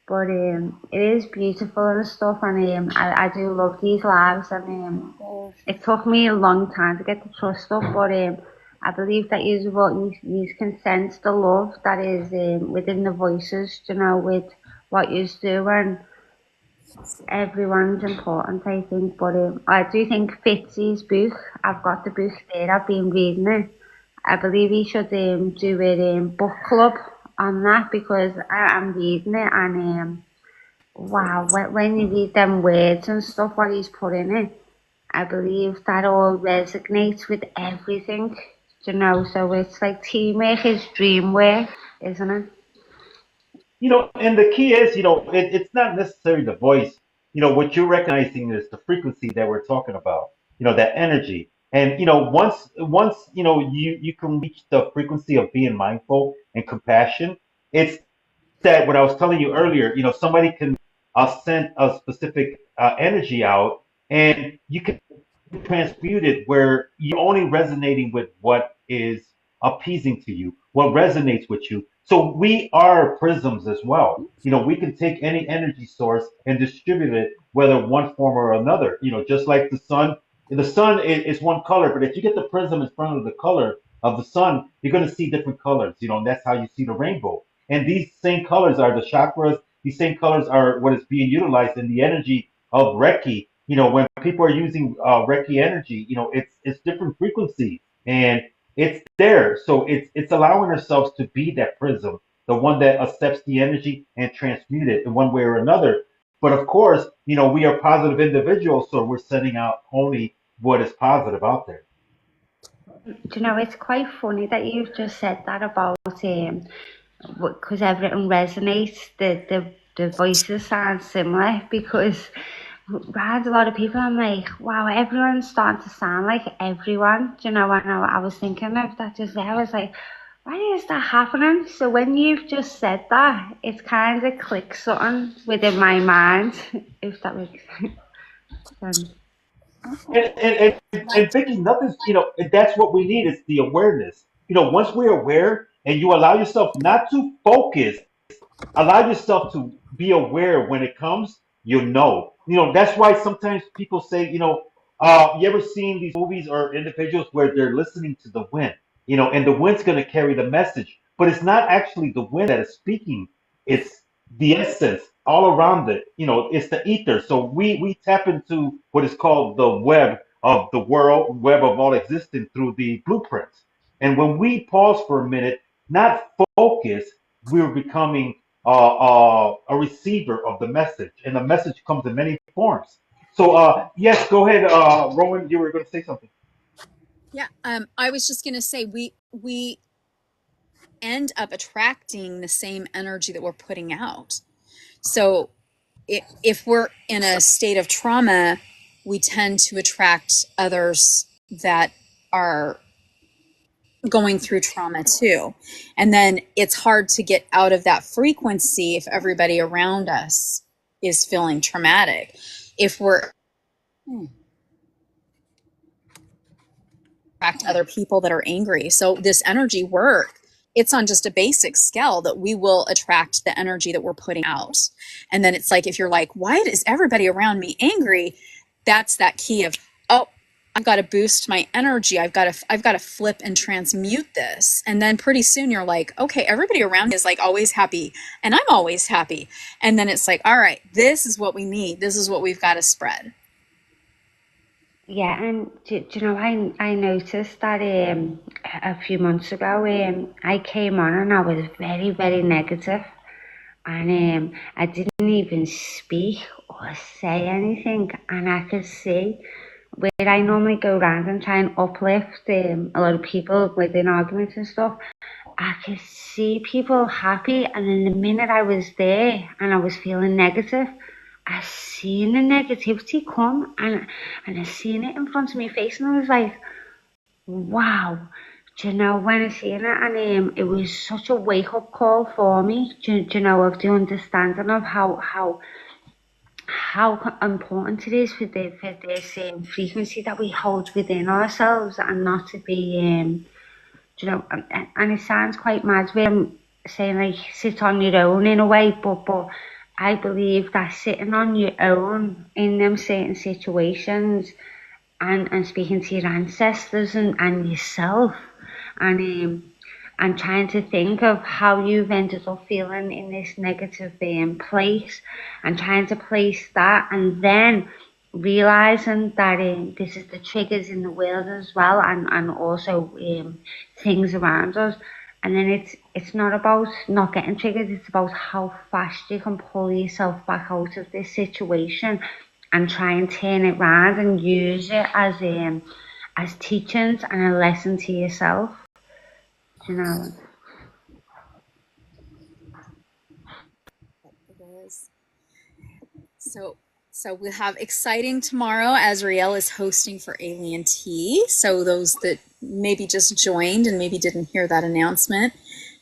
But it is beautiful and stuff, and I do love these lives, and it took me a long time to get the trust up, but I believe that you can sense the love that is within the voices, you know, with what you do, and everyone's important, I think. But I do think Fitzy's book, I've got the book there, I've been reading it. I believe he should do a book club on that, because I'm reading it, and wow, when you read them words and stuff, what he's put in it, I believe that all resonates with everything, you know. So it's like teamwork is dream work, isn't it? And the key is, it's not necessarily the voice. What you're recognizing is the frequency that we're talking about. That energy. And once you can reach the frequency of being mindful and compassion. It's that what I was telling you earlier. Somebody can send a specific energy out, and you can transmuted where you're only resonating with what is appeasing to you, what resonates with you. So we are prisms as well. We can take any energy source and distribute it, whether one form or another. Just like the sun. The sun is one color, but if you get the prism in front of the color of the sun, you're going to see different colors. And that's how you see the rainbow. And these same colors are the chakras. These same colors are what is being utilized in the energy of Reiki. When people are using Reiki energy, it's different frequencies, and it's there. So it's allowing ourselves to be that prism, the one that accepts the energy and transmute it in one way or another. But of course, we are positive individuals, so we're sending out only what is positive out there. Do you know, it's quite funny that you've just said that about because everything resonates, the voices sound similar, because around a lot of people I'm like, wow, everyone's starting to sound like everyone. Do you know, I was thinking of that just there. I was like, why is that happening? So when you've just said that, it's kind of clicked something within my mind, if that makes sense. And thinking nothing's, that's what we need is the awareness. Once we're aware and you allow yourself not to focus, allow yourself to be aware when it comes, you'll know. That's why sometimes people say, you ever seen these movies or individuals where they're listening to the wind, and the wind's going to carry the message, but it's not actually the wind that is speaking. It's the essence all around it. It's the ether. So we tap into what is called the web of the world, web of all existence through the blueprints. And when we pause for a minute, not focus, we're becoming a receiver of the message, and the message comes in many forms. So, yes, go ahead, Rowan. You were going to say something. Yeah, I was just going to say we end up attracting the same energy that we're putting out. So if we're in a state of trauma, we tend to attract others that are going through trauma too. And then it's hard to get out of that frequency if everybody around us is feeling traumatic. If we're attract other people that are angry. So this energy work, it's on just a basic scale that we will attract the energy that we're putting out. And then it's like, if you're like, why is everybody around me angry? That's that key of, oh, I've got to boost my energy. I've got to flip and transmute this. And then pretty soon you're like, okay, everybody around me is like always happy and I'm always happy. And then it's like, all right, this is what we need. This is what we've got to spread. Yeah, and do you know, I noticed that a few months ago, I came on and I was very, very negative, and I didn't even speak or say anything, and I could see where I normally go around and try and uplift a lot of people within arguments and stuff. I could see people happy, and then the minute I was there and I was feeling negative, I seen the negativity come, and I seen it in front of my face, and I was like, wow. Do you know, when I seen it, and it was such a wake up call for me. Do you know, of the understanding of how important it is for this frequency that we hold within ourselves, and not to be you know, and it sounds quite mad when I'm saying like sit on your own in a way, but I believe that sitting on your own in them certain situations, and speaking to your ancestors and yourself, and and trying to think of how you've ended up feeling in this negative place, and trying to place that, and then realizing that this is the triggers in the world as well, and also things around us. And then it's not about not getting triggered, it's about how fast you can pull yourself back out of this situation and try and turn it around and use it as teachings and a lesson to yourself. You know. It is. So so we'll have exciting tomorrow. Azrael is hosting for Alien Tea. So those that maybe just joined and maybe didn't hear that announcement.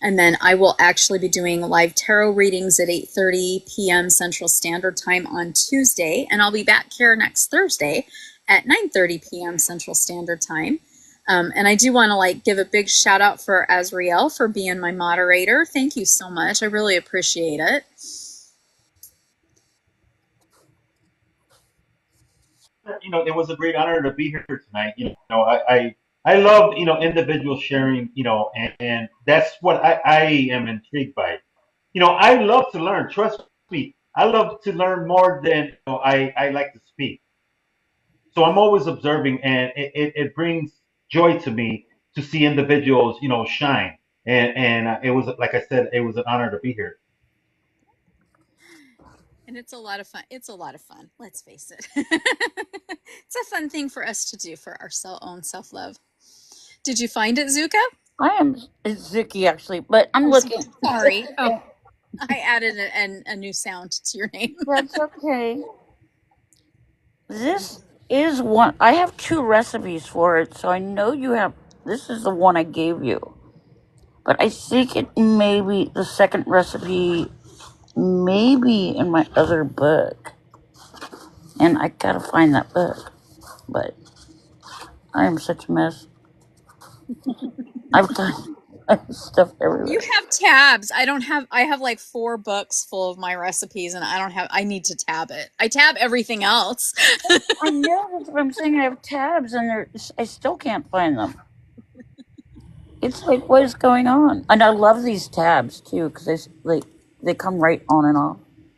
And then I will actually be doing live tarot readings at 8:30 p.m. Central Standard Time on Tuesday. And I'll be back here next Thursday at 9:30 p.m. Central Standard Time. And I do want to give a big shout out for Azrael for being my moderator. Thank you so much. I really appreciate it. It was a great honor to be here tonight. I love, individuals sharing, and that's what I am intrigued by. I love to learn. Trust me, I love to learn more than I like to speak. So I'm always observing, and it brings joy to me to see individuals, shine. And it was, like I said, it was an honor to be here. And it's a lot of fun. It's a lot of fun. Let's face it. It's a fun thing for us to do for our own self love. Did you find it, Zuka? I am it's Zuki actually, but I'm Oh, looking. sorry. Oh, I added a new sound to your name. That's okay. This is one. I have two recipes for it, so I know you have. This is the one I gave you, but I think it may be the second recipe, maybe in my other book, and I gotta find that book. But I am such a mess. I've got stuff everywhere. You have tabs. I don't have. I have like 4 books full of my recipes, and I don't have. I need to tab it. I tab everything else. I know that's what I'm saying. I have tabs, and I still can't find them. It's like, what is going on? And I love these tabs too because they come right on and off.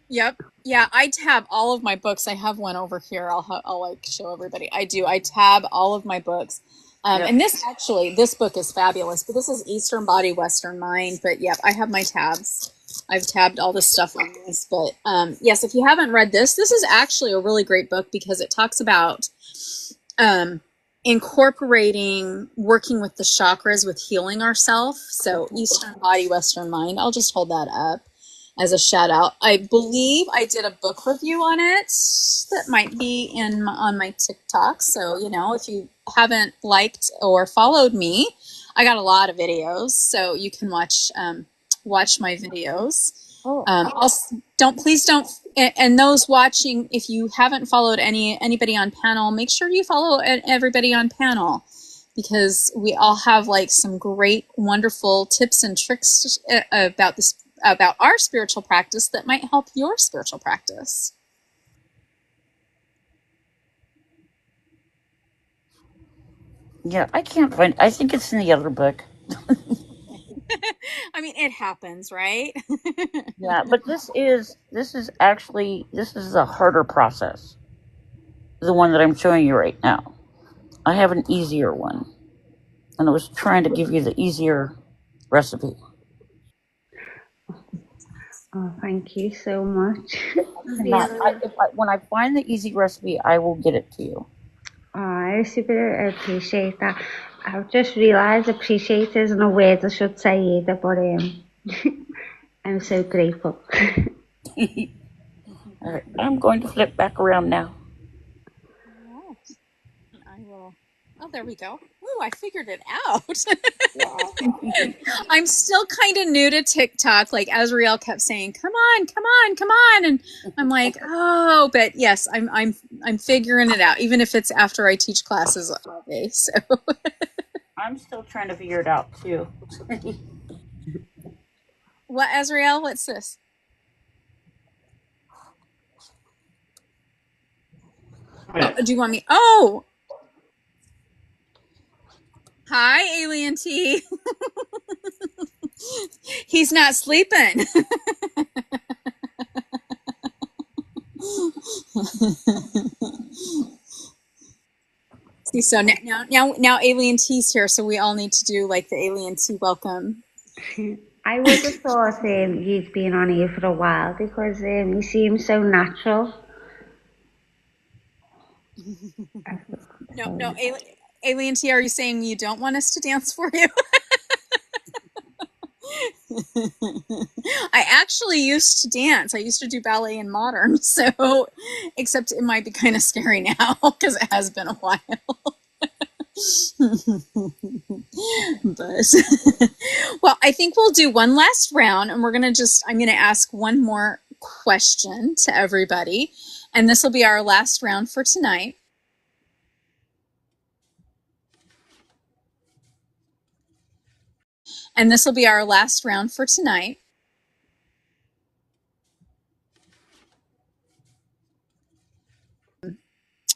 Yep. Yeah, I tab all of my books. I have one over here. I'll show everybody. I do. I tab all of my books. Yep. And this book is fabulous. But this is Eastern Body, Western Mind. But yeah, I have my tabs. I've tabbed all this stuff on this. But yes, if you haven't read this is actually a really great book because it talks about incorporating working with the chakras with healing ourselves. So Eastern Body, Western Mind. I'll just hold that up as a shout out. I believe I did a book review on it that might be on my TikTok. So, if you haven't liked or followed me, I got a lot of videos, so you can watch my videos. Also, please don't, and those watching, if you haven't followed anybody on panel, make sure you follow everybody on panel because we all have some great, wonderful tips and tricks about our spiritual practice that might help your spiritual practice. Yeah, I can't find. I think it's in the other book. I mean, it happens, right? Yeah, but this is a harder process. The one that I'm showing you right now. I have an easier one, and I was trying to give you the easier recipe. Oh, thank you so much. I, if I, when I find the easy recipe, I will get it to you. Oh, I super appreciate that. I've just realised appreciate isn't a word I should say either, but I'm so grateful. All right, I'm going to flip back around now. All right. I will. Oh, there we go. Ooh, I figured it out. I'm still kind of new to TikTok. Like Azriel kept saying, "Come on, come on, come on," and I'm like, "Oh," but yes, I'm figuring it out. Even if it's after I teach classes all day. So, I'm still trying to figure it out too. what, Azriel? What's this? Oh, do you want me? Oh, hi, Alien T. He's not sleeping. See, so now Alien T's here, so we all need to do like the Alien T welcome. I would have thought you'd been on here for a while because you seem so natural. No, Alien T, are you saying you don't want us to dance for you? I actually used to dance. I used to do ballet and modern, so except it might be kind of scary now because it has been a while. But well, I think we'll do one last round and I'm going to ask one more question to everybody, and this will be our last round for tonight. And this will be our last round for tonight.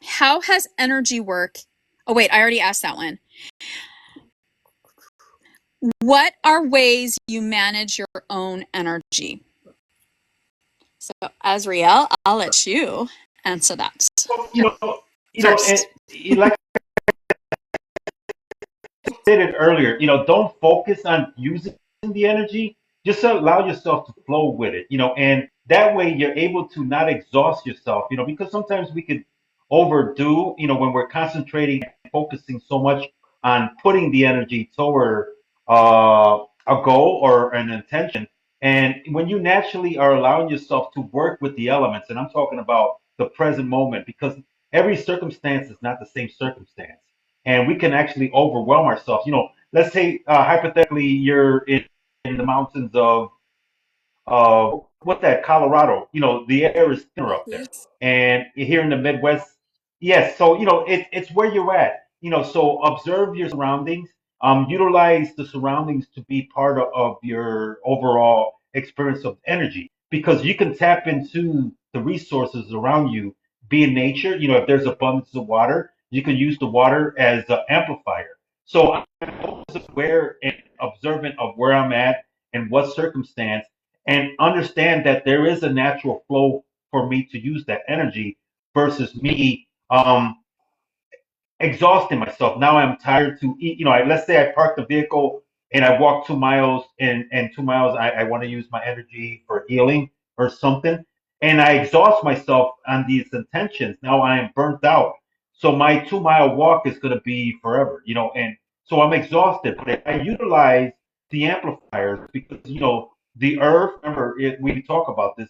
How has energy work? Oh, wait, I already asked that one. What are ways you manage your own energy? So, Azriel, I'll let you answer that You know, and first. like stated earlier, don't focus on using the energy. Just allow yourself to flow with it, and that way you're able to not exhaust yourself, because sometimes we could overdo, when we're concentrating and focusing so much on putting the energy toward a goal or an intention. And when you naturally are allowing yourself to work with the elements, and I'm talking about the present moment, because every circumstance is not the same circumstance and we can actually overwhelm ourselves. Let's say hypothetically you're in the mountains of what's that, Colorado. The air is thinner up there, Northeast. and here in the Midwest, yes. So it's where you're at. So observe your surroundings. Utilize the surroundings to be part of your overall experience of energy because you can tap into the resources around you. Be in nature. If there's abundance of water, you can use the water as an amplifier. So I'm always aware and observant of where I'm at and what circumstance and understand that there is a natural flow for me to use that energy versus me exhausting myself. Now I'm tired to eat. Let's say I park the vehicle and I walk 2 miles, and 2 miles I want to use my energy for healing or something, and I exhaust myself on these intentions. Now I am burnt out. So my 2 mile walk is going to be forever, and so I'm exhausted. But if I utilize the amplifiers because, the earth, remember, we talk about this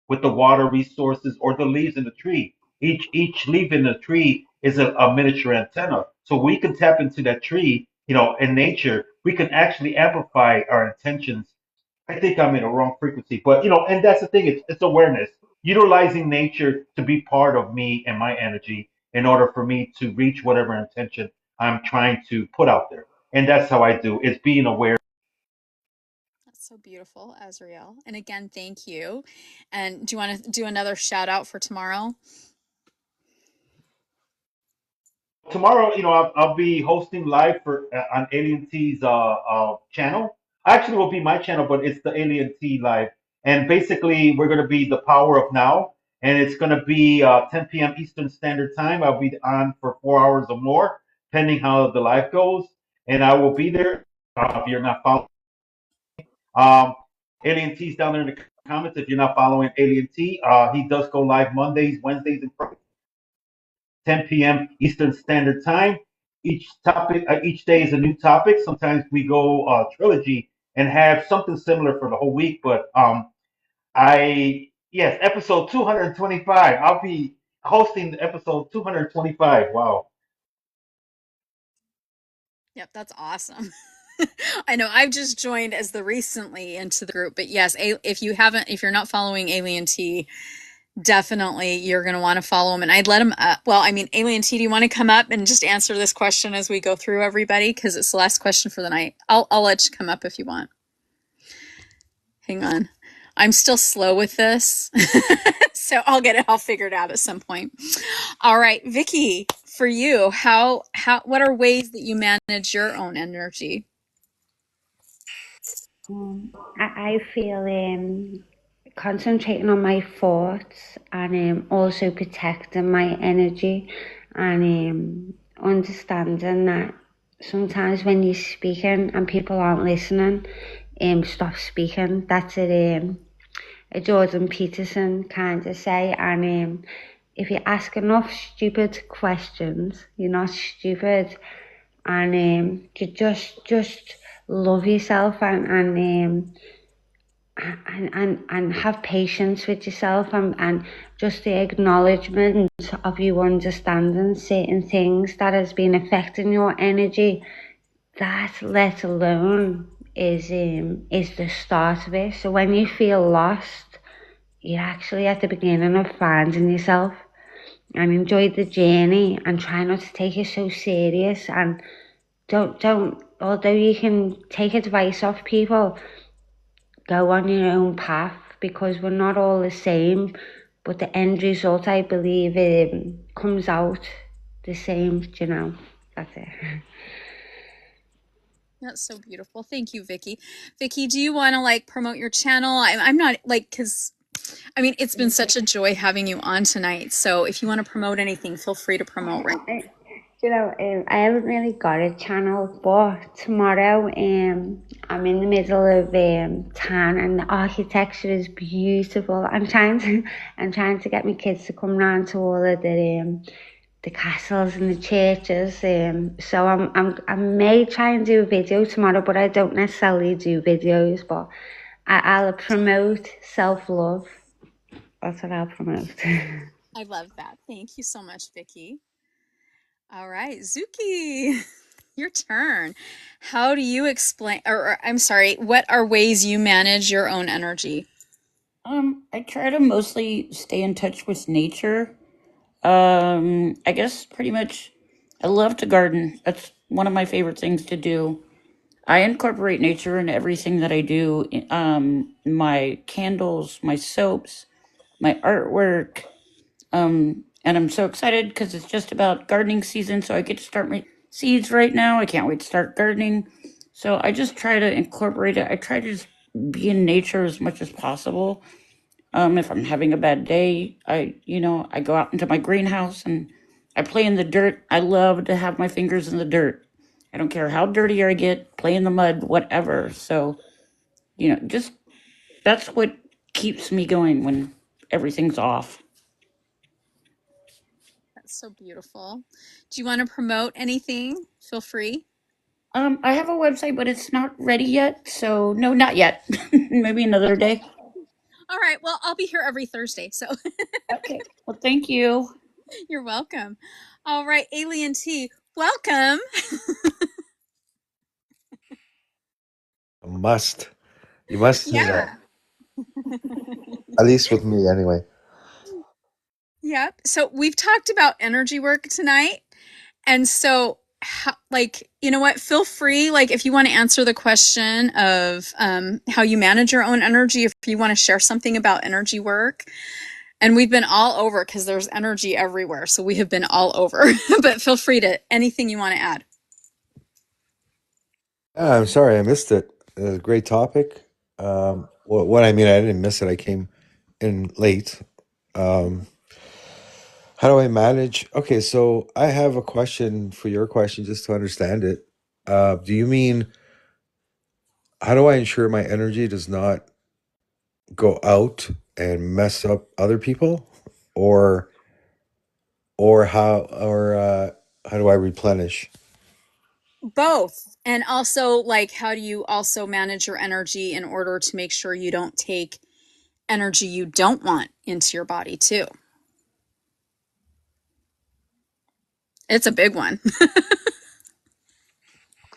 with the water resources or the leaves in the tree. Each leaf in the tree is a miniature antenna. So we can tap into that tree, in nature, we can actually amplify our intentions. I think I'm in a wrong frequency, but and that's the thing, it's awareness. Utilizing nature to be part of me and my energy in order for me to reach whatever intention I'm trying to put out there. And that's how I do. It's being aware. That's so beautiful, Azriel. And again, thank you. And do you want to do another shout out for tomorrow? tomorrow, I'll be hosting live for on Alien T's channel. Actually, it will be my channel, but it's the Alien T live. And basically, we're going to be the power of now, and it's going to be 10 p.m. Eastern Standard Time. I'll be on for 4 hours or more, depending how the live goes. And I will be there. If you're not following, um, Alien T's down there in the comments. If you're not following Alien T, he does go live Mondays, Wednesdays, and Fridays. 10 p.m. Eastern Standard Time. Each day is a new topic. Sometimes we go trilogy and have something similar for the whole week. But yes, episode 225. I'll be hosting episode 225. Wow. Yep, that's awesome. I know I've just joined as the recently into the group, but yes, if you're not following Alien T, definitely you're going to want to follow him. And I'd let him, well, I mean, Alien T, do you want to come up and just answer this question as we go through everybody? Because it's the last question for the night. I'll let you come up if you want. Hang on. I'm still slow with this. So I'll get it all figured out at some point. All right, Vicky, for you, what are ways that you manage your own energy? I feel concentrating on my thoughts and also protecting my energy and understanding that sometimes when you're speaking and people aren't listening, stop speaking. That's a Jordan Peterson kind of say. And if you ask enough stupid questions, you're not stupid. And to just love yourself and have patience with yourself and just the acknowledgement of you understanding certain things that has been affecting your energy, that let alone is the start of it. So when you feel lost, you're actually at the beginning of finding yourself, and enjoy the journey and try not to take it so serious. And don't although you can take advice off people, go on your own path, because we're not all the same, but the end result, I believe, comes out the same. That's it. That's so beautiful. Thank you, Vicky. Vicky, do you want to promote your channel? I'm not because I mean, it's been such a joy having you on tonight. So if you want to promote anything, feel free to promote right now. I haven't really got a channel, but tomorrow I'm in the middle of town and the architecture is beautiful. I'm trying to get my kids to come round to all of the castles and the churches. So I may try and do a video tomorrow, but I don't necessarily do videos. But I'll promote self-love. That's what I'll promote. I love that. Thank you so much, Vicky. All right, Zuki, your turn. How do you explain, or I'm sorry, what are ways you manage your own energy? I try to mostly stay in touch with nature. I guess pretty much I love to garden. That's one of my favorite things to do. I incorporate nature in everything that I do. My candles, my soaps, my artwork. And I'm so excited because it's just about gardening season. So I get to start my seeds right now. I can't wait to start gardening. So I just try to incorporate it. I try to just be in nature as much as possible. If I'm having a bad day, I go out into my greenhouse and I play in the dirt. I love to have my fingers in the dirt. I don't care how dirty I get, play in the mud, whatever. So, just that's what keeps me going when everything's off. That's so beautiful. Do you want to promote anything? Feel free. I have a website, but it's not ready yet. So no, not yet. Maybe another day. All right. Well, I'll be here every Thursday. So Okay. Well, thank you. you're welcome. All right, Alien T, welcome. Must. You must do that. Yeah. At least with me, anyway. Yep. So we've talked about energy work tonight. And so, you know what? Feel free, if you want to answer the question of how you manage your own energy, if you want to share something about energy work, And we've been all over because there's energy everywhere. So we have been all over. But feel free to anything you want to add. I'm sorry I missed it. Great topic. What I mean, I didn't miss it. I came in late. Um, how do I manage? Okay, so I have a question for your question just to understand it. Do you mean how do I ensure my energy does not go out and mess up other people, or how do I replenish? Both. And also, like, how do you also manage your energy in order to make sure you don't take energy you don't want into your body, too? It's a big one.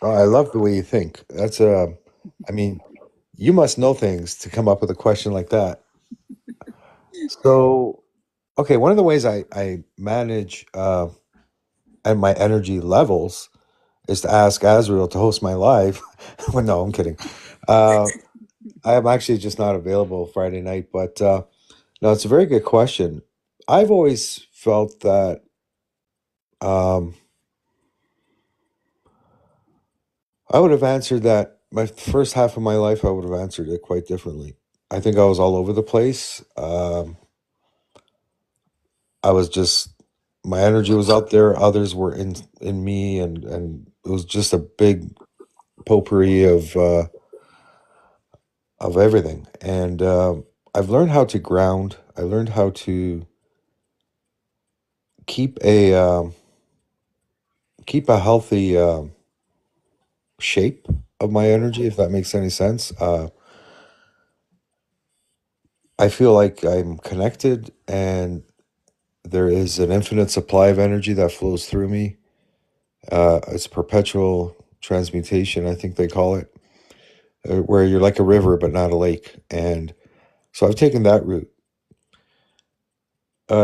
Oh, I love the way you think. I mean, you must know things to come up with a question like that. So, okay, one of the ways I manage and my energy levels is to ask Azrael to host my live. Well, no, I'm kidding. Uh, I am actually just not available Friday night, but no, it's a very good question. I've always felt that um, I would have answered that my first half of my life. I would have answered it quite differently. I think I was all over the place. I was just my energy was out there. Others were in me, and it was just a big potpourri of everything. And I've learned how to ground. I learned how to keep a healthy shape of my energy, if that makes any sense. I feel like I'm connected, and there is an infinite supply of energy that flows through me. It's perpetual transmutation, I think they call it, where you're like a river but not a lake. And so I've taken that route.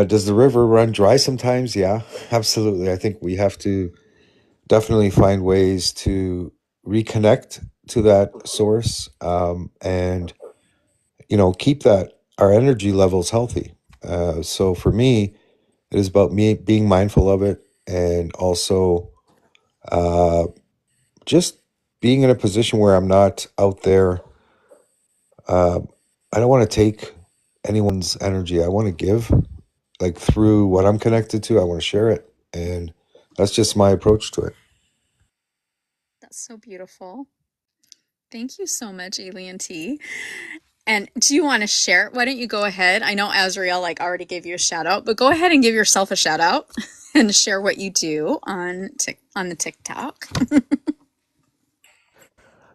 Does the river run dry sometimes? Yeah, absolutely. I think we have to definitely find ways to reconnect to that source, and keep that our energy levels healthy. So for me, it is about me being mindful of it, and also uh, just being in a position where I'm not out there. Uh, I don't want to take anyone's energy. I want to give, like through what I'm connected to. I want to share it, and that's just my approach to it. That's so beautiful. Thank you so much, Alien T. And do you want to share? Why don't you go ahead? I know Azriel like already gave you a shout out, but go ahead and give yourself a shout out and share what you do on the TikTok.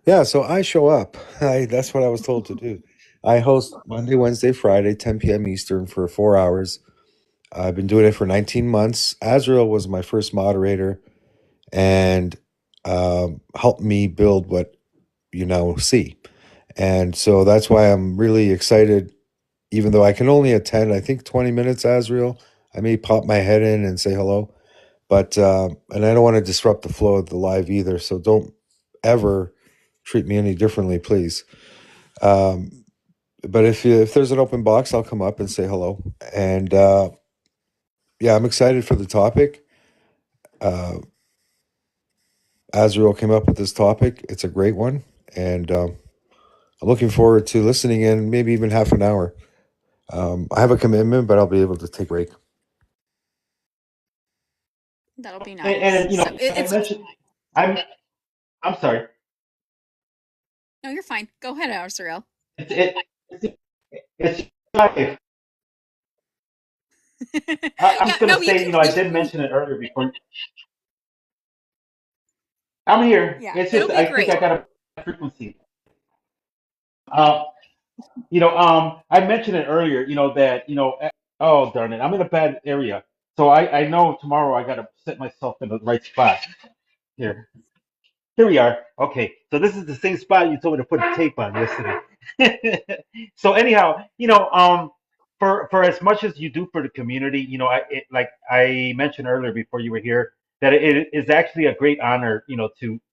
Yeah, so I show up. That's what I was told to do. I host Monday, Wednesday, Friday, 10 p.m. Eastern for 4 hours. I've been doing it for 19 months. Azrael was my first moderator and helped me build what you now see. And so that's why I'm really excited, even though I can only attend, I think, 20 minutes, Azrael. I may pop my head in and say hello, but, and I don't want to disrupt the flow of the live either. So don't ever treat me any differently, please. Um, but if there's an open box, I'll come up and say hello. And yeah, I'm excited for the topic. Uh, Azrael came up with this topic. It's a great one, and I'm looking forward to listening in. Maybe even half an hour. I have a commitment, but I'll be able to take a break. That'll be nice. And So I it's mentioned, I'm I'm sorry. no, you're fine. Go ahead, Azriel. It's it, it's it's life. I'm Yeah, just gonna no, you say, can. I did mention it earlier before. I'm here. Yeah, It's it'll just be I think great. I got a frequency. Uh, I mentioned it earlier. That oh darn it, I'm in a bad area, so I know tomorrow I gotta set myself in the right spot here. Here we are. Okay, so this is the same spot you told me to put a tape on yesterday. So anyhow, for as much as you do for the community, like I mentioned earlier before you were here, that it is actually a great honor,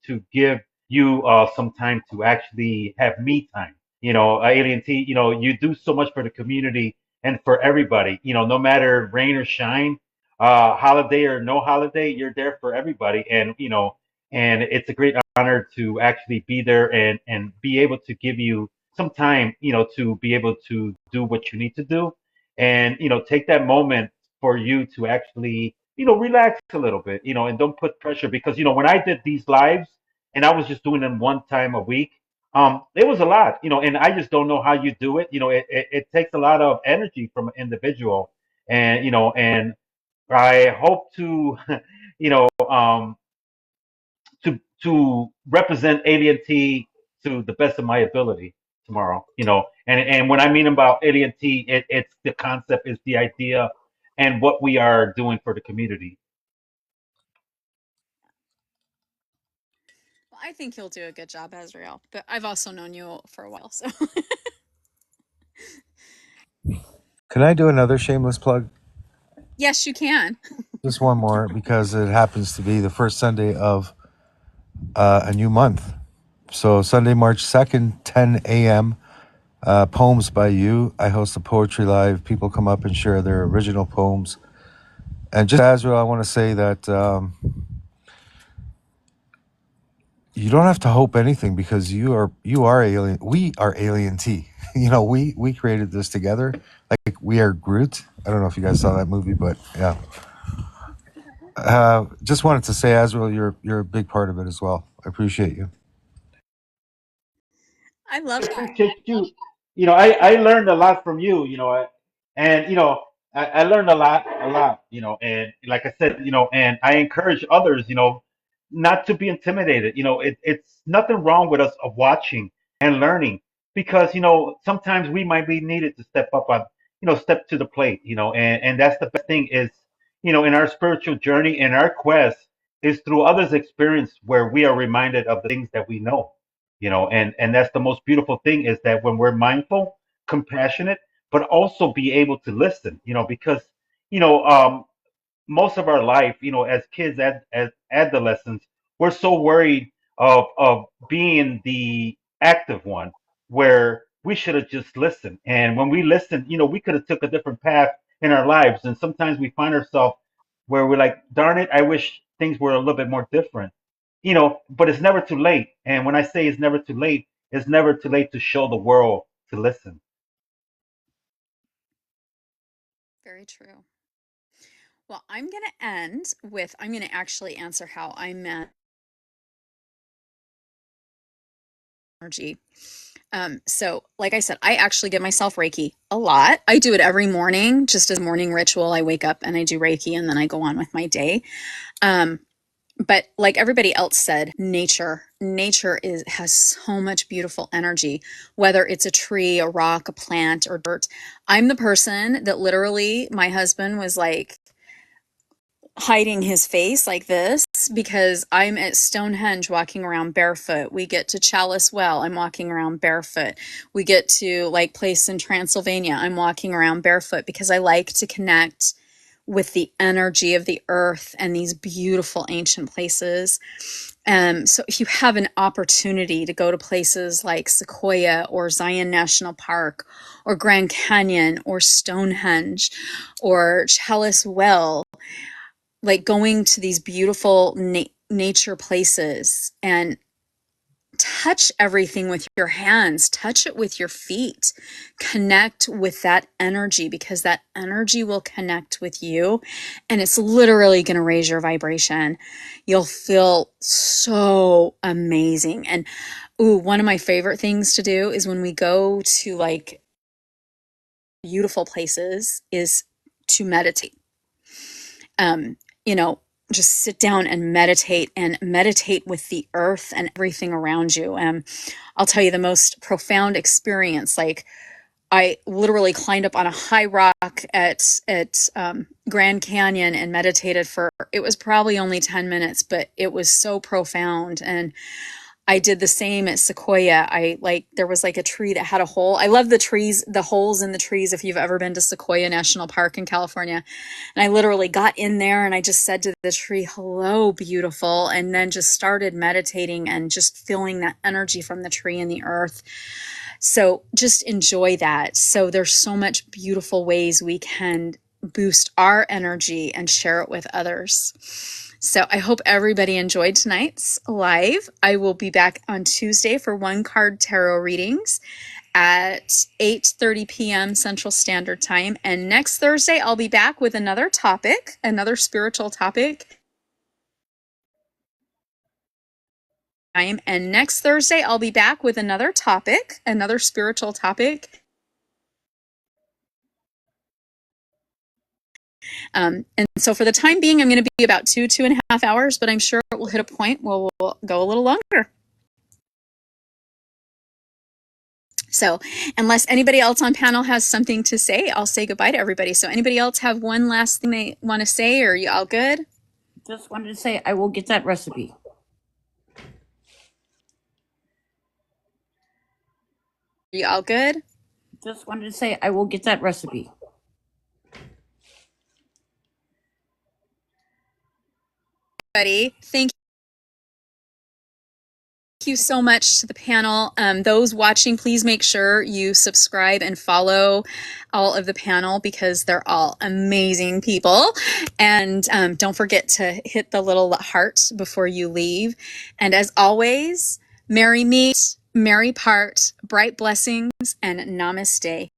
to give you some time to actually have me time. Alien T, you do so much for the community, and for everybody. No matter rain or shine, holiday or no holiday, you're there for everybody. And it's a great honor to actually be there and be able to give you some time, to be able to do what you need to do, and take that moment for you to actually relax a little bit, and don't put pressure, because when I did these lives and I was just doing them one time a week, it was a lot, and I just don't know how you do it. It takes a lot of energy from an individual, and I hope to you know to represent AT&T to the best of my ability tomorrow. And when I mean about AT&T, it's the concept, is the idea, and what we are doing for the community. Well, I think you'll do a good job, Azrael, but I've also known you for a while, so. Can I do another shameless plug? Yes, you can. Just one more, because it happens to be the first Sunday of a new month. So Sunday, March 2nd, 10 a.m., Poems by You. I host a poetry live. People come up and share their original poems. And just Azrael, I want to say that you don't have to hope anything, because you are alien. We are Alien T. We created this together. Like, we are Groot. I don't know if you guys saw that movie, but yeah. Just wanted to say, Azrael, you're a big part of it as well. I appreciate you. I love that. Appreciate you. I learned a lot from you. And I learned a lot. And like I said, and I encourage others, not to be intimidated. It's nothing wrong with us of watching and learning, because sometimes we might be needed to step up on, step to the plate. And that's the best thing is, in our spiritual journey and our quest, is through others' experience where we are reminded of the things that we know. And that's the most beautiful thing, is that when we're mindful, compassionate, but also be able to listen, because you know um most of our life, as kids, as adolescents, we're so worried of being the active one, where we should have just listened. And when we listen, we could have took a different path in our lives. And sometimes we find ourselves where we're like, darn it, I wish things were a little bit more different. But it's never too late. And when I say it's never too late, it's never too late to show the world to listen. Very true. Well, I'm going to end with I'm going to actually answer how I met energy. So, like I said, I actually give myself Reiki a lot. I do it every morning, just as a morning ritual. I wake up and I do Reiki, and then I go on with my day. Um, but like everybody else said, nature has so much beautiful energy, whether it's a tree, a rock, a plant, or dirt. I'm the person that literally, my husband was like hiding his face like this because I'm at Stonehenge walking around barefoot. We get to Chalice Well, I'm walking around barefoot. We get to like place in Transylvania, I'm walking around barefoot because I like to connect with the energy of the earth and these beautiful ancient places. So if you have an opportunity to go to places like Sequoia or Zion National Park or Grand Canyon or Stonehenge or Chalice Well, like going to these beautiful nature places and touch everything with your hands, touch it with your feet, connect with that energy, because that energy will connect with you and it's literally going to raise your vibration. You'll feel so amazing. And one of my favorite things to do is when we go to like beautiful places is to meditate. um, you know, just sit down and meditate with the earth and everything around you. I'll tell you the most profound experience. Like I literally climbed up on a high rock at Grand Canyon and meditated for, it was probably only 10 minutes, but it was so profound. And I did the same at Sequoia. There was like a tree that had a hole. I love the trees, the holes in the trees. If you've ever been to Sequoia National Park in California, and I literally got in there and I just said to the tree, hello, beautiful. And then just started meditating and just feeling that energy from the tree and the earth. So just enjoy that. So there's so much beautiful ways we can boost our energy and share it with others. So I hope everybody enjoyed tonight's live. I will be back on Tuesday for one card tarot readings at 8:30 p.m. Central Standard Time. And next Thursday, I'll be back with another topic, another spiritual topic. And next Thursday, I'll be back with another topic, another spiritual topic. And so for the time being, I'm going to be about 2.5 hours, but I'm sure it will hit a point where we'll go a little longer. So unless anybody else on panel has something to say, I'll say goodbye to everybody. So anybody else have one last thing they want to say, or are you all good? Just wanted to say I will get that recipe. Are you all good? Just wanted to say I will get that recipe. Thank you so much to the panel. Those watching, please make sure you subscribe and follow all of the panel because they're all amazing people. And don't forget to hit the little heart before you leave. And as always, merry meet, merry part, bright blessings, and namaste.